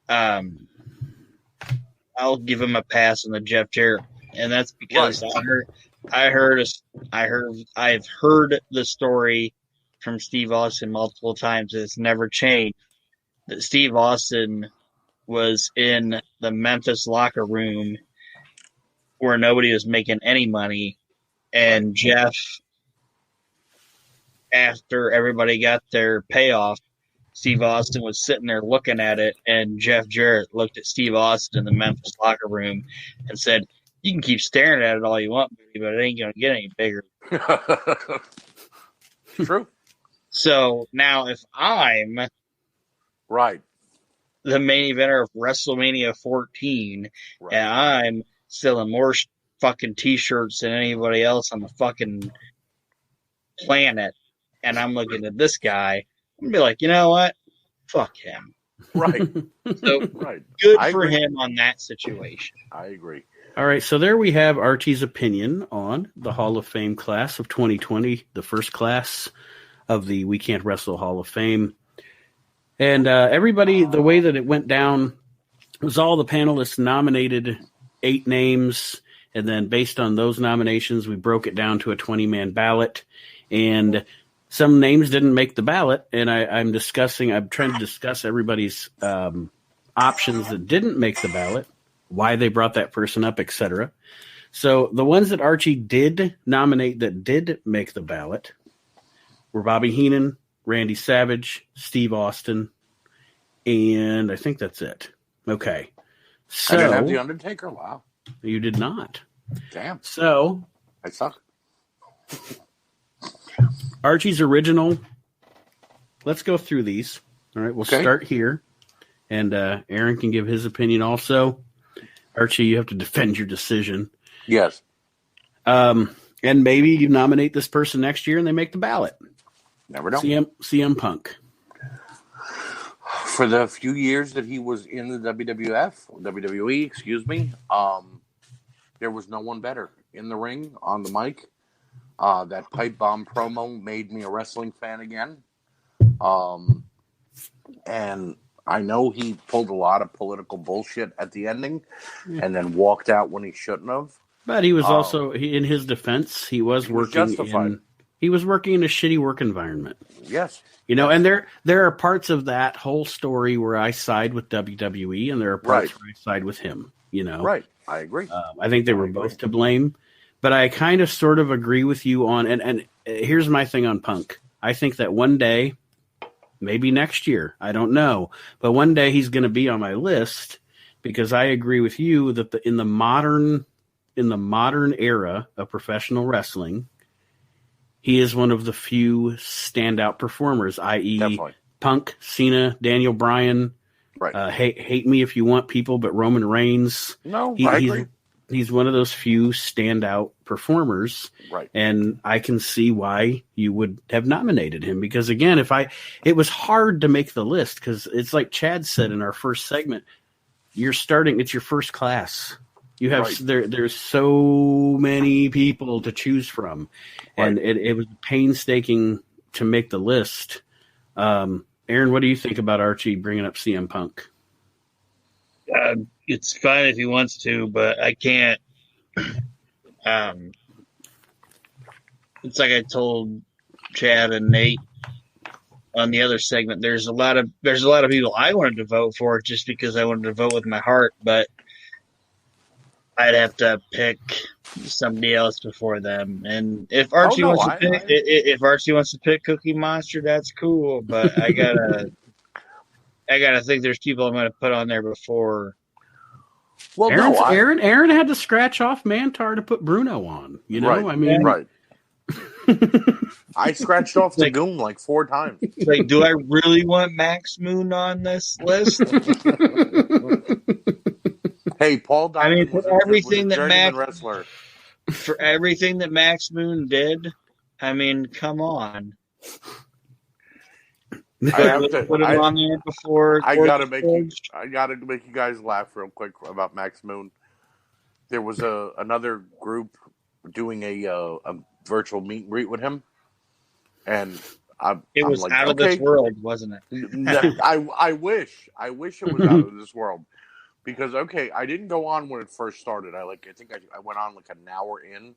I'll give him a pass on the Jeff Jarrett, and that's because I've heard the story from Steve Austin multiple times. It's never changed that Steve Austin was in the Memphis locker room where nobody was making any money, and Jeff, after everybody got their payoff, Steve Austin was sitting there looking at it, and Jeff Jarrett looked at Steve Austin in the Memphis locker room and said, "You can keep staring at it all you want, but it ain't going to get any bigger." True. So now if I'm right, the main eventer of WrestleMania 14, and I'm selling more fucking T-shirts than anybody else on the fucking planet, and I'm looking at this guy, I'm going to be like, you know what? Fuck him. Right. So good for him on that situation. I agree. All right, so there we have Archie's opinion on the Hall of Fame class of 2020, the first class of the We Can't Wrestle Hall of Fame. And everybody, the way that it went down was all the panelists nominated 8 names, and then based on those nominations, we broke it down to a 20-man ballot. And some names didn't make the ballot, and I'm trying to discuss everybody's options that didn't make the ballot, why they brought that person up, etc. So the ones that Archie did nominate that did make the ballot were Bobby Heenan, Randy Savage, Steve Austin, and I think that's it. Okay. So I didn't have The Undertaker? Wow. You did not. Damn. So I suck. Archie's original. Let's go through these. All right, we'll start here. And Aaron can give his opinion also. Archie, you have to defend your decision. Yes. And maybe you nominate this person next year and they make the ballot. Never know. CM Punk. For the few years that he was in the WWE, excuse me, there was no one better in the ring, on the mic. That pipe bomb promo made me a wrestling fan again. And I know he pulled a lot of political bullshit at the ending and then walked out when he shouldn't have. But he was also, in his defense, he was working in a shitty work environment. Yes. You know, and there are parts of that whole story where I side with WWE, and there are parts where I side with him, you know. Right. I agree. I think they were both to blame. But I kind of sort of agree with you on, and here's my thing on Punk. I think that one day, maybe next year, I don't know, but one day he's going to be on my list because I agree with you that in the modern era of professional wrestling, he is one of the few standout performers, i.e. Definitely. Punk, Cena, Daniel Bryan. Right. Hate me if you want, people, but Roman Reigns. No, I agree. He's one of those few standout performers. Right. And I can see why you would have nominated him. Because, again, it was hard to make the list because it's like Chad said in our first segment, it's your first class. You have there's so many people to choose from. And it was painstaking to make the list. Aaron, what do you think about Archie bringing up CM Punk? It's fine if he wants to, but I can't. it's like I told Chad and Nate on the other segment. There's a lot of people I wanted to vote for just because I wanted to vote with my heart, but I'd have to pick somebody else before them. And if Archie if Archie wants to pick Cookie Monster, that's cool. But I gotta think there's people I'm gonna put on there before. Well, Aaron had to scratch off Mantar to put Bruno on. You know, right. I mean, right. I scratched off the Goon like 4 times. Like, do I really want Max Moon on this list? Hey, Paul Diamond for everything that Max Moon did, I mean, come on. I have to put him on there before. I gotta make you guys laugh real quick about Max Moon. There was another group doing a virtual meet and greet with him, and it was like, out of this world, wasn't it? I wish it was out of this world. Because I didn't go on when it first started. I think I went on like an hour in,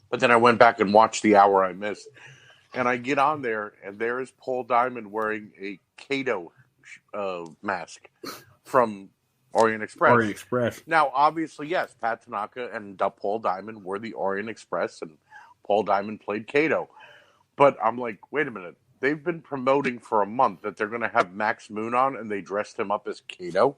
but then I went back and watched the hour I missed, and I get on there, and there is Paul Diamond wearing a Kato mask from Orient Express. Now, obviously, yes, Pat Tanaka and Paul Diamond were the Orient Express, and Paul Diamond played Kato. But I'm like, wait a minute. They've been promoting for a month that they're going to have Max Moon on, and they dressed him up as Kato.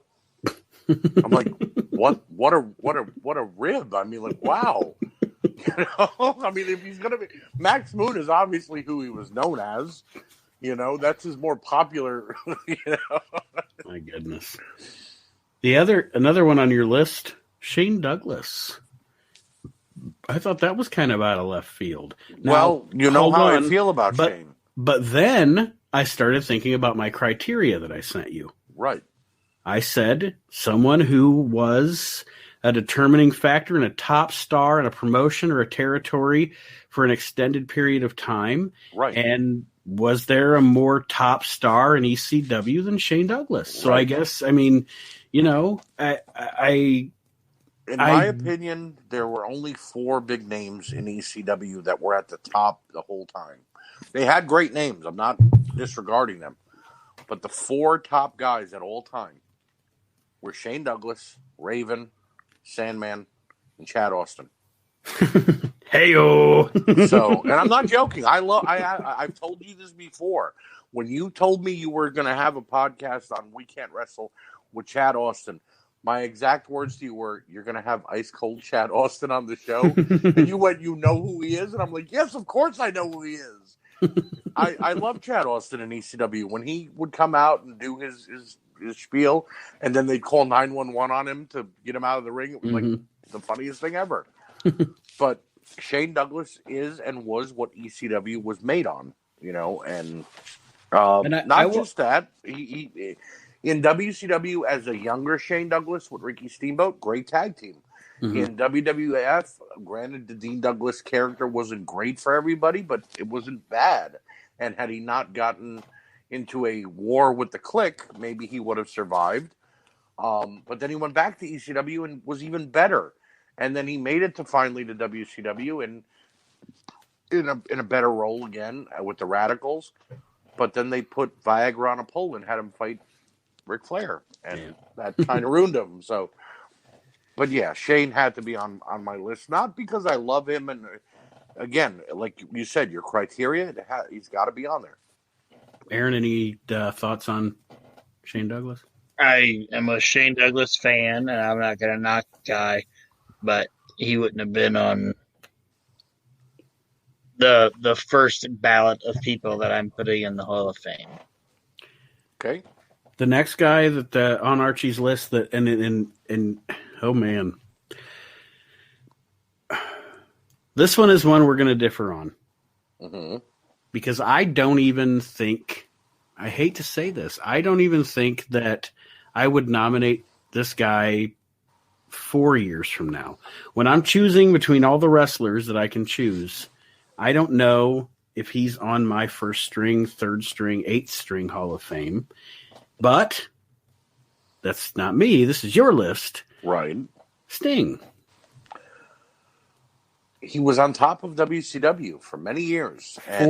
I'm like, what a rib. I mean, like, wow. You know, I mean, if he's gonna be Max Moon is obviously who he was known as. You know, that's his more popular. You know, my goodness. Another one on your list, Shane Douglas. I thought that was kind of out of left field. Now, well, you know how I feel about Shane. But then I started thinking about my criteria that I sent you. Right. I said someone who was a determining factor in a top star in a promotion or a territory for an extended period of time. Right. And was there a more top star in ECW than Shane Douglas? So I guess, I mean, you know, in my opinion, there were only 4 big names in ECW that were at the top the whole time. They had great names. I'm not disregarding them. But the 4 top guys at all time were Shane Douglas, Raven, Sandman, and Chad Austin. Hey-o! So, and I'm not joking. I've told you this before. When you told me you were going to have a podcast on We Can't Wrestle with Chad Austin, my exact words to you were, you're going to have ice cold Chad Austin on the show? And you went, you know who he is? And I'm like, yes, of course I know who he is. I love Chad Austin in ECW. When he would come out and do his spiel, and then they'd call 911 on him to get him out of the ring, it was like the funniest thing ever. But Shane Douglas is and was what ECW was made on, you know, and just that. He in WCW as a younger Shane Douglas with Ricky Steamboat, great tag team. In WWF, granted, the Dean Douglas character wasn't great for everybody, but it wasn't bad. And had he not gotten into a war with the Clique, maybe he would have survived. But then he went back to ECW and was even better. And then he made it to finally to WCW and in a better role again with the Radicals. But then they put Viagra on a pole and had him fight Ric Flair, and that kind of ruined him. So, but yeah, Shane had to be on my list, not because I love him, and again, like you said, your criteria, he's got to be on there. Aaron, any thoughts on Shane Douglas? I am a Shane Douglas fan, and I'm not going to knock the guy, but he wouldn't have been on the first ballot of people that I'm putting in the Hall of Fame. Okay. The next guy that on Archie's list that and oh man, this one is one we're going to differ on because I don't even think, I hate to say this, I don't even think that I would nominate this guy 4 years from now. When I'm choosing between all the wrestlers that I can choose, I don't know if he's on my first string, third string, eighth string Hall of Fame. But that's not me. This is your list. Right. Sting. He was on top of WCW for many years. And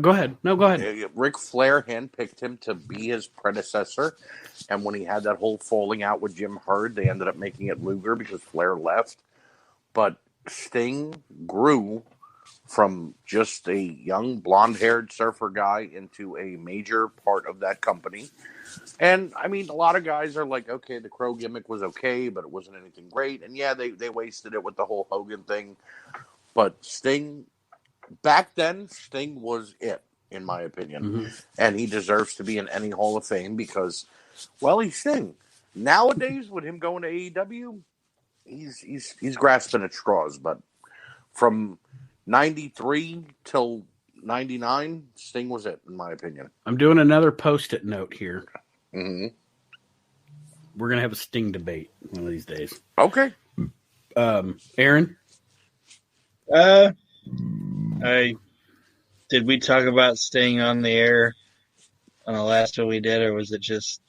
go ahead. No, go ahead. Ric Flair handpicked him to be his predecessor. And when he had that whole falling out with Jim Herd, they ended up making it Luger because Flair left. But Sting grew from just a young blonde-haired surfer guy into a major part of that company. And, I mean, a lot of guys are like, okay, the Crow gimmick was okay, but it wasn't anything great. And, yeah, they wasted it with the whole Hogan thing. But Sting, back then, Sting was it, in my opinion. Mm-hmm. And he deserves to be in any Hall of Fame because, well, he's Sting. Nowadays, with him going to AEW, he's grasping at straws. But from 93 till 99, Sting was it, in my opinion. I'm doing another Post-it note here. Mm-hmm. We're going to have a Sting debate one of these days. Okay. Aaron? Did we talk about Sting on the air on the last one we did, or was it just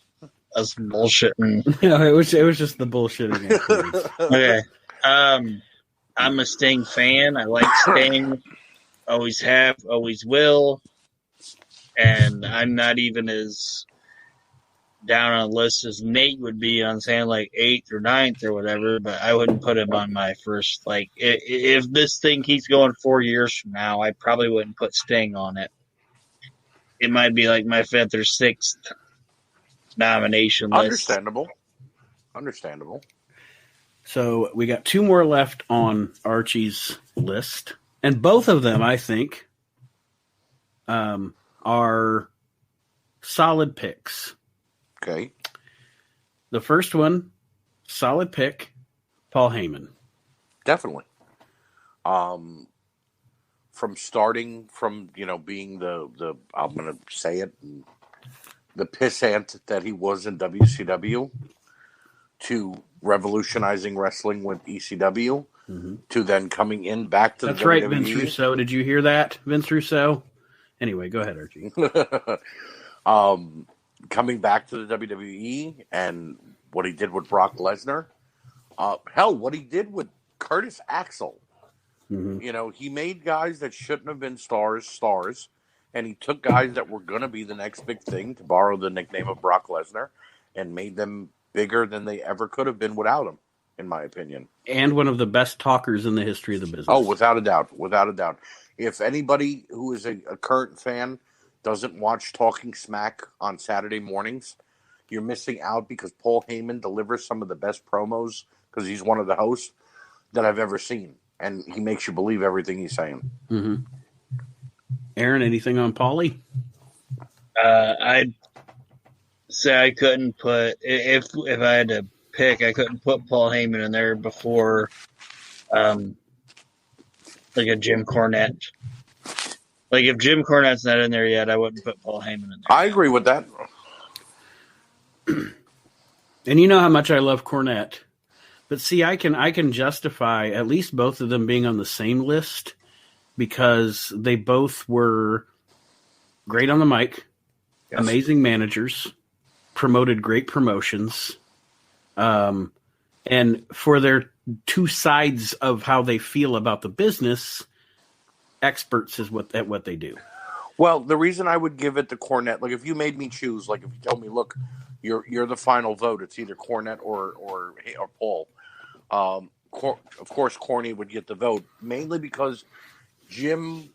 us bullshitting? No, it was just the bullshitting. Okay. I'm a Sting fan. I like Sting. Always have, always will. And I'm not even as down on a list as Nate would be on saying like 8th or 9th or whatever, but I wouldn't put him on my first. Like, if this thing keeps going 4 years from now, I probably wouldn't put Sting on it. It might be like my 5th or 6th nomination list. Understandable. So we got 2 more left on Archie's list, and both of them, I think, are solid picks. Okay. The first one, solid pick, Paul Heyman. Definitely. From starting from, being the I'm going to say it, the pissant that he was in WCW, to revolutionizing wrestling with ECW, mm-hmm. to then coming in back to That's the right, WWE. Vince Russo. Did you hear that, Vince Russo? Anyway, go ahead, Archie. Coming back to the WWE and what he did with Brock Lesnar. Hell, what he did with Curtis Axel. Mm-hmm. He made guys that shouldn't have been stars, and he took guys that were going to be the next big thing, to borrow the nickname of Brock Lesnar, and made them bigger than they ever could have been without him, in my opinion. And one of the best talkers in the history of the business. Oh, without a doubt. If anybody who is a current fan doesn't watch Talking Smack on Saturday mornings, you're missing out, because Paul Heyman delivers some of the best promos, because he's one of the hosts, that I've ever seen. And he makes you believe everything he's saying. Mm-hmm. Aaron, anything on Paulie? I'd say I couldn't put, if I had to pick, I couldn't put Paul Heyman in there before like a Jim Cornette. Like, if Jim Cornette's not in there yet, I wouldn't put Paul Heyman in there. I agree with that. And you know how much I love Cornette. But see, I can justify at least both of them being on the same list, because they both were great on the mic, yes. Amazing managers, promoted great promotions, and for their 2 sides of how they feel about the business, experts at what they do. Well, the reason I would give it to Cornette, like if you made me choose, like if you told me, look, you're the final vote, it's either Cornette or Paul. Of course, Corny would get the vote, mainly because Jim,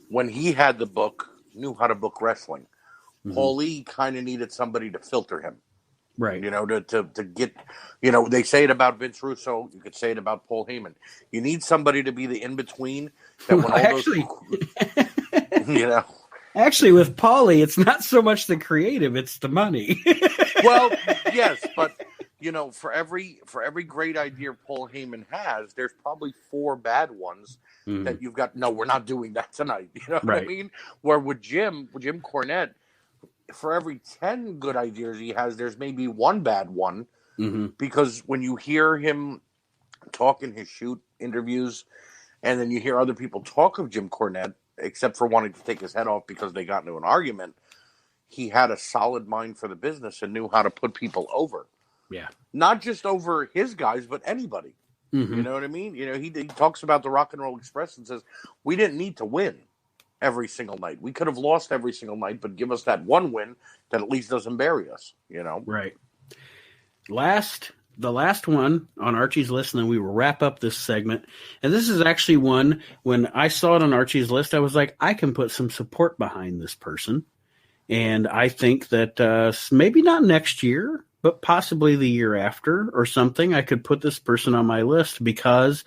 when he had the book, knew how to book wrestling. Mm-hmm. Paulie kind of needed somebody to filter him. Right. To get, they say it about Vince Russo. You could say it about Paul Heyman. You need somebody to be the in-between. That when Actually, with Paulie, it's not so much the creative, it's the money. Well, yes, but, for every great idea Paul Heyman has, there's probably 4 bad ones that you've got. No, we're not doing that tonight. You know what I mean? Where with Jim Cornette, for every 10 good ideas he has, there's maybe 1 bad one, because when you hear him talk in his shoot interviews, and then you hear other people talk of Jim Cornette, except for wanting to take his head off because they got into an argument, he had a solid mind for the business and knew how to put people over. Yeah. Not just over his guys, but anybody. Mm-hmm. You know what I mean? He talks about the Rock and Roll Express and says, we didn't need to win every single night. We could have lost every single night, but give us that one win that at least doesn't bury us, Right. The last one on Archie's list, and then we will wrap up this segment. And this is actually one, when I saw it on Archie's list, I was like, I can put some support behind this person. And I think that maybe not next year, but possibly the year after or something, I could put this person on my list, because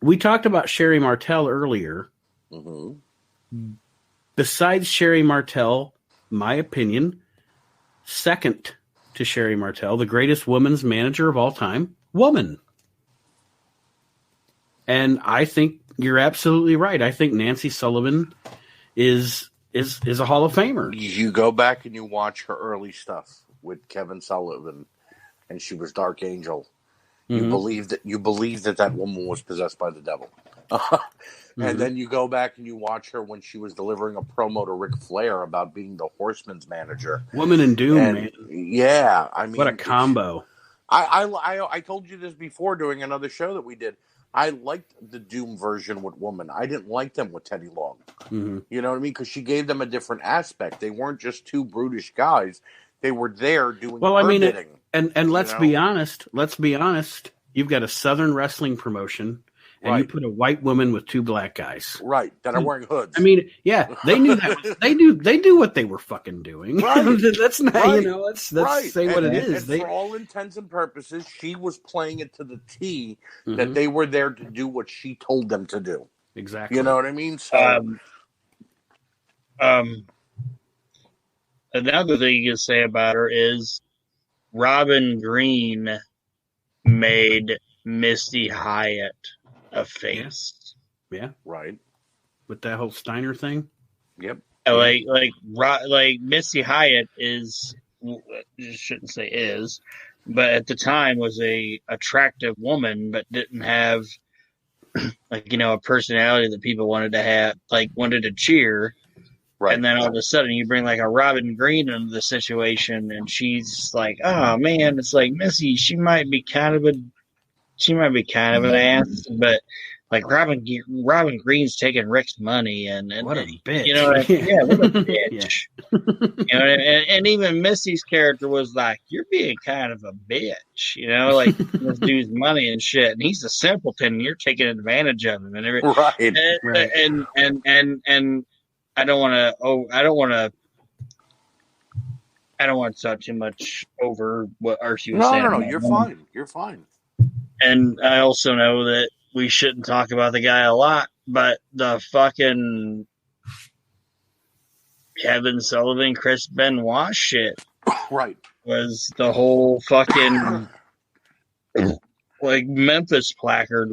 we talked about Sherry Martel earlier. Mm-hmm. Besides Sherry Martel, my opinion, second to Sherry Martel, the greatest women's manager of all time, woman. And I think you're absolutely right. I think Nancy Sullivan is a Hall of Famer. You go back and you watch her early stuff with Kevin Sullivan, and she was Dark Angel. You believe that woman was possessed by the devil. And then you go back and you watch her when she was delivering a promo to Ric Flair about being the Horseman's manager. Woman in Doom, man. Yeah, I mean, what a combo. I told you this before doing another show that we did. I liked the Doom version with Woman. I didn't like them with Teddy Long. Mm-hmm. You know what I mean? Because she gave them a different aspect. They weren't just two brutish guys. They were there doing bidding. And let's be honest. You've got a Southern wrestling promotion, and you put a white woman with two black guys, right, that are wearing hoods. I mean, yeah, they knew that. They knew what they were fucking doing. Right. That's not, let's say what it is. And for all intents and purposes, she was playing it to the T that they were there to do what she told them to do. Exactly. You know what I mean? So, another thing you can say about her is Robin Green made Misty Hyatt a face. Yeah. Right. With that whole Steiner thing. Yep. Like Misty Hyatt is, shouldn't say is, but at the time was a attractive woman, but didn't have a personality that people wanted to have, wanted to cheer. Right. And then all of a sudden you bring a Robin Green into the situation, and she's like, oh man, it's like Missy, she might be kind of an ass, but Robin Green's taking Rick's money, and what a bitch. What a bitch. Yeah. And even Missy's character was like, you're being kind of a bitch, this dude's money and shit, and he's a simpleton, and you're taking advantage of him and everything. Right. And I don't want to talk too much over what Archie was saying. No, you're fine. You're fine. And I also know that we shouldn't talk about the guy a lot, but the fucking Kevin Sullivan, Chris Benoit shit, right, was the whole fucking Memphis placard,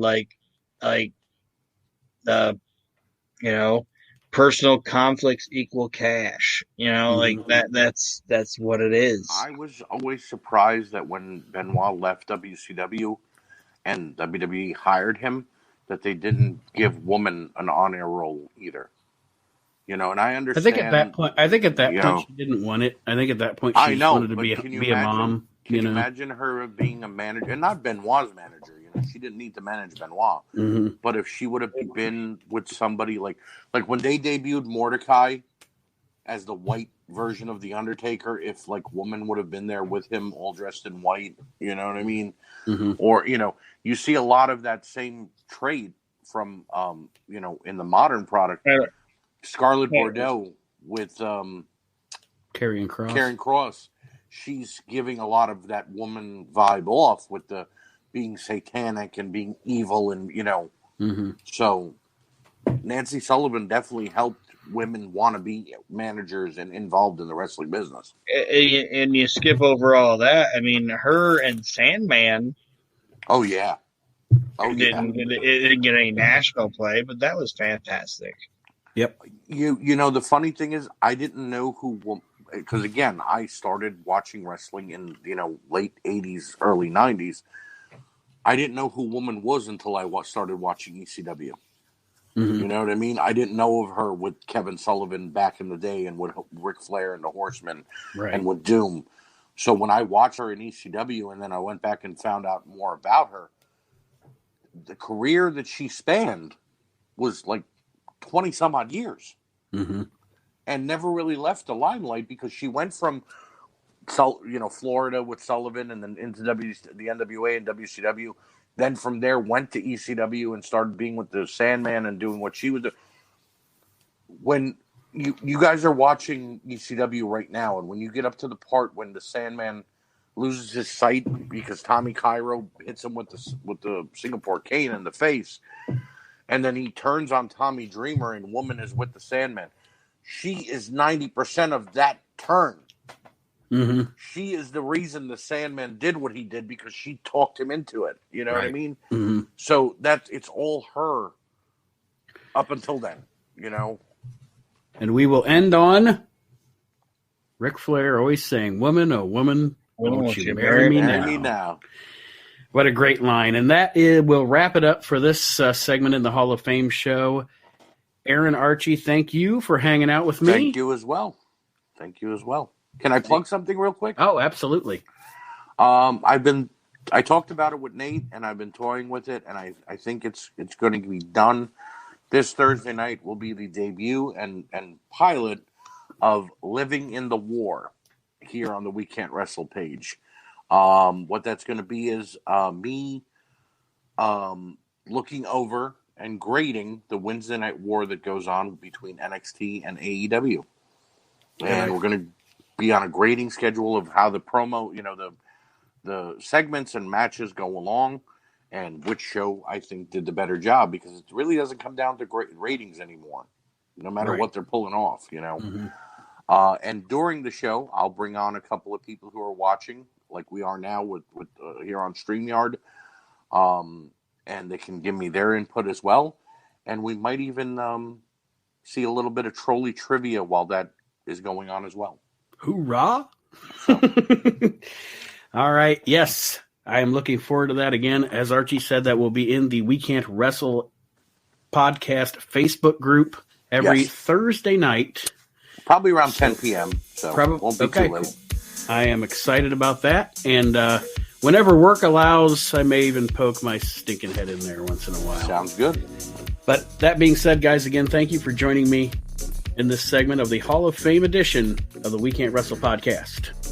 personal conflicts equal cash. That's what it is. I was always surprised that when Benoit left WCW and WWE hired him, that they didn't give Woman an on-air role either. And I understand. I think at that point she didn't want it. I think at that point she wanted to be a mom. Can you imagine her being a manager, and not Benoit's manager? She didn't need to manage Benoit. Mm-hmm. But if she would have been with somebody like when they debuted Mordecai as the white version of The Undertaker, if Woman would have been there with him all dressed in white, you know what I mean? Mm-hmm. Or, you see a lot of that same trait from, in the modern product. Scarlett Bordeaux with Karrion Kross. She's giving a lot of that woman vibe off with the being satanic and being evil, and so Nancy Sullivan definitely helped women want to be managers and involved in the wrestling business. And you skip over all that. I mean, her and Sandman. Oh yeah. It didn't get any national play, but that was fantastic. Yep. The funny thing is, I didn't know who, because again, I started watching wrestling in late '80s, early '90s. I didn't know who Woman was until I started watching ECW. Mm-hmm. You know what I mean? I didn't know of her with Kevin Sullivan back in the day, and with Ric Flair and the Horsemen, right, and with Doom. So when I watched her in ECW and then I went back and found out more about her, the career that she spanned was like 20 some odd years. Mm-hmm. And never really left the limelight because she went from, Florida with Sullivan and then into the NWA and WCW. Then from there went to ECW and started being with the Sandman and doing what she was doing. When you guys are watching ECW right now, and when you get up to the part when the Sandman loses his sight because Tommy Cairo hits him with the Singapore cane in the face, and then he turns on Tommy Dreamer and Woman is with the Sandman. She is 90% of that turn. Mm-hmm. She is the reason the Sandman did what he did because she talked him into it. You know what I mean? Mm-hmm. So it's all her up until then, you know? And we will end on Ric Flair always saying, "Woman, oh woman, won't you marry me now?" What a great line. And that will wrap it up for this segment in the Hall of Fame show. Aron, Archie, thank you for hanging out with me. Thank you as well. Can I plug something real quick? Oh, absolutely. I talked about it with Nate, and I've been toying with it, and I think it's going to be done. This Thursday night will be the debut and pilot of Living in the War here on the We Can't Wrestle page. What that's going to be is me looking over and grading the Wednesday night war that goes on between NXT and AEW. And we're going to be on a grading schedule of how the promo, the segments and matches go along, and which show I think did the better job, because it really doesn't come down to great ratings anymore, no matter what they're pulling off, Mm-hmm. And during the show, I'll bring on a couple of people who are watching, like we are now with here on StreamYard, and they can give me their input as well. And we might even see a little bit of trolley trivia while that is going on as well. Hoorah! All right. Yes, I am looking forward to that again. As Archie said, that will be in the We Can't Wrestle podcast Facebook group every Thursday night. Probably around 10 p.m. So won't be too late. I am excited about that. And whenever work allows, I may even poke my stinking head in there once in a while. Sounds good. But that being said, guys, again, thank you for joining me in this segment of the Hall of Fame edition of the We Can't Wrestle podcast.